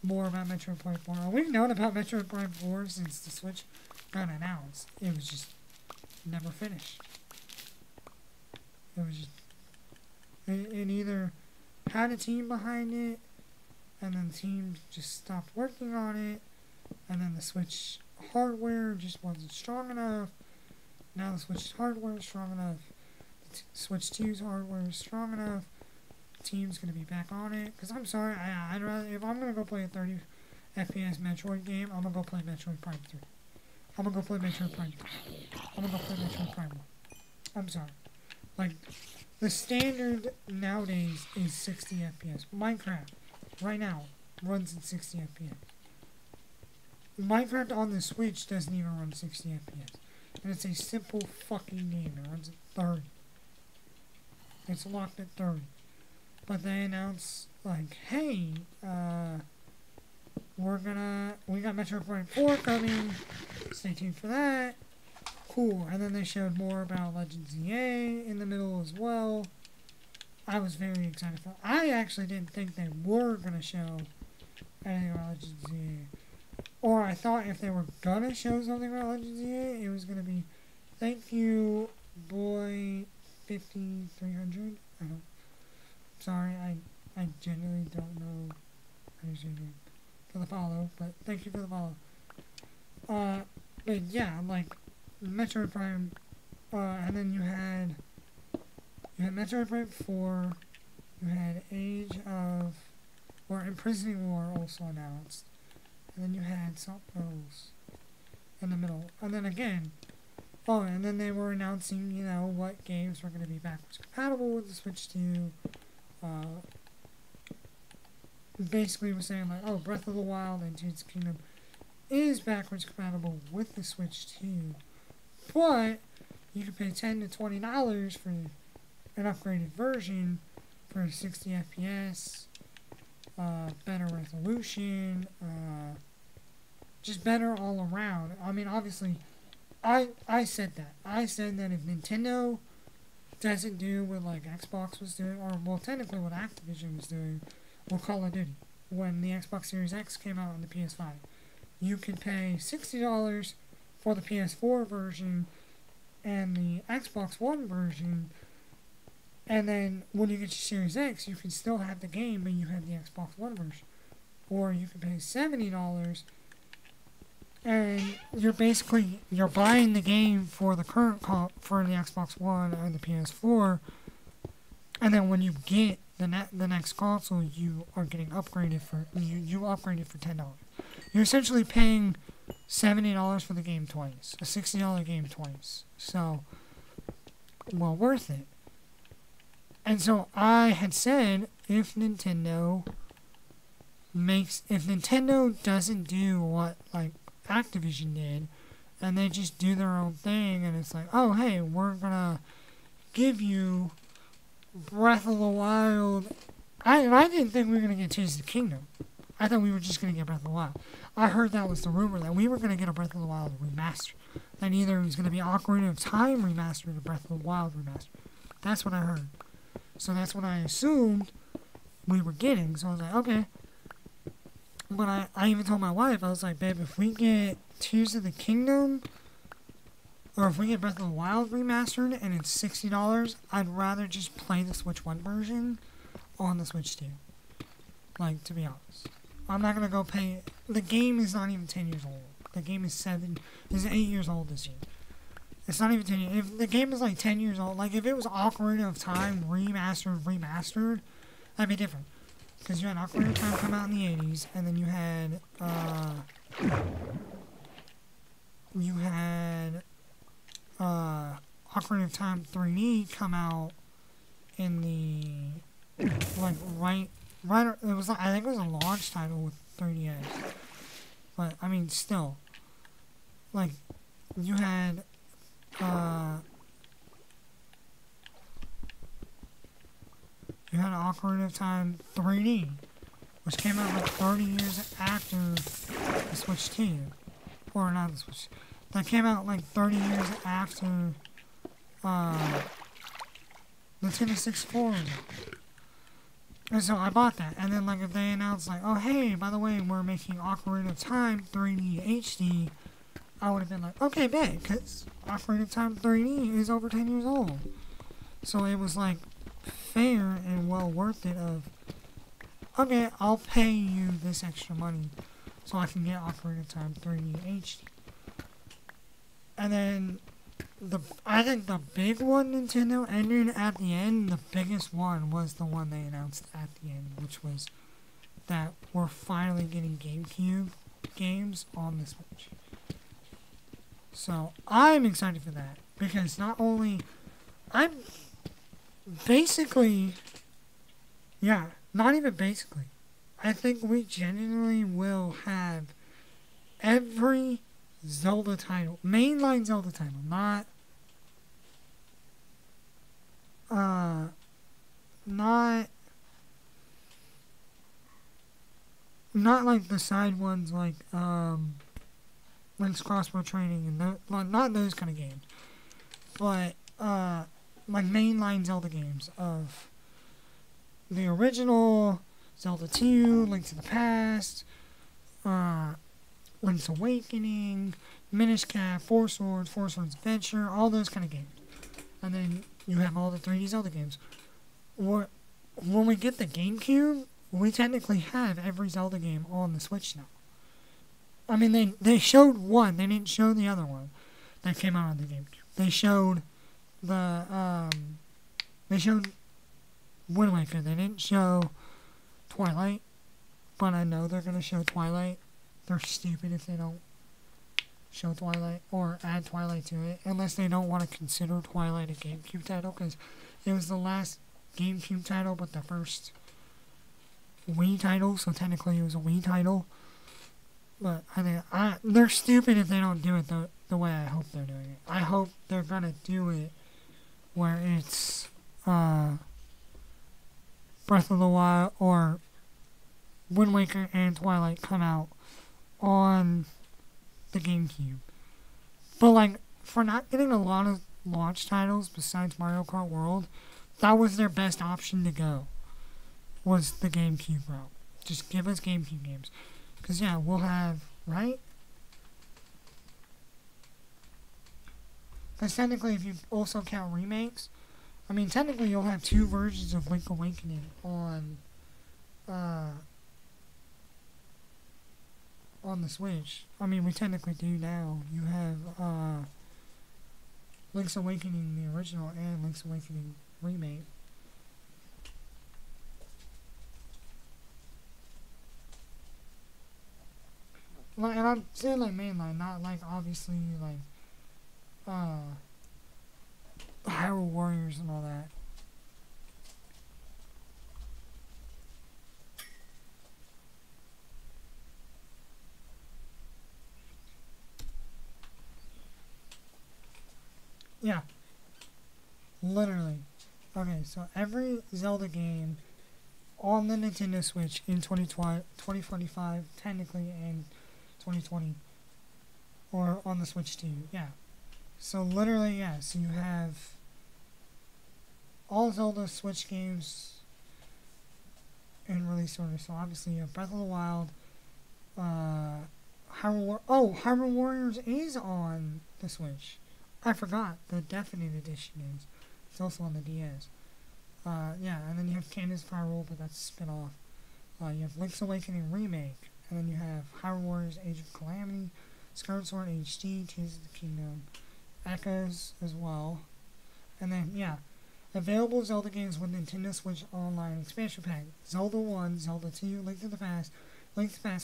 more about Metroid Prime 4. We've known about Metroid Prime 4 since the Switch got announced. It was just never finished. It was just, it either had a team behind it, and then the team just stopped working on it, and then the Switch hardware just wasn't strong enough. Now the Switch hardware is strong enough. The Switch 2's hardware is strong enough. The team's gonna be back on it. Cause I'm sorry, I'd rather, if I'm gonna go play a 30 FPS Metroid game, I'm gonna go play Metroid Prime 3. I'm gonna go play Metroid Prime 3. I'm gonna go play Metroid Prime 1. I'm sorry. Like, the standard nowadays is 60 FPS. Minecraft, right now, runs at 60 FPS. Minecraft on the Switch doesn't even run 60 FPS. And it's a simple fucking game. It runs at 30. It's locked at 30. But they announced, like, hey, we got Metroid Prime 4 coming. Stay tuned for that. Cool. And then they showed more about Legends EA in the middle as well. I was very excited for it. I actually didn't think they were going to show anything about Legends EA. Or I thought if they were going to show something about Legends EA, it was going to be, thank you, boy 5300. Sorry, I genuinely don't know how to say your name for the follow, but thank you for the follow. But yeah, like, Metroid Prime, and then you had Metroid Prime 4, you had Imprisoning War also announced, and then you had something else in the middle, and then again, and then they were announcing, you know, what games were going to be backwards compatible with the Switch 2, basically was saying like, oh, Breath of the Wild and Tears of the Kingdom is backwards compatible with the Switch 2, but you can pay $10 to $20 for an upgraded version for 60 FPS, better resolution, just better all around. I mean, obviously, I said that. I said that if Nintendo doesn't do what like Xbox was doing, or well, technically what Activision was doing, or Call of Duty, when the Xbox Series X came out on the PS5, you could pay $60 for the PS4 version and the Xbox One version, and then when you get your Series X, you can still have the game, but you have the Xbox One version. Or you can pay $70, and you're buying the game for the current for the Xbox One and the PS4, and then when you get the next console, you are getting upgraded for you upgrade it for $10. You're essentially paying $70 for the game twice, a $60 game twice. So, well worth it. And so I had said, if Nintendo doesn't do what like Activision did, and they just do their own thing, and it's like, oh hey, we're gonna give you Breath of the Wild. I didn't think we were gonna get Tears of the Kingdom. I thought we were just gonna get Breath of the Wild. I heard that was the rumor, that we were gonna get a Breath of the Wild remaster. That either it was gonna be Ocarina of Time remastered or Breath of the Wild remastered. That's what I heard. So that's what I assumed we were getting. So I was like, okay. But I even told my wife, I was like, babe, if we get Tears of the Kingdom, or if we get Breath of the Wild remastered and it's $60, I'd rather just play the Switch 1 version on the Switch 2. Like, to be honest. I'm not gonna go pay. The game is not even 10 years old. The game is 8 years old this year. It's not even 10 years. If the game is like 10 years old, like if it was Ocarina of Time remastered, that'd be different. Because you had Ocarina of Time come out in the 80s, and then you had Ocarina of Time 3D come out in the, like, right, it was like, I think it was a launch title with 3DS. But, I mean, still, like, you had, Ocarina of Time 3D, which came out like 30 years after the Switch 2. Or not the Switch. That came out like 30 years after the Nintendo 64. And so I bought that. And then like if they announced like, oh hey, by the way, we're making Ocarina of Time 3D HD, I would have been like, okay, bet, because Ocarina of Time 3D is over 10 years old. So it was like fair and well worth it of, okay, I'll pay you this extra money so I can get Ocarina of Time 3D HD. And then I think the big one Nintendo ended at the end, the biggest one was the one they announced at the end, which was that we're finally getting GameCube games on the Switch. So I'm excited for that, because not only basically, yeah, not even basically. I think we genuinely will have every Zelda title, mainline Zelda title, uh, not, not like the side ones like, Link's Crossbow Training and not those kind of games, but, like mainline Zelda games of the original, Zelda 2, Link to the Past, Link's Awakening, Minish Cap, Four Swords Adventure, all those kind of games. And then you have all the 3D Zelda games. When we get the GameCube, we technically have every Zelda game on the Switch now. I mean, they showed one, they didn't show the other one that came out on the GameCube. They showed they showed Wind Waker. They didn't show Twilight, but I know they're gonna show Twilight. They're stupid if they don't show Twilight or add Twilight to it, unless they don't want to consider Twilight a GameCube title, because it was the last GameCube title, but the first Wii title, so technically it was a Wii title. But I think they're stupid if they don't do it the way I hope they're doing it. I hope they're gonna do it where it's Breath of the Wild or Wind Waker and Twilight come out on the GameCube. But like, for not getting a lot of launch titles besides Mario Kart World, that was their best option to go, was the GameCube route. Just give us GameCube games. Because yeah, we'll have, right? Because technically, if you also count remakes, I mean, technically you'll have 2 versions of Link Awakening on the Switch. I mean, we technically do now. You have Link's Awakening, the original, and Link's Awakening remake. Like, and I'm saying like mainline, not like obviously like Hyrule Warriors and all that. Yeah. Literally. Okay, so every Zelda game on the Nintendo Switch in 2025, technically, and 2020, or on the Switch 2, yeah. So literally, yeah, so you have all Zelda Switch games in release order. So obviously you have Breath of the Wild, Hyrule Warriors is on the Switch. I forgot, the Definite Edition is. It's also on the DS. Yeah, and then you have Candace Hyrule, but that's a spin-off. You have Link's Awakening Remake, and then you have Hyrule Warriors Age of Calamity, Skyward Sword HD, Tears of the Kingdom, Echoes as well. And then, yeah, available Zelda games with Nintendo Switch Online Expansion Pack. Zelda 1, Zelda 2, Link to the Past,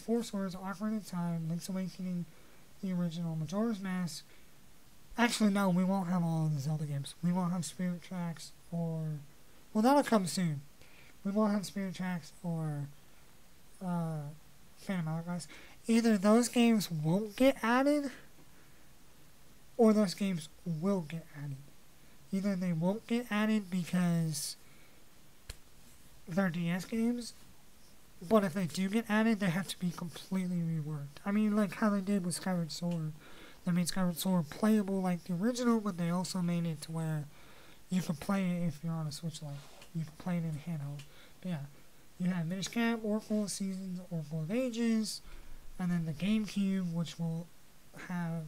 Four Swords, Ocarina of Time, Link's Awakening, the original, Majora's Mask. Actually, no, we won't have all of the Zelda games. We won't have Spirit Tracks or... Well, that'll come soon. We won't have Spirit Tracks or Phantom Hourglass. Either those games won't get added, or those games will get added. Either they won't get added because they're DS games, but if they do get added, they have to be completely reworked. I mean, like how they did with Skyward Sword. They made Skyward Sword playable like the original, but they also made it to where you can play it if you're on a Switch Lite. You can play it in handheld. But yeah, you have Minish Cap, Oracle of Seasons, Oracle of Ages, and then the GameCube, which will have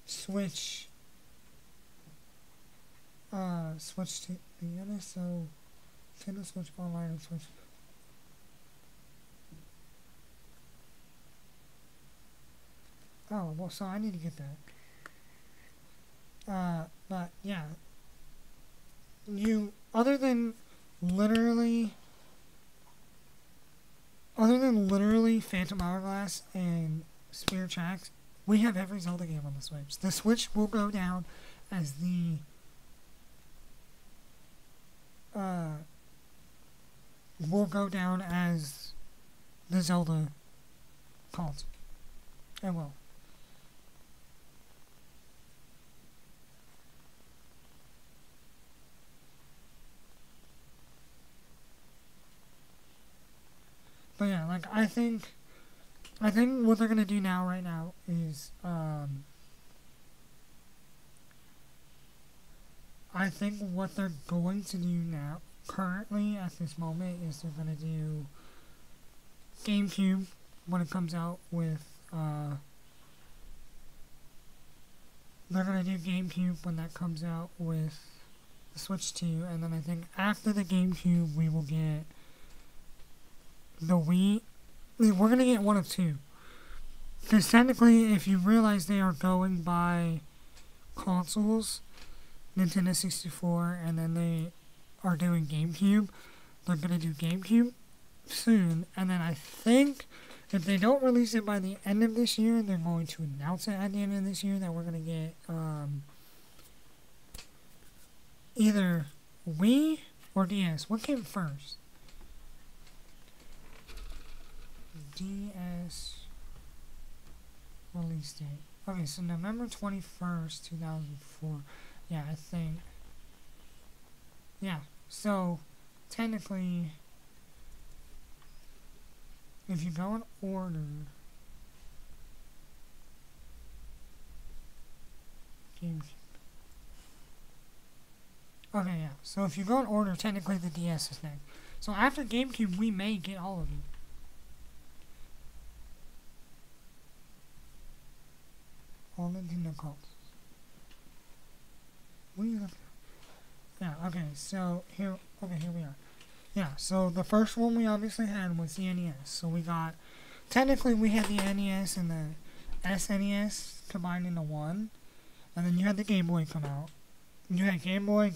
Switch to the other, so Nintendo Switch Online and Switch. Oh, well, so I need to get that. But yeah, other than literally Phantom Hourglass and Spirit Tracks, we have every Zelda game on the Switch. The Switch will go down as the will go down as the Zelda console. It will. But yeah, like, I think what they're gonna do now, right now, is, I think what they're going to do now, currently, at this moment, is they're gonna do GameCube when it comes out with, they're gonna do GameCube when that comes out with the Switch 2, and then I think after the GameCube, we will get the Wii. We're gonna get one of two. Because technically, if you realize they are going by consoles, Nintendo 64, and then they are doing GameCube, they're gonna do GameCube soon, and then I think if they don't release it by the end of this year, they're going to announce it at the end of this year that we're gonna get either Wii or DS. What came first? DS release date. Okay, so November 21st, 2004. Yeah, I think. Yeah, so technically, if you go in order, GameCube. Okay, yeah. So if you go in order, technically the DS is next. So after GameCube, we may get all of them. All Nintendo consoles. Yeah, okay, so here we are. Yeah, so the first one we obviously had was the NES. So we got, technically we had the NES and the SNES combined into one. And then you had the Game Boy come out. You had Game Boy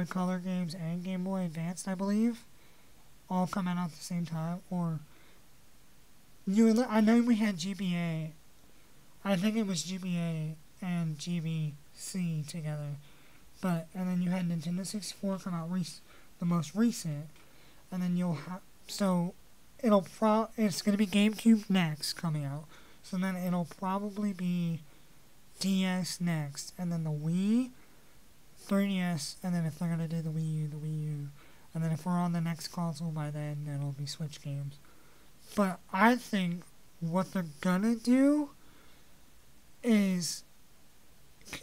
Color games, and Game Boy Advanced, I believe. All come out at the same time. Or, I know we had GBA. I think it was GBA and GBC together. But, and then you had Nintendo 64 come out the most recent. And then you'll have, so, it's going to be GameCube next coming out. So then it'll probably be DS next. And then the Wii, 3DS, and then if they're going to do the Wii U. And then if we're on the next console by then, it'll be Switch games. But I think what they're going to do is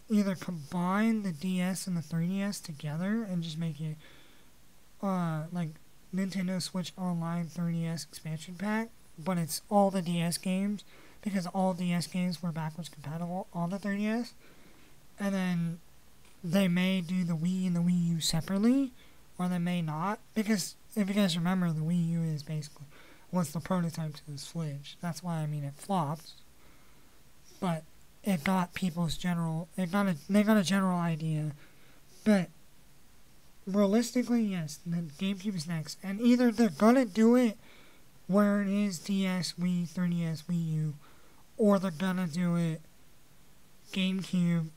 either combine the DS and the 3DS together and just make it like Nintendo Switch Online 3DS expansion pack, but it's all the DS games because all DS games were backwards compatible on the 3DS. And then they may do the Wii and the Wii U separately, or they may not, because if you guys remember, the Wii U is basically was the prototype to the Switch. That's why it flopped, but it got people's they got a general idea. But realistically, yes, the GameCube is next, and either they're gonna do it where it is DS, Wii, 3DS, Wii U, or they're gonna do it GameCube,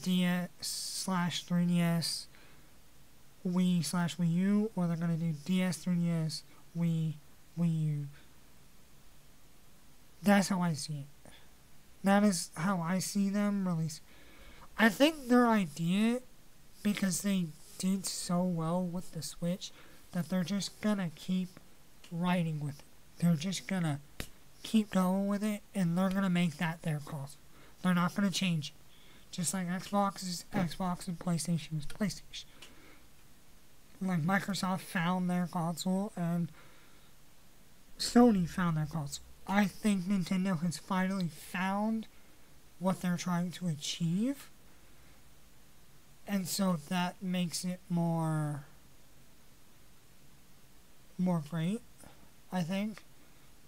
DS/3DS, Wii/Wii U, or they're gonna do DS, 3DS, Wii, Wii U. That's how I see it. That is how I see them release. I think their idea, because they did so well with the Switch, that they're just gonna keep riding with it. They're just gonna keep going with it, and they're gonna make that their console. They're not gonna change it. Just like Xbox is Xbox and PlayStation is PlayStation. Like Microsoft found their console and Sony found their console. I think Nintendo has finally found what they're trying to achieve. And so that makes it more great, I think,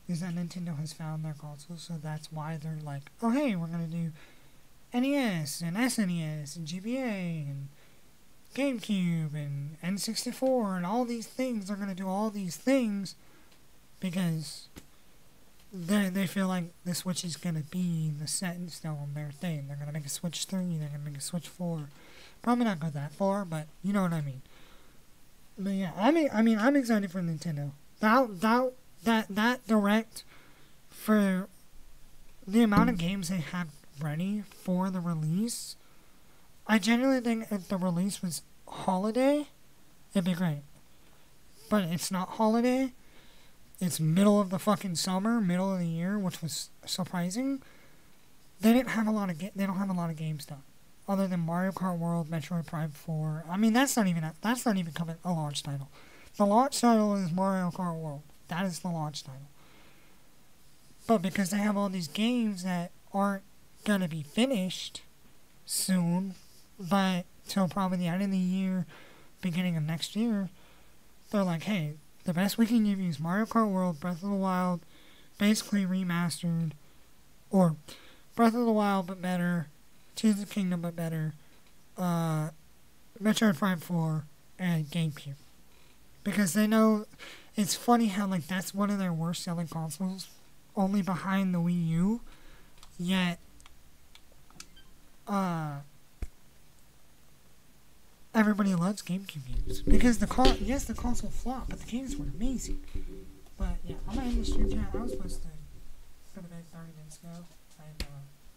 is that Nintendo has found their console. So that's why they're like, oh hey, we're going to do NES and SNES and GBA and GameCube and N64 and all these things. They're going to do all these things because they feel like the Switch is going to be the set in stone, their thing. They're going to make a Switch 3, they're going to make a Switch 4. Probably not go that far, but you know what I mean. But yeah, I'm excited for Nintendo. That direct for the amount of games they have ready for the release. I genuinely think if the release was holiday, it'd be great. But it's not holiday. It's middle of the fucking summer, middle of the year, which was surprising. They don't have a lot of games done, other than Mario Kart World, Metroid Prime 4. I mean, that's not even coming a launch title. The launch title is Mario Kart World. That is the launch title. But because they have all these games that aren't gonna be finished soon, but till probably the end of the year, beginning of next year, they're like, hey, the best we can give you is Mario Kart World, Breath of the Wild, basically remastered, or Breath of the Wild but better, Tears of the Kingdom but better, Metroid Prime 4, and GameCube. Because they know, it's funny how, like, that's one of their worst selling consoles, only behind the Wii U, yet, everybody loves GameCube games. Because the console flopped, but the games were amazing. But yeah, I'm gonna end the stream chat. I was supposed to go to bed 30 minutes ago.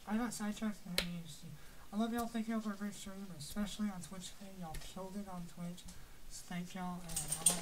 I got sidetracked and had ADHD. I love y'all. Thank y'all for a great stream, especially on Twitch today. Y'all killed it on Twitch. So thank y'all, and I love it.